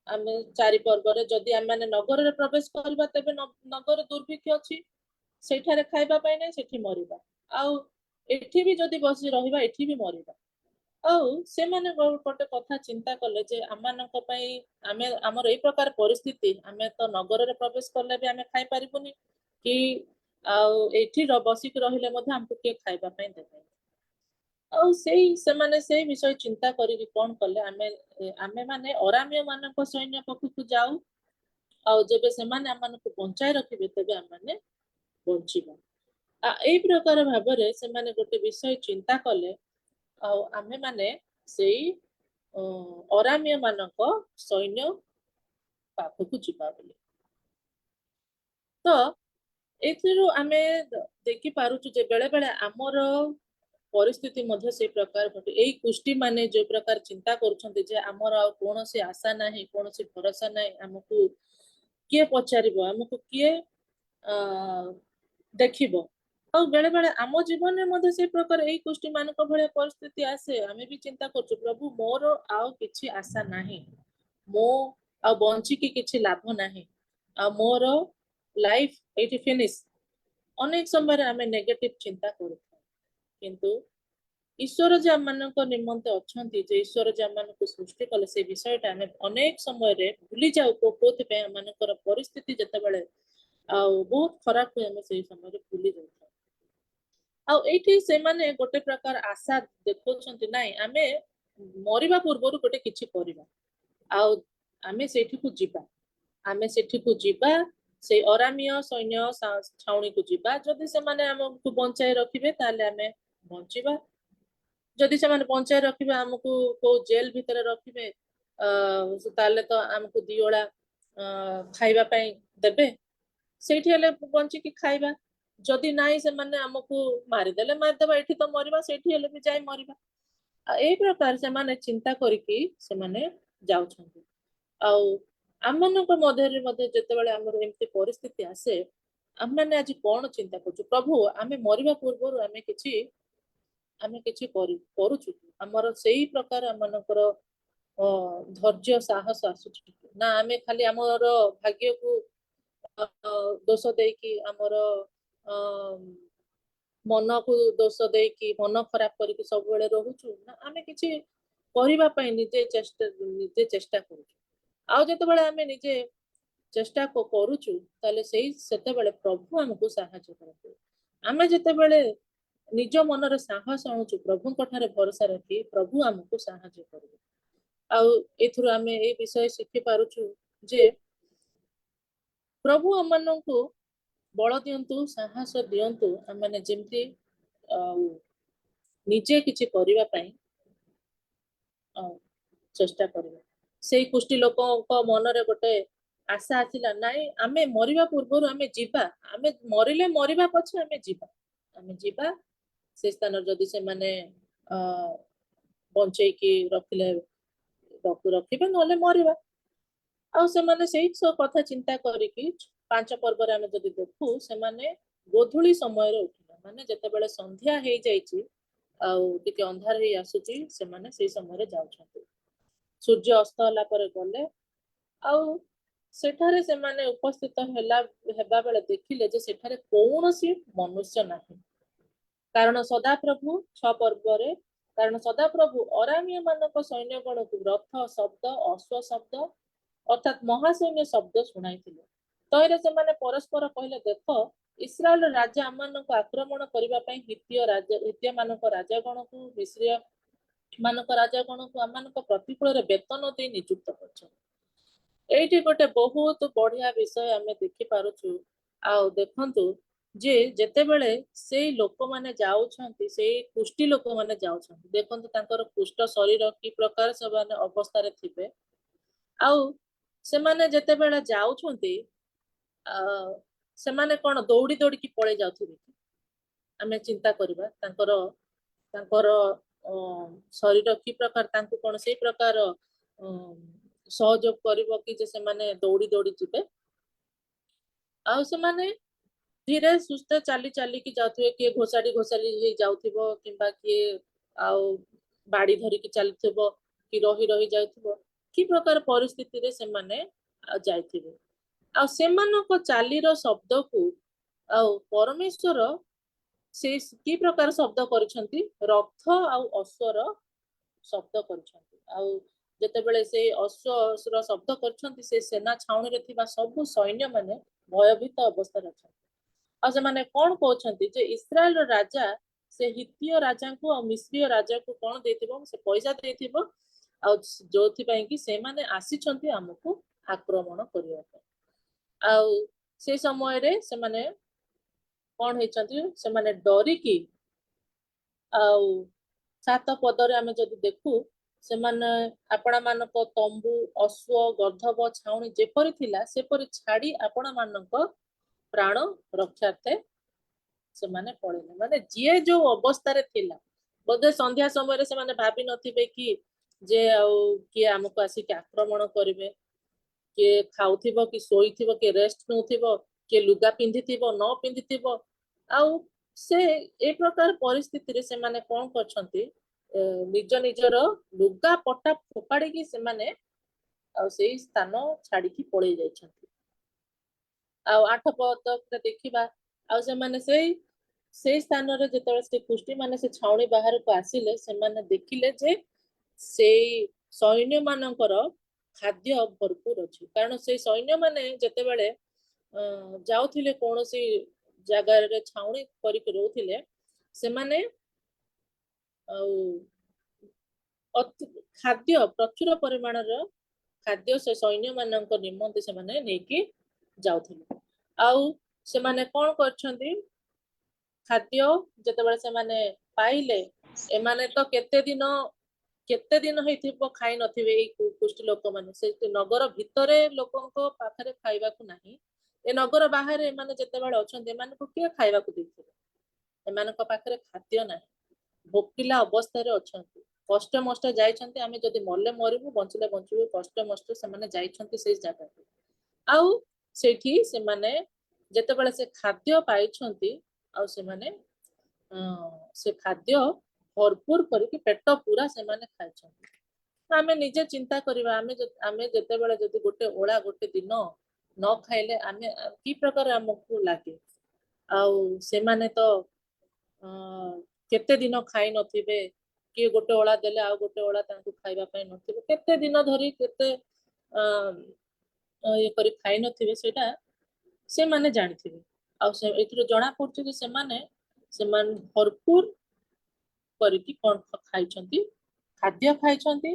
ଆମେ 4 ପର୍ବରେ ଯଦି ଆମମାନେ ନଗରରେ ପ୍ରବେଶ କରିବା ତେବେ ନଗର ଦୁର୍ଭିକ୍ଷ ଅଛି, ସେଇଠାରେ ଖାଇବା ପାଇଁ ନାହିଁ, ସେଠି ମରିବା। ଆଉ ଏଠି ବି ଯଦି ବସି ରହିବା ଏଠି ବି ମରିବା। ଆଉ ସେମାନେ ଗୋଟେ କଥା ଚିନ୍ତା କଲେ ଯେ ଆମମାନଙ୍କ ପାଇଁ ଆମର ଏଇ ପ୍ରକାର ପରିସ୍ଥିତି, ଆମେ ତ ନଗରରେ ପ୍ରବେଶ କଲେ ବି ଆମେ ଖାଇପାରିବୁନି କି ଆଉ ଏଠି ବସିକି ରହିଲେ ମଧ୍ୟ ଆମକୁ କିଏ ଖାଇବା ପାଇଁ ଦେବେ। ଆଉ ସେମାନେ ସେଇ ବିଷୟ ଚିନ୍ତା କରିକି କଣ କଲେ, ଆମେ ମାନେ ଅରାମୀୟ ମାନଙ୍କ ସୈନ୍ୟ ପାଖକୁ ଯାଉ, ଆଉ ଯେବେ ସେମାନେ ଆମମାନଙ୍କୁ ବଞ୍ଚାଇ ରଖିବେ ତେବେ ଆମମାନେ ବଞ୍ଚିବା। ଏଇ ପ୍ରକାର ଭାବରେ ସେମାନେ ଗୋଟେ ବିଷୟ ଚିନ୍ତା କଲେ, ଆଉ ଆମେମାନେ ସେଇ ଅରାମୀୟ ମାନଙ୍କ ସୈନ୍ୟ ପାଖକୁ ଯିବା ବୋଲି। ତ ଏଥିରୁ ଆମେ ଦେଖିପାରୁଛୁ ଯେ ବେଳେ ବେଳେ ଆମର ପରିସ୍ଥିତି ମଧ୍ୟ ସେଇ ପ୍ରକାର ଘଟେ। ଏଇ କୁଷ୍ଠି ମାନେ ଯୋଉ ପ୍ରକାର ଚିନ୍ତା କରୁଛନ୍ତି ଯେ ଆମର ଆଉ କୌଣସି ଆଶା ନାହିଁ, କୌଣସି ଭରସା ନାହିଁ, ଆମକୁ କିଏ ପଚାରିବ, ଆମକୁ କିଏ ଦେଖିବ। ଆଉ ବେଳେ ବେଳେ ଆମ ଜୀବନରେ ମଧ୍ୟ ସେଇ ପ୍ରକାର ଏଇ କୁଷ୍ଠି ମାନଙ୍କ ଭଳିଆ ପରିସ୍ଥିତି ଆସେ। ଆମେ ବି ଚିନ୍ତା କରୁଛୁ ପ୍ରଭୁ ମୋର ଆଉ କିଛି ଆଶା ନାହିଁ, ମୁଁ ଆଉ ବଞ୍ଚିକି କିଛି ଲାଭ ନାହିଁ, ଆଉ ମୋର ଲାଇଫ ଏଇଠି ଫିନିଶ। ଅନେକ ସମୟରେ ଆମେ ନେଗେଟିଭ ଚିନ୍ତା କରୁଥାଉ, କିନ୍ତୁ ଈଶ୍ୱର ଯେ ଆମମାନଙ୍କ ନିମନ୍ତେ ଅଛନ୍ତି, ଯେ ଈଶ୍ୱର ଯେ ଆମମାନଙ୍କୁ ସୃଷ୍ଟି କଲେ ସେ ବିଷୟଟା ଆମେ ଅନେକ ସମୟରେ ଭୁଲି ଯାଉ। କୋଉଥିପାଇଁ ଆମମାନଙ୍କର ପରିସ୍ଥିତି ଯେତେବେଳେ ଆଉ ବହୁତ ଖରାପ ହୁଏ ଆମେ ସେଇ ସମୟରେ ଭୁଲି ଯାଇଥାଉ। ଆଉ ଏଇଠି ସେମାନେ ଗୋଟେ ପ୍ରକାର ଆଶା ଦେଖଉଛନ୍ତି, ନାଇଁ ଆମେ ମରିବା ପୂର୍ବରୁ ଗୋଟେ କିଛି କରିବା, ଆଉ ଆମେ ସେଇଠିକୁ ଯିବା, ଆମେ ସେଠିକୁ ଯିବା, ସେଇ ଅରାମୀୟ ସୈନ୍ୟ ଛାଉଣୀକୁ ଯିବା। ଯଦି ସେମାନେ ଆମକୁ ବଞ୍ଚାଇ ରଖିବେ ତାହେଲେ ଆମେ ବଞ୍ଚିବା, ଯଦି ସେମାନେ ବଞ୍ଚାଇ ରଖିବେ ଆମକୁ କୋଉ ଜେଲ ଭିତରେ ରଖିବେ ତାହେଲେ ତ ଆମକୁ 2 ଓଳା ଖାଇବା ପାଇଁ ଦେବେ, ସେଇଠି ହେଲେ ବଞ୍ଚିକି ଖାଇବା। ଯଦି ନାହିଁ ସେମାନେ ଆମକୁ ମାରିଦେଲେ ମାରିଦେବା, ଏଠି ତ ମରିବା, ସେଇଠି ହେଲେ ବି ଯାଇ ମରିବା। ଏଇ ପ୍ରକାର ସେମାନେ ଚିନ୍ତା କରିକି ସେମାନେ ଯାଉଛନ୍ତି। ଆଉ ଆମମାନଙ୍କ ମଧ୍ୟରେ ମଧ୍ୟ ଯେତେବେଳେ ଆମର ଏମିତି ପରିସ୍ଥିତି ଆସେ, ଆମମାନେ ଆଜି କଣ ଚିନ୍ତା କରୁଛୁ? ପ୍ରଭୁ ଆମେ ମରିବା ପୂର୍ବରୁ ଆମେ କିଛି କରୁଛୁ? ଆମର ସେଇ ପ୍ରକାର ଆମମାନଙ୍କର ଧୈର୍ଯ୍ୟ ସାହସ ଆସୁଛି ନା? ଆମେ ଖାଲି ଆମର ଭାଗ୍ୟକୁ ଦୋଷ ଦେଇକି, ଆମର ମନକୁ ଦୋଷ ଦେଇକି, ମନ ଖରାପ କରିକି ସବୁବେଳେ ରହୁଛୁ, ନା ଆମେ କିଛି କରିବା ପାଇଁ ନିଜେ ଚେଷ୍ଟା କରୁଛୁ? ଆଉ ଯେତେବେଳେ ଆମେ ନିଜେ ଚେଷ୍ଟା କରୁଛୁ ତାହେଲେ ସେତେବେଳେ ପ୍ରଭୁ ଆମକୁ ସାହାଯ୍ୟ କରନ୍ତି। ଆମେ ଯେତେବେଳେ ନିଜ ମନରେ ସାହସ ଆଣୁଛୁ ପ୍ରଭୁଙ୍କ ଠାରେ ଭରସା ରଖି, ପ୍ରଭୁ ଆମକୁ ସାହାଯ୍ୟ କରିବେ। ଆଉ ଏଥିରୁ ଆମେ ଏଇ ବିଷୟ ଶିଖି ପାରୁଛୁ ଯେ ପ୍ରଭୁ ଆମମାନଙ୍କୁ ବଳ ଦିଅନ୍ତୁ, ସାହସ ଦିଅନ୍ତୁ, ଆମମାନେ ଯେମିତି ନିଜେ କିଛି କରିବା ପାଇଁ ଚେଷ୍ଟା କରିବା। ସେଇ କୁଷ୍ଠି ଲୋକଙ୍କ ମନରେ ଗୋଟେ ଆଶା ଆସିଲା, ନାଇଁ ଆମେ ମରିବା ପୂର୍ବରୁ ଆମେ ଯିବା, ଆମେ ମରିଲେ ମରିବା ପଛେ ଆମେ ଯିବା ସେ ସ୍ଥାନରେ ଯଦି ସେମାନେ ବଞ୍ଚେଇକି ରଖିଲେ ରଖିବେ, ନହେଲେ ମରିବା। ଆଉ ସେମାନେ ସେଇ କଥା ଚିନ୍ତା କରିକି 5 ପର୍ବରେ ଆମେ ଯଦି ଦେଖୁ, ସେମାନେ ଗୋଧୂଳି ସମୟରେ ଉଠିଲେ, ମାନେ ଯେତେବେଳେ ସନ୍ଧ୍ୟା ହେଇଯାଇଛି ଆଉ ଟିକେ ଅନ୍ଧାର ହେଇ ଆସୁଛି, ସେମାନେ ସେଇ ସମୟରେ ଯାଉଛନ୍ତି। ସୂର୍ଯ୍ୟ ଅସ୍ତ ହେଲା ପରେ ଗଲେ, ଆଉ ସେଠାରେ ସେମାନେ ଉପସ୍ଥିତ ହେବା ବେଳେ ଦେଖିଲେ ଯେ ସେଠାରେ କୌଣସି ମନୁଷ୍ୟ ନାହିଁ। କାରଣ ସଦାପ୍ରଭୁ 6 ପର୍ବରେ ସଦାପ୍ରଭୁ ଅରାମୀୟ ମାନଙ୍କ ସୈନ୍ୟଗଣକୁ ରଥ ଶବ୍ଦ, ଅଶ୍ଵ ଶବ୍ଦ ଅର୍ଥାତ୍ ମହାସୈନ୍ୟ ଶବ୍ଦ ଶୁଣାଇଥିଲେ। ତହିଁରେ ସେମାନେ ପରସ୍ପର କହିଲେ, ଦେଖ ଇସ୍ରାଏଲ ରାଜା ଆମମାନଙ୍କୁ ଆକ୍ରମଣ କରିବା ପାଇଁ ହିତ୍ୟ ମାନଙ୍କ ରାଜାଗଣକୁ, ମିଶ୍ରୀୟ ମାନଙ୍କ ରାଜାଗଣକୁ ଆମମାନଙ୍କ ପ୍ରତିକୂଳରେ ବେତନ ଦେଇ ନିଯୁକ୍ତ କରିଛନ୍ତି। ଏଇଠି ଗୋଟେ ବହୁତ ବଢିଆ ବିଷୟ ଆମେ ଦେଖିପାରୁଛୁ। ଆଉ ଦେଖନ୍ତୁ ଯେ ଯେତେବେଳେ ସେଇ ଲୋକମାନେ ଯାଉଛନ୍ତି, ସେଇ କୁଷ୍ଠି ଲୋକମାନେ ଯାଉଛନ୍ତି, ଦେଖନ୍ତୁ ତାଙ୍କର କୁଷ୍ଠ ଶରୀର କି ପ୍ରକାର ସେମାନେ ଅବସ୍ଥାରେ ଥିବେ। ଆଉ ସେମାନେ ଯେତେବେଳେ ଯାଉଛନ୍ତି, ସେମାନେ କଣ ଦୌଡ଼ି ଦୌଡ଼ିକି ପଳେଇ ଯାଉଥିବେ? ଆମେ ଚିନ୍ତା କରିବା ତାଙ୍କର ଶରୀର କି ପ୍ରକାର, ତାଙ୍କୁ କଣ ସେଇ ପ୍ରକାର ସହଯୋଗ କରିବ କି ଯେ ସେମାନେ ଦୌଡ଼ି ଦୌଡ଼ି ଯିବେ? ଆଉ ସେମାନେ ଧୀରେ ସୁସ୍ଥ ଚାଲି ଚାଲିକି ଯାଉଥିବେ, କିଏ ଘୋଷାଡ଼ି ହେଇ ଯାଉଥିବ, କିମ୍ବା କିଏ ଆଉ ବାଡ଼ି ଧରିକି ଚାଲିଥିବ, କି ରହି ଯାଉଥିବ, କି ପ୍ରକାର ପରିସ୍ଥିତିରେ ସେମାନେ ଯାଇଥିବେ। ଆଉ ସେମାନଙ୍କ ଚାଲିର ଶବ୍ଦକୁ ଆଉ ପରମେଶ୍ୱର ସେ କି ପ୍ରକାର ଶବ୍ଦ କରିଛନ୍ତି? ରଥ ଆଉ ଅଶ୍ୱର ଶବ୍ଦ କରିଛନ୍ତି। ଆଉ ଯେତେବେଳେ ସେଇ ଅଶ୍ୱର ଶବ୍ଦ କରିଛନ୍ତି, ସେ ସେନା ଛାଉଣୀରେ ଥିବା ସବୁ ସୈନ୍ୟ ମାନେ ଭୟଭୀତ ଅବସ୍ଥାରେ ଅଛନ୍ତି। ଆଉ ସେମାନେ କଣ କହୁଛନ୍ତି ଯେ ଇସ୍ରାଏଲର ରାଜା ସେ ହିତୀୟ ରାଜାଙ୍କୁ ଆଉ ମିଶ୍ରୀୟ ରାଜାକୁ କଣ ଦେଇଥିବ? ସେ ପଇସା ଦେଇଥିବ, ଆଉ ଯୋଉଥିପାଇଁ କି ସେମାନେ ଆସିଛନ୍ତି ଆମକୁ ଆକ୍ରମଣ କରିବା ପାଇଁ। ଆଉ ସେ ସମୟରେ ସେମାନେ କଣ ହେଇଛନ୍ତି? ସେମାନେ ଡରିକି, ଆଉ 7 ପଦରେ ଆମେ ଯଦି ଦେଖୁ, ସେମାନେ ଆପଣମାନଙ୍କ ତମ୍ବୁ, ଅଶ୍ଵ, ଗର୍ଦ୍ଧବ, ଛାଉଣୀ ଯେପରି ଥିଲା ସେପରି ଛାଡ଼ି ଆପଣମାନଙ୍କ ପ୍ରାଣ ରକ୍ଷାର୍ଥେ ସେମାନେ ପଳେଇଲେ। ମାନେ ଯିଏ ଯୋଉ ଅବସ୍ଥାରେ ଥିଲା, ବୋଧେ ସନ୍ଧ୍ୟା ସମୟରେ ସେମାନେ ଭାବି ନଥିବେ କି ଯେ ଆଉ କିଏ ଆମକୁ ଆସିକି ଆକ୍ରମଣ କରିବେ। କିଏ ଖାଉଥିବ, କି ଶୋଇଥିବ, କିଏ ରେଷ୍ଟ ନେଉଥିବ, କିଏ ଲୁଗା ପିନ୍ଧିଥିବ, ନ ପିନ୍ଧିଥିବ। ଆଉ ସେ ଏ ପ୍ରକାର ପରିସ୍ଥିତିରେ ସେମାନେ କଣ କରିଛନ୍ତି? ନିଜର ଲୁଗା ପଟା ଫୋପାଡ଼ିକି ସେମାନେ ଆଉ ସେଇ ସ୍ଥାନ ଛାଡ଼ିକି ପଳେଇ ଯାଇଛନ୍ତି। ଆଉ 8 ପଦରେ ଦେଖିବା, ଆଉ ସେମାନେ ସେଇ ସ୍ଥାନରେ ଯେତେବେଳେ ସେ କୁଷ୍ଠି ମାନେ ସେ ଛାଉଣୀ ବାହାରକୁ ଆସିଲେ, ସେମାନେ ଦେଖିଲେ ଯେ ସେଇ ସୈନ୍ୟ ମାନଙ୍କର ଖାଦ୍ୟ ଭରପୁର ଅଛି। କାରଣ ସେଇ ସୈନ୍ୟ ମାନେ ଯେତେବେଳେ ଯାଉଥିଲେ, କୌଣସି ଜାଗାରେ ଛାଉଣୀ କରିକି ରହୁଥିଲେ, ସେମାନେ ଆଉ ଖାଦ୍ୟ ପ୍ରଚୁର ପରିମାଣର ଖାଦ୍ୟ ସେ ସୈନ୍ୟ ମାନଙ୍କ ନିମନ୍ତେ ସେମାନେ ନେଇକି ଯାଉଥିଲେ। ଆଉ ସେମାନେ କଣ କରିଛନ୍ତି? ଖାଦ୍ୟ ଯେତେବେଳେ ସେମାନେ ପାଇଲେ, ଏମାନେ ତ କେତେ ଦିନ ହେଇଥିବ ଖାଇ ନଥିବେ। ଏଇ କୁଷ୍ଠି ଲୋକମାନେ ସେ ନଗର ଭିତରେ ଲୋକଙ୍କ ପାଖରେ ଖାଇବାକୁ ନାହିଁ, ଏ ନଗର ବାହାରେ ଏମାନେ ଯେତେବେଳେ ଅଛନ୍ତି, ଏମାନଙ୍କୁ କିଏ ଖାଇବାକୁ ଦେଇଥିବେ? ଏମାନଙ୍କ ପାଖରେ ଖାଦ୍ୟ ନାହିଁ, ଭୋକିଲା ଅବସ୍ଥାରେ ଅଛନ୍ତି, କଷ୍ଟ ମଷ୍ଟ ଯାଇଛନ୍ତି। ଆମେ ଯଦି ମଲେ ମରିବୁ, ବଞ୍ଚିଲେ ବଞ୍ଚିବୁ, କଷ୍ଟ ମଷ୍ଟ ସେମାନେ ଯାଇଛନ୍ତି ସେଇ ଜାଗାକୁ। ଆଉ ସେଇଠି ସେମାନେ ଯେତେବେଳେ ସେ ଖାଦ୍ୟ ପାଇଛନ୍ତି, ଆଉ ସେମାନେ ସେ ଖାଦ୍ୟ ଭରପୁର କରିକି ପେଟ ପୁରା ସେମାନେ ଖାଇଛନ୍ତି। ଆମେ ନିଜେ ଚିନ୍ତା କରିବା, ଆମେ ଯେତେବେଳେ ଯଦି ଗୋଟେ ଓଳା ଗୋଟେ ଦିନ ନ ଖାଇଲେ ଆମେ କି ପ୍ରକାର ଆମକୁ ଲାଗେ? ଆଉ ସେମାନେ ତ କେତେ ଦିନ ଖାଇ ନଥିବେ, କିଏ ଗୋଟେ ଓଳା ଦେଲେ ଆଉ ଗୋଟେ ଓଳା ତାଙ୍କୁ ଖାଇବା ପାଇଁ ନଥିବ, କେତେ ଦିନ ଧରି କେତେ ଇଏ କରି ଖାଇ ନଥିବେ, ସେଇଟା ସେମାନେ ଜାଣିଥିବେ। ଆଉ ଏଥିରୁ ଜଣା ପଡୁଛି ଯେ ସେମାନେ ଭରପୁର କରିକି କଣ ଖାଇଛନ୍ତି? ଖାଦ୍ୟ ଖାଇଛନ୍ତି।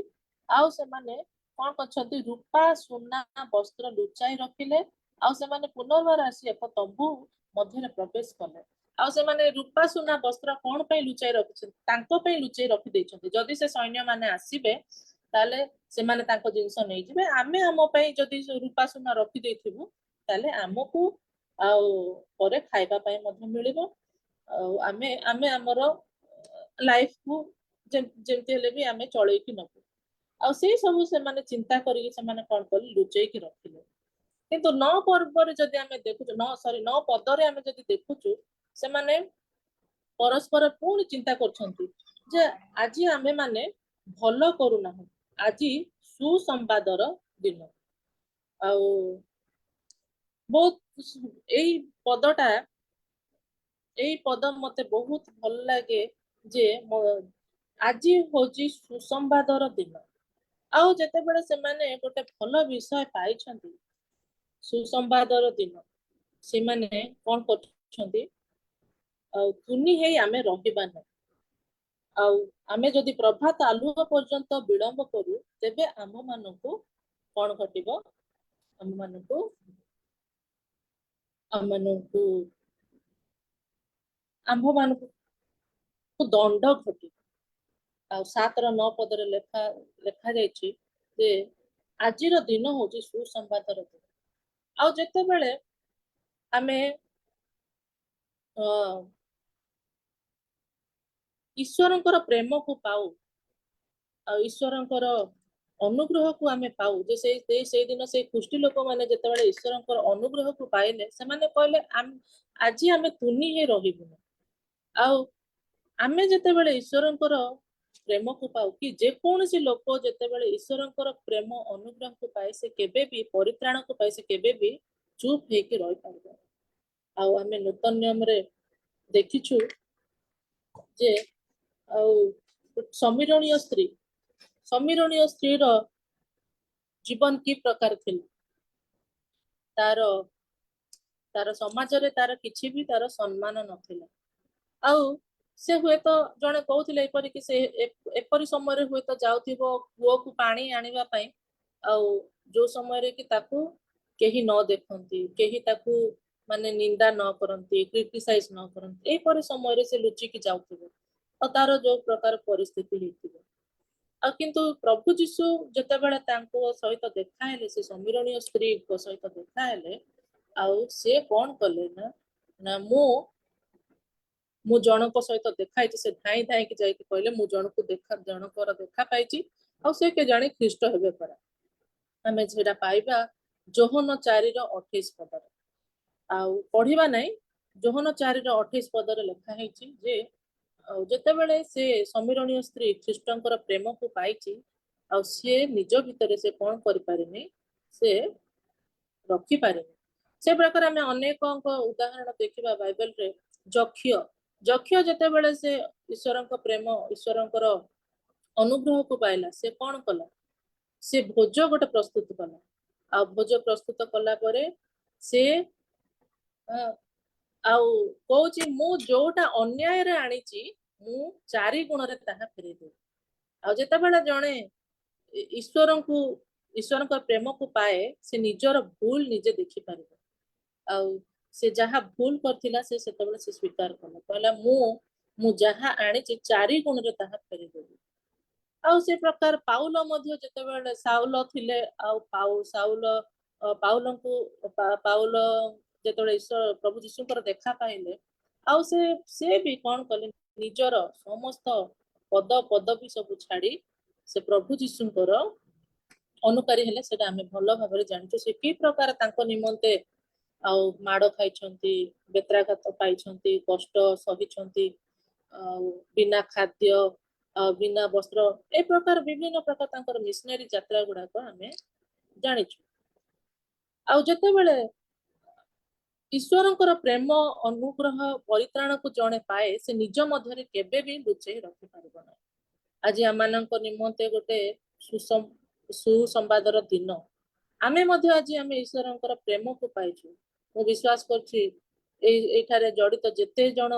ଆଉ ସେମାନେ କଣ କରିଛନ୍ତି, ରୂପା ସୁନା ବସ୍ତ୍ର ଲୁଚାଇ ରଖିଲେ, ଆଉ ସେମାନେ ପୁନର୍ବାର ଆସି ଏକ ତମ୍ବୁ ମଧ୍ୟରେ ପ୍ରବେଶ କଲେ। ଆଉ ସେମାନେ ରୂପା ସୁନା ବସ୍ତ୍ର କଣ ପାଇଁ ଲୁଚାଇ ରଖିଛନ୍ତି? ତାଙ୍କ ପାଇଁ ଲୁଚାଇ ରଖିଦେଇଛନ୍ତି। ଯଦି ସେ ସୈନ୍ୟମାନେ ଆସିବେ ତାହେଲେ ସେମାନେ ତାଙ୍କ ଜିନିଷ ନେଇଯିବେ। ଆମେ ଆମ ପାଇଁ ଯଦି ରୂପା ସୁନା ରଖିଦେଇଥିବୁ ତାହେଲେ ଆମକୁ ଆଉ ପରେ ଖାଇବା ପାଇଁ ମଧ୍ୟ ମିଳିବ। ଆଉ ଆମେ ଆମେ ଆମର ଲାଇଫକୁ ଯେମିତି ହେଲେ ବି ଆମେ ଚଳେଇକି ନବୁ। ଆଉ ସେଇ ସବୁ ସେମାନେ ଚିନ୍ତା କରିକି ସେମାନେ କଣ କଲେ, ଲୁଚେଇକି ରଖିଲେ। କିନ୍ତୁ 9 ପର୍ବରେ ଯଦି ଆମେ ଦେଖୁଛୁ, 9 ପଦରେ ଆମେ ଯଦି ଦେଖୁଛୁ, ସେମାନେ ପରସ୍ପର ପୁଣି ଚିନ୍ତା କରୁଛନ୍ତି ଯେ ଆଜି ଆମେ ମାନେ ଭଲ କରୁନାହୁଁ, ଆଜି ସୁସମ୍ବାଦର ଦିନ। ଆଉ ବହୁତ ଏଇ ପଦ ମତେ ବହୁତ ଭଲ ଲାଗେ ଯେ ଆଜି ହଉଛି ସୁସମ୍ବାଦର ଦିନ। ଆଉ ଯେତେବେଳେ ସେମାନେ ଗୋଟେ ଭଲ ବିଷୟ ପାଇଛନ୍ତି, ସୁସମ୍ବାଦର ଦିନ, ସେମାନେ କଣ କରୁଛନ୍ତି, ଆଉ ତୁନି ହେଇ ଆମେ ରହିବା ନାହିଁ। ଆଉ ଆମେ ଯଦି ପ୍ରଭାତ ଆଲୁଅ ପର୍ଯ୍ୟନ୍ତ ବିଳମ୍ବ କରୁ ତେବେ ଆମମାନଙ୍କୁ କଣ ଘଟିବ, ଆମମାନଙ୍କୁ ଦଣ୍ଡ ଘଟିବ। ଆଉ 7-9 ପଦରେ ଲେଖାଯାଇଛି ଯେ ଆଜିର ଦିନ ହଉଛି ସୁସମ୍ବାଦର ଦିନ। ଆଉ ଯେତେବେଳେ ଆମେ ଈଶ୍ୱରଙ୍କର ପ୍ରେମକୁ ପାଉ, ଆଉ ଈଶ୍ୱରଙ୍କର ଅନୁଗ୍ରହକୁ ଆମେ ପାଉ, ଯେ ସେଇଦିନ ସେଇ ଖ୍ରୀଷ୍ଟି ଲୋକମାନେ ଯେତେବେଳେ ଈଶ୍ୱରଙ୍କର ଅନୁଗ୍ରହକୁ ପାଇଲେ, ସେମାନେ କହିଲେ ଆଜି ଆମେ ତୁନି ହେଇ ରହିବୁନି। ଆଉ ଆମେ ଯେତେବେଳେ ଈଶ୍ୱରଙ୍କର ପ୍ରେମକୁ ପାଉ, କି ଯେକୌଣସି ଲୋକ ଯେତେବେଳେ ଈଶ୍ୱରଙ୍କର ପ୍ରେମ ଅନୁଗ୍ରହକୁ ପାଏ, ସେ କେବେ ବି ପରିତ୍ରାଣକୁ ପାଏ, ସେ କେବେ ବି ଚୁପ୍ ହେଇକି ରହିପାରିବ। ଆଉ ଆମେ ନୂତନ ନିୟମରେ ଦେଖିଛୁ ଯେ ଆଉ ସମୀରଣୀୟ ସ୍ତ୍ରୀର ଜୀବନ କି ପ୍ରକାର ଥିଲା। ତାର ସମାଜରେ ତାର କିଛି ବି ତାର ସମ୍ମାନ ନଥିଲା। ଆଉ ସେ ହୁଏତ ଜଣେ କହୁଥିଲେ ଏପରିକି ସେ ଏପରି ସମୟରେ ହୁଏତ ଯାଉଥିବ କୂଅକୁ ପାଣି ଆଣିବା ପାଇଁ, ଆଉ ଯୋଉ ସମୟରେ କି ତାକୁ କେହି ନ ଦେଖନ୍ତି, କେହି ତାକୁ ମାନେ ନିନ୍ଦା ନ କରନ୍ତି, କ୍ରିଟିସାଇଜ ନ କରନ୍ତି, ଏହିପରି ସମୟରେ ସେ ଲୁଚିକି ଯାଉଥିବ। ଆଉ ତାର ଯୋଉ ପ୍ରକାର ପରିସ୍ଥିତି ହେଇଥିବ। ଆଉ କିନ୍ତୁ ପ୍ରଭୁ ଯୀଶୁ ଯେତେବେଳେ ତାଙ୍କ ସହିତ ଦେଖାହେଲେ, ସେ ସମୀରଣୀୟ ସ୍ତ୍ରୀଙ୍କ ସହିତ ଦେଖାହେଲେ, ଆଉ ସେ କଣ କଲେ ନା ମୁଁ ଜଣଙ୍କ ସହିତ ଦେଖା ହେଇଛି। ସେ ଧାଇଁକି ଯାଇକି କହିଲେ ମୁଁ ଜଣଙ୍କର ଦେଖା ପାଇଛି, ଆଉ ସେ କେଜାଣି ଖ୍ରୀଷ୍ଟ ହେବେ ପରା। ଆମେ ସେଟା ପାଇବା ଯୋହନ 4:28 ପଦରେ। ଆଉ ପଢିବା ନାହିଁ, ଯୋହନ 4:28 ପଦରେ ଲେଖା ହେଇଛି ଯେ ଆଉ ଯେତେବେଳେ ସେ ସମୀରଣୀୟ ସ୍ତ୍ରୀ ଖ୍ରୀଷ୍ଟଙ୍କର ପ୍ରେମକୁ ପାଇଛି, ଆଉ ସିଏ ନିଜ ଭିତରେ ସେ କଣ କରିପାରିନି, ସେ ରଖିପାରିନି। ସେ ପ୍ରକାର ଆମେ ଅନେକଙ୍କ ଉଦାହରଣ ଦେଖିବା ବାଇବେଲରେ। ଯକ୍ଷ ଯେତେବେଳେ ସେ ଈଶ୍ୱରଙ୍କର ଅନୁଗ୍ରହକୁ ପାଇଲା, ସେ କଣ କଲା, ସେ ଭୋଜ ଗୋଟେ ପ୍ରସ୍ତୁତ କଲା। ଆଉ ଭୋଜ ପ୍ରସ୍ତୁତ କଲା ପରେ ସେ ଆଉ କହୁଛି ମୁଁ ଯୋଉଟା ଅନ୍ୟାୟରେ ଆଣିଛି ମୁଁ 4 ଗୁଣରେ ତାହା ଫେରେଇଦେବି। ଆଉ ଯେତେବେଳେ ଜଣେ ଈଶ୍ୱରଙ୍କ ପ୍ରେମକୁ ପାଏ, ସେ ନିଜର ଭୁଲ ନିଜେ ଦେଖିପାରିବ। ଆଉ ସେ ଯାହା ଭୁଲ କରିଥିଲା ସେ ସେତେବେଳେ ସେ ସ୍ୱୀକାର କଲା, କହିଲା ମୁଁ ଯାହା ଆଣିଛି 4 ଗୁଣରେ ତାହା ଫେରେଇଦେବି। ଆଉ ସେ ପ୍ରକାର ପାଉଲ ମଧ୍ୟ ଯେତେବେଳେ ସାଉଲ ଥିଲେ, ଆଉ ପାଉଲ ଯେତେବେଳେ ପ୍ରଭୁ ଯୀଶୁଙ୍କର ଦେଖା ପାଇଲେ, ଆଉ ସେ ବି କଣ କଲେ, ନିଜର ସମସ୍ତ ପଦବୀ ସବୁ ଛାଡି ସେ ପ୍ରଭୁ ଯୀଶୁଙ୍କର ଅନୁକାରୀ ହେଲେ। ସେଟା ଆମେ ଭଲ ଭାବରେ ଜାଣିଛୁ। ସେ କି ପ୍ରକାର ତାଙ୍କ ନିମନ୍ତେ ଆଉ ମାଡ ଖାଇଛନ୍ତି, ବେତ୍ରାଘାତ ପାଇଛନ୍ତି, କଷ୍ଟ ସହିଛନ୍ତି, ଆଉ ବିନା ଖାଦ୍ୟ, ବିନା ବସ୍ତ୍ର, ଏ ପ୍ରକାର ବିଭିନ୍ନ ପ୍ରକାର ତାଙ୍କର ମିଶନାରୀ ଯାତ୍ରା ଗୁଡାକ ଆମେ ଜାଣିଛୁ। ଆଉ ଯେତେବେଳେ ଈଶ୍ୱରଙ୍କର ପ୍ରେମ ଅନୁଗ୍ରହ ପରିତ୍ରାଣକୁ ଜଣେ ପାଏ, ସେ ନିଜ ମଧ୍ୟରେ କେବେ ବି ଲୁଚେଇ ରଖିପାରିବ ନାହିଁ। ଆଜି ଆମମାନଙ୍କ ନିମନ୍ତେ ଗୋଟେ ସୁସମ୍ବାଦର ଦିନ। ଆମେ ମଧ୍ୟ ଆଜି ଆମେ ଈଶ୍ୱରଙ୍କର ପ୍ରେମକୁ ପାଇଛୁ। ମୁଁ ବିଶ୍ୱାସ କରୁଛି ଏଇଠାରେ ଜଡିତ ଯେତେ ଜଣ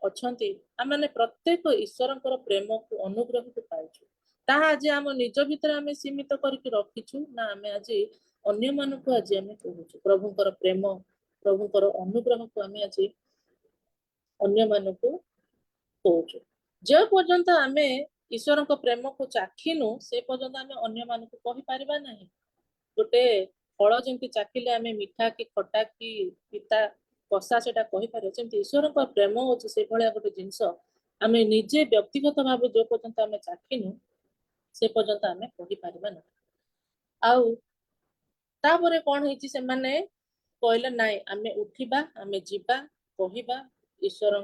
ଅଛନ୍ତି, ଆମେ ପ୍ରତ୍ୟେକ ଈଶ୍ୱରଙ୍କର ପ୍ରେମକୁ ଅନୁଗ୍ରହକୁ ପାଇଛୁ। ତାହା ଆଜି ଆମ ନିଜ ଭିତରେ ଆମେ ସୀମିତ କରିକି ରଖିଛୁ ନା ଆମେ ଆଜି ଅନ୍ୟମାନଙ୍କୁ ଆଜି ଆମେ କହୁଛୁ ପ୍ରଭୁଙ୍କର ପ୍ରେମ ପ୍ରଭୁଙ୍କର ଅନୁଗ୍ରହକୁ ଆମେ ଆଜି ଅନ୍ୟମାନଙ୍କୁ କହୁଛୁ। ଯେ ପର୍ଯ୍ୟନ୍ତ ଆମେ ଈଶ୍ୱରଙ୍କ ପ୍ରେମକୁ ଚାଖିନୁ ସେ ପର୍ଯ୍ୟନ୍ତ ଆମେ ଅନ୍ୟମାନଙ୍କୁ କହିପାରିବା ନାହିଁ। ଗୋଟେ ଫଳ ଯେମିତି ଚାଖିଲେ ଆମେ ମିଠା କି ଖଟା କି ପିତା କଷା ସେଟା କହିପାରିବା, ସେମିତି ଈଶ୍ୱରଙ୍କ ପ୍ରେମ ହଉଛି ସେଇଭଳିଆ ଗୋଟେ ଜିନିଷ ଆମେ ନିଜେ ବ୍ୟକ୍ତିଗତ ଭାବେ ଯେ ପର୍ଯ୍ୟନ୍ତ ଆମେ ଚାଖିନୁ ସେ ପର୍ଯ୍ୟନ୍ତ ଆମେ କହିପାରିବା ନାହିଁ। ଆଉ ତାପରେ କଣ ହେଇଛି, ସେମାନେ କହିଲେ ନାଇଁ ଆମେ ଉଠିବା ଆମେ ଯିବା କହିବା ଈଶ୍ୱର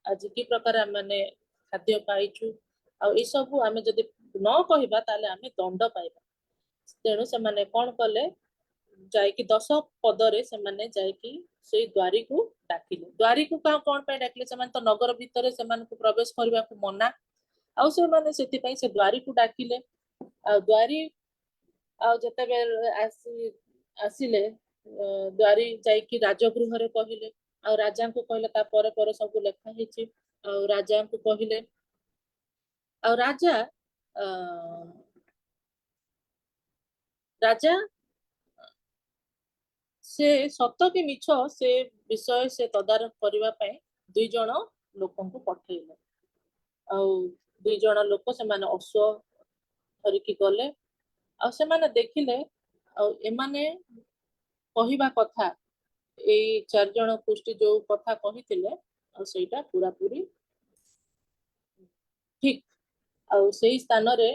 ଆଜି କି ପ୍ରକାର ଆମେ ଖାଦ୍ୟ ପାଇଛୁ ଆଉ ଏସବୁ ଆମେ ଯଦି ନ କହିବା ତାହେଲେ ଆମେ ଦଣ୍ଡ ପାଇବା। ତେଣୁ ସେମାନେ କଣ କଲେ, ଯାଇକି 10 ପଦରେ ସେମାନେ ଯାଇକି ସେଇ ଦ୍ୱାରୀକୁ ଡାକିଲେ। ଦ୍ୱାରୀକୁ କଣ ପାଇଁ ଡାକିଲେ? ସେମାନେ ତ ନଗର ଭିତରେ ସେମାନଙ୍କୁ ପ୍ରବେଶ କରିବାକୁ ମନା, ଆଉ ସେମାନେ ସେଥିପାଇଁ ସେ ଦ୍ୱାରୀକୁ ଡାକିଲେ। ଆଉ ଦ୍ୱାରୀ ଆଉ ଯେତେବେଳେ ଆସିଲେ ଦ୍ୱାରୀ ଯାଇକି ରାଜଗୃହରେ କହିଲେ, ଆଉ ରାଜାଙ୍କୁ କହିଲେ ତା ପରେ ପରେ ସବୁ ଲେଖା ହେଇଛି। ଆଉ ରାଜାଙ୍କୁ କହିଲେ, ଆଉ ରାଜା ସେ ସତ କି ମିଛ ସେ ବିଷୟ ସେ ତଦାରଖ କରିବା ପାଇଁ 2 ଜଣ ଲୋକଙ୍କୁ ପଠେଇଲେ। ଆଉ 2 ଜଣ ଲୋକ ସେମାନେ ଅଶ୍ୱ ଧରିକି ଗଲେ, ଆଉ ସେମାନେ ଦେଖିଲେ ଆଉ ଏମାନେ କହିବା କଥା ଏଇ 4 ଜଣ କୁଷ୍ଟି ଯୋଉ କଥା କହିଥିଲେ ଆଉ ସେଇଟା ପୁରାପୁରି ଠିକ। ଆଉ ସେଇ ସ୍ଥାନରେ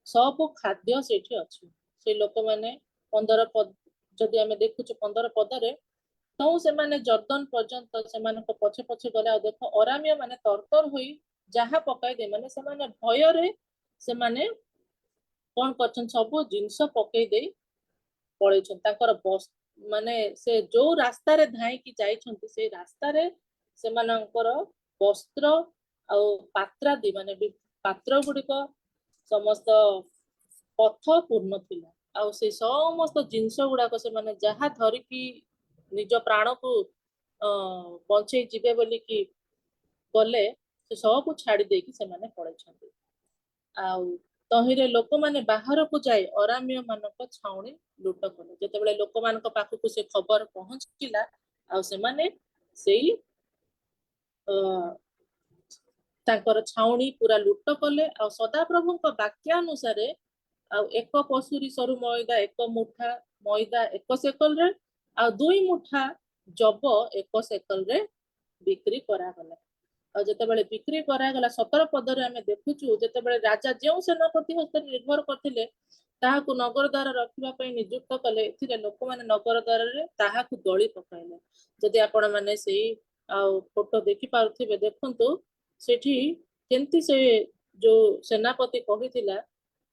ସବୁ ଖାଦ୍ୟ ସେଇଠି ଅଛି। ସେ ଲୋକମାନେ 15 ପଦ ଯଦି ଆମେ ଦେଖୁଛୁ 15 ପଦରେ ତ ସେମାନେ ଜର୍ଦ୍ଦନ ପର୍ଯ୍ୟନ୍ତ ସେମାନଙ୍କ ପଛେ ପଛେ ଗଲେ। ଆଉ ଦେଖ ଅରାମୀୟ ମାନେ ତରତର ହୋଇ ଯାହା ପକାଇଦେଇ ମାନେ ସେମାନେ ଭୟରେ ସେମାନେ କଣ କରିଛନ୍ତି, ସବୁ ଜିନିଷ ପକେଇ ଦେଇ ପଳେଇଛନ୍ତି। ତାଙ୍କର ମାନେ ସେ ଯୋଉ ରାସ୍ତାରେ ଧାଇଁକି ଯାଇଛନ୍ତି ସେଇ ରାସ୍ତାରେ ସେମାନଙ୍କର ବସ୍ତ୍ର ଆଉ ପାତ୍ରାଦି ମାନେ ପାତ୍ର ଗୁଡିକ ସମସ୍ତ ପଥ ପୂର୍ଣ୍ଣ ଥିଲା। ଆଉ ସେ ସମସ୍ତ ଜିନିଷ ଗୁଡାକ ସେମାନେ ଯାହା ଧରିକି ନିଜ ପ୍ରାଣକୁ ବଞ୍ଚେଇ ଯିବେ ବୋଲିକି ଗଲେ ସେ ସବୁ ଛାଡି ଦେଇକି ସେମାନେ ପଳେଇଛନ୍ତି। ଆଉ ତହିଁରେ ଲୋକମାନେ ବାହାରକୁ ଯାଇ ଅରାମୀୟ ମାନଙ୍କ ଛାଉଣି ଲୁଟ କଲେ। ଯେତେବେଳେ ଲୋକମାନଙ୍କ ପାଖକୁ ସେ ଖବର ପହଞ୍ଚିଲା ଆଉ ସେମାନେ ସେଇ ତାଙ୍କର ଛାଉଣି ପୁରା ଲୁଟ କଲେ। ଆଉ ସଦାପ୍ରଭୁଙ୍କ ବାକ୍ୟାନୁସାରେ ଆଉ 1 ପଶୁରୀ ସରୁ ମଇଦା 1 ମୁଠା ମଇଦା 1 ସେକଲରେ ଆଉ 2 ମୁଠା ଜବ 1 ସେକଲରେ ବିକ୍ରି କରାଗଲା। ଆଉ ଯେତେବେଳେ ବିକ୍ରି କରାଗଲା 17 ପଦରେ ଆମେ ଦେଖୁଛୁ, ଯେତେବେଳେ ରାଜା ଯେଉଁ ସେନାପତି ହସ୍ତରେ ନିର୍ଭର କରିଥିଲେ ତାହାକୁ ନଗର ଦ୍ୱାର ରଖିବା ପାଇଁ ନିଯୁକ୍ତ କଲେ, ଏଥିରେ ଲୋକମାନେ ନଗର ଦ୍ୱାରରେ ତାହାକୁ ଦଳି ପକାଇଲେ। ଯଦି ଆପଣ ମାନେ ସେଇ ଆଉ ଫଟୋ ଦେଖି ପାରୁଥିବେ ଦେଖନ୍ତୁ ସେଠି କେମିତି ସେ ଯୋଉ ସେନାପତି କହିଥିଲା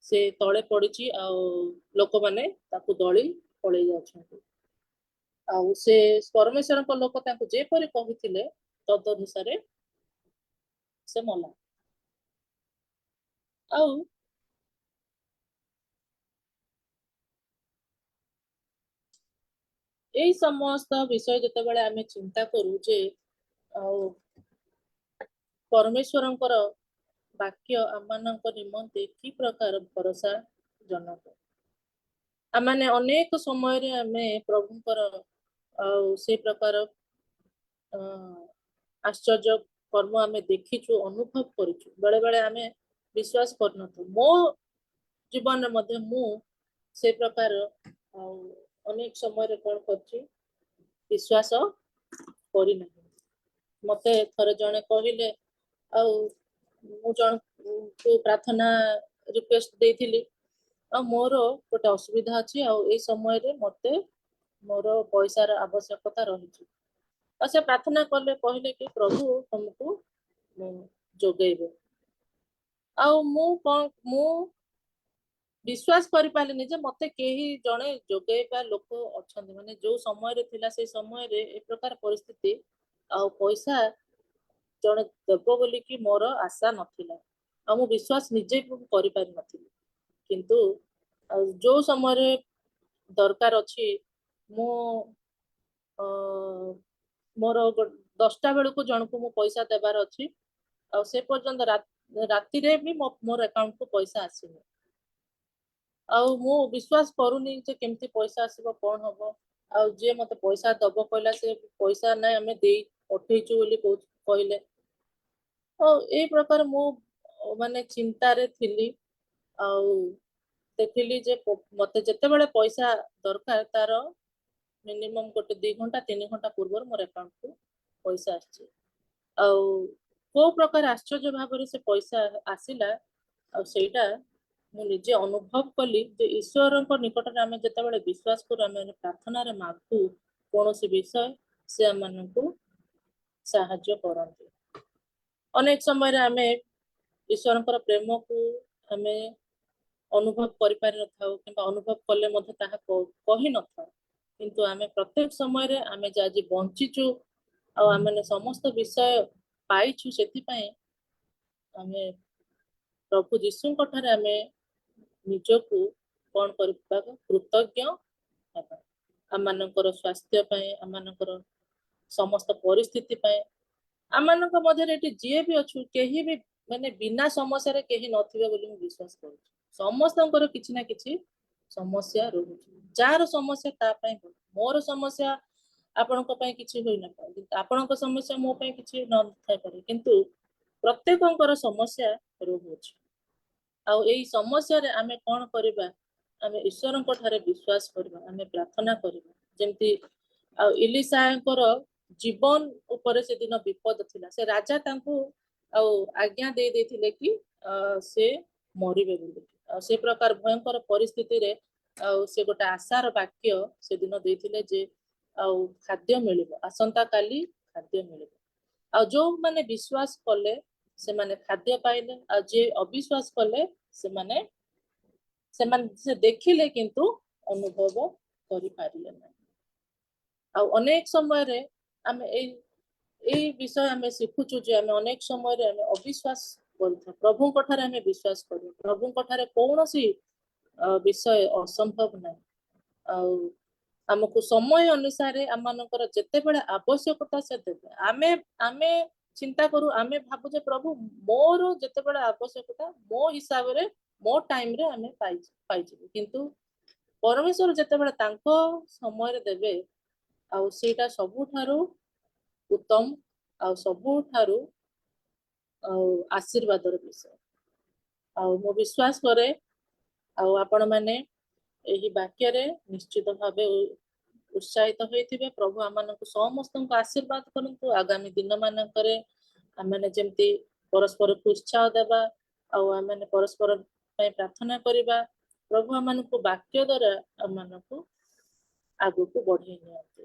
ସେ ତଳେ ପଡିଛି ଆଉ ଲୋକମାନେ ତାକୁ ଦଳି ପଳେଇ ଯାଉଛନ୍ତି। ଆଉ ସେ ପରମେଶ୍ୱରଙ୍କ ଲୋକ ତାଙ୍କୁ ଯେପରି କହିଥିଲେ ତଦନୁସାରେ ସେ ମଲା। ଆଉ ଏଇ ସମସ୍ତ ବିଷୟ ଯେତେବେଳେ ଆମେ ଚିନ୍ତା କରୁ ଯେ ଆଉ ପରମେଶ୍ୱରଙ୍କର ବାକ୍ୟ ଆମମାନଙ୍କ ନିମନ୍ତେ କି ପ୍ରକାର ଭରସା ଜନକ। ଆମମାନେ ଅନେକ ସମୟରେ ଆମେ ପ୍ରଭୁଙ୍କର ଆଉ ସେ ପ୍ରକାର ଆଶ୍ଚର୍ଯ୍ୟ କର୍ମ ଆମେ ଦେଖିଛୁ ଅନୁଭବ କରିଛୁ। ବେଳେ ବେଳେ ଆମେ ବିଶ୍ୱାସ କରିନଥାଉ। ମୋ ଜୀବନରେ ମଧ୍ୟ ମୁଁ ସେ ପ୍ରକାର ଆଉ ଅନେକ ସମୟରେ କଣ କରିଛି ବିଶ୍ୱାସ କରିନାହିଁ। ମତେ ଥରେ ଜଣେ କହିଲେ ଆଉ ମୁଁ ଜଣକୁ ପ୍ରାର୍ଥନା ରିକ୍ୱେଷ୍ଟ ଦେଇଥିଲି ଆଉ ମୋର ଗୋଟେ ଅସୁବିଧା ଅଛି ଆଉ ଏଇ ସମୟରେ ମତେ ମୋର ପଇସାର ଆବଶ୍ୟକତା ରହିଛି। ଆଉ ସେ ପ୍ରାର୍ଥନା କଲେ, କହିଲେ କି ପ୍ରଭୁ ତମକୁ ଯୋଗେଇବେ। ଆଉ ମୁଁ ବିଶ୍ୱାସ କରିପାରିଲିନି ଯେ ମତେ କେହି ଜଣେ ଯୋଗେଇବା ଲୋକ ଅଛନ୍ତି। ମାନେ ଯୋଉ ସମୟରେ ଥିଲା ସେଇ ସମୟରେ ଏ ପ୍ରକାର ପରିସ୍ଥିତି ଆଉ ପଇସା ଜଣେ ଦେବ ବୋଲିକି ମୋର ଆଶା ନଥିଲା ଆଉ ମୁଁ ବିଶ୍ୱାସ ନିଜେ କରିପାରିନଥିଲି। କିନ୍ତୁ ଆଉ ଯୋଉ ସମୟରେ ଦରକାର ଅଛି ମୁଁ ମୋର 10ଟା ବେଳକୁ ଜଣକୁ ମୁଁ ପଇସା ଦେବାର ଅଛି ଆଉ ସେ ପର୍ଯ୍ୟନ୍ତ ରାତିରେ ବି ମୋର ଆକାଉଣ୍ଟ କୁ ପଇସା ଆସିନି। ଆଉ ମୁଁ ବିଶ୍ୱାସ କରୁନି ଯେ କେମିତି ପଇସା ଆସିବ କଣ ହବ। ଆଉ ଯିଏ ମତେ ପଇସା ଦବ କହିଲା ସେ ପଇସା ନାହିଁ ଆମେ ଦେଇ ପଠେଇଛୁ ବୋଲି କହିଲେ। ଆଉ ଏଇ ପ୍ରକାର ମୁଁ ମାନେ ଚିନ୍ତାରେ ଥିଲି। ଆଉ ଦେଖିଲି ଯେ ମତେ ଯେତେବେଳେ ପଇସା ଦରକାର ତାର ମିନିମମ୍ ଗୋଟେ 2 ଘଣ୍ଟା 3 ଘଣ୍ଟା ପୂର୍ବରୁ ମୋର ଆକାଉଣ୍ଟକୁ ପଇସା ଆସିଛି। ଆଉ କୋଉ ପ୍ରକାର ଆଶ୍ଚର୍ଯ୍ୟ ଭାବରେ ସେ ପଇସା ଆସିଲା ଆଉ ସେଇଟା ମୁଁ ନିଜେ ଅନୁଭବ କଲି ଯେ ଈଶ୍ୱରଙ୍କ ନିକଟରେ ଆମେ ଯେତେବେଳେ ବିଶ୍ୱାସ କରୁ, ଆମେ ପ୍ରାର୍ଥନାରେ ମାଗୁ କୌଣସି ବିଷୟ, ସେ ଆମମାନଙ୍କୁ ସାହାଯ୍ୟ କରନ୍ତି। ଅନେକ ସମୟରେ ଆମେ ଈଶ୍ୱରଙ୍କର ପ୍ରେମକୁ ଆମେ ଅନୁଭବ କରିପାରିନଥାଉ କିମ୍ବା ଅନୁଭବ କଲେ ମଧ୍ୟ ତାହା କହିନଥାଉ। କିନ୍ତୁ ଆମେ ପ୍ରତ୍ୟେକ ସମୟରେ ଆମେ ଯେ ଆଜି ବଞ୍ଚିଛୁ ଆଉ ଆମେ ସମସ୍ତ ବିଷୟ ପାଇଛୁ, ସେଥିପାଇଁ ଆମେ ପ୍ରଭୁ ଯୀଶୁଙ୍କ ଠାରେ ଆମେ ନିଜକୁ କଣ କରିବା କୃତଜ୍ଞ ହେବା। ଆମମାନଙ୍କର ସ୍ୱାସ୍ଥ୍ୟ ପାଇଁ, ଆମମାନଙ୍କର ସମସ୍ତ ପରିସ୍ଥିତି ପାଇଁ। ଆମମାନଙ୍କ ମଧ୍ୟରେ ଏଠି ଯିଏ ବି ଅଛୁ କେହି ବି ମାନେ ବିନା ସମସ୍ୟାରେ କେହି ନଥିବେ ବୋଲି ମୁଁ ବିଶ୍ୱାସ କରୁଛି। ସମସ୍ତଙ୍କର କିଛି ନା କିଛି ସମସ୍ୟା ରହୁଛି। ଯାହାର ସମସ୍ୟା ତା ପାଇଁ ଭଲ। ମୋର ସମସ୍ୟା ଆପଣଙ୍କ ପାଇଁ କିଛି ହୋଇନପାରେ, କିନ୍ତୁ ଆପଣଙ୍କ ସମସ୍ୟା ମୋ ପାଇଁ କିଛି ନଥାଇପାରେ, କିନ୍ତୁ ପ୍ରତ୍ୟେକଙ୍କର ସମସ୍ୟା ରହୁଛି। ଆଉ ଏଇ ସମସ୍ୟାରେ ଆମେ କଣ କରିବା, ଆମେ ଈଶ୍ୱରଙ୍କ ଠାରେ ବିଶ୍ୱାସ କରିବା, ଆମେ ପ୍ରାର୍ଥନା କରିବା। ଯେମିତି ଆଉ ଇଲିଶାଙ୍କର ଜୀବନ ଉପରେ ସେଦିନ ବିପଦ ଥିଲା, ସେ ରାଜା ତାଙ୍କୁ ଆଉ ଆଜ୍ଞା ଦେଇଥିଲେ କି ସେ ମରିବେ ବୋଲି। ଆଉ ସେ ପ୍ରକାର ଭୟଙ୍କର ପରିସ୍ଥିତିରେ ଆଉ ସେ ଗୋଟେ ଆଶାର ବାକ୍ୟ ସେଦିନ ଦେଇଥିଲେ ଯେ ଆଉ ଖାଦ୍ୟ ମିଳିବ, ଆସନ୍ତା କାଲି ଖାଦ୍ୟ ମିଳିବ। ଆଉ ଯୋଉମାନେ ବିଶ୍ୱାସ କଲେ ସେମାନେ ଖାଦ୍ୟ ପାଇଲେ, ଆଉ ଯିଏ ଅବିଶ୍ୱାସ କଲେ ସେମାନେ ସେ ଦେଖିଲେ କିନ୍ତୁ ଅନୁଭବ କରିପାରିଲେ ନାହିଁ। ଆଉ ଅନେକ ସମୟରେ ଆମେ ଏଇ ବିଷୟ ଆମେ ଶିଖୁଛୁ ଯେ ଆମେ ଅନେକ ସମୟରେ ଆମେ ଅବିଶ୍ୱାସ କରିଥାଉ। ପ୍ରଭୁଙ୍କ ଠାରେ ଆମେ ବିଶ୍ୱାସ କରୁ, ପ୍ରଭୁଙ୍କ ଠାରେ କୌଣସି ବିଷୟ ଅସମ୍ଭବ ନାହିଁ। ଆଉ ଆମକୁ ସମୟ ଅନୁସାରେ ଆମମାନଙ୍କର ଯେତେବେଳେ ଆବଶ୍ୟକତା ସେ ଦେବେ। ଆମେ ଚିନ୍ତା କରୁ, ଆମେ ଭାବୁ ଯେ ପ୍ରଭୁ ମୋର ଯେତେବେଳେ ଆବଶ୍ୟକତା ମୋ ହିସାବରେ ମୋ ଟାଇମରେ ଆମେ ପାଇଯିବୁ, କିନ୍ତୁ ପରମେଶ୍ୱର ଯେତେବେଳେ ତାଙ୍କ ସମୟରେ ଦେବେ ଆଉ ସେଇଟା ସବୁଠାରୁ ଉତ୍ତମ ଆଉ ସବୁଠାରୁ ଆଉ ଆଶୀର୍ବାଦର ବିଷୟ। ଆଉ ମୁଁ ବିଶ୍ୱାସ କରେ ଆଉ ଆପଣମାନେ ଏହି ବାକ୍ୟରେ ନିଶ୍ଚିତ ଭାବେ ଉତ୍ସାହିତ ହୋଇଥିବେ। ପ୍ରଭୁ ଆମମାନଙ୍କୁ ସମସ୍ତଙ୍କୁ ଆଶୀର୍ବାଦ କରନ୍ତୁ। ଆଗାମୀ ଦିନ ମାନଙ୍କରେ ଆମେ ଯେମିତି ପରସ୍ପରକୁ ଉତ୍ସାହ ଦେବା ଆଉ ଆମେ ପରସ୍ପର ପାଇଁ ପ୍ରାର୍ଥନା କରିବା। ପ୍ରଭୁ ଆମମାନଙ୍କୁ ବାକ୍ୟ ଦ୍ୱାରା ଆମମାନଙ୍କୁ ଆଗକୁ ବଢେଇ ନିଅନ୍ତୁ।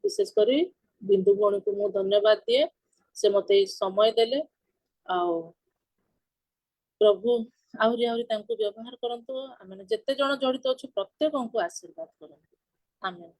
ବିଶେଷ କରି ବିନ୍ଦୁ ଭଉଣୀକୁ ମୁଁ ଧନ୍ୟବାଦ ଦିଏ, ସେ ମତେ ଏଇ ସମୟ ଦେଲେ। ଆଉ ପ୍ରଭୁ ଆହୁରି ତାଙ୍କୁ ବ୍ୟବହାର କରନ୍ତୁ। ଆମେ ଯେତେ ଜଣ ଜଡିତ ଅଛୁ ପ୍ରତ୍ୟେକଙ୍କୁ ଆଶୀର୍ବାଦ କରନ୍ତୁ। ଆମେନ୍।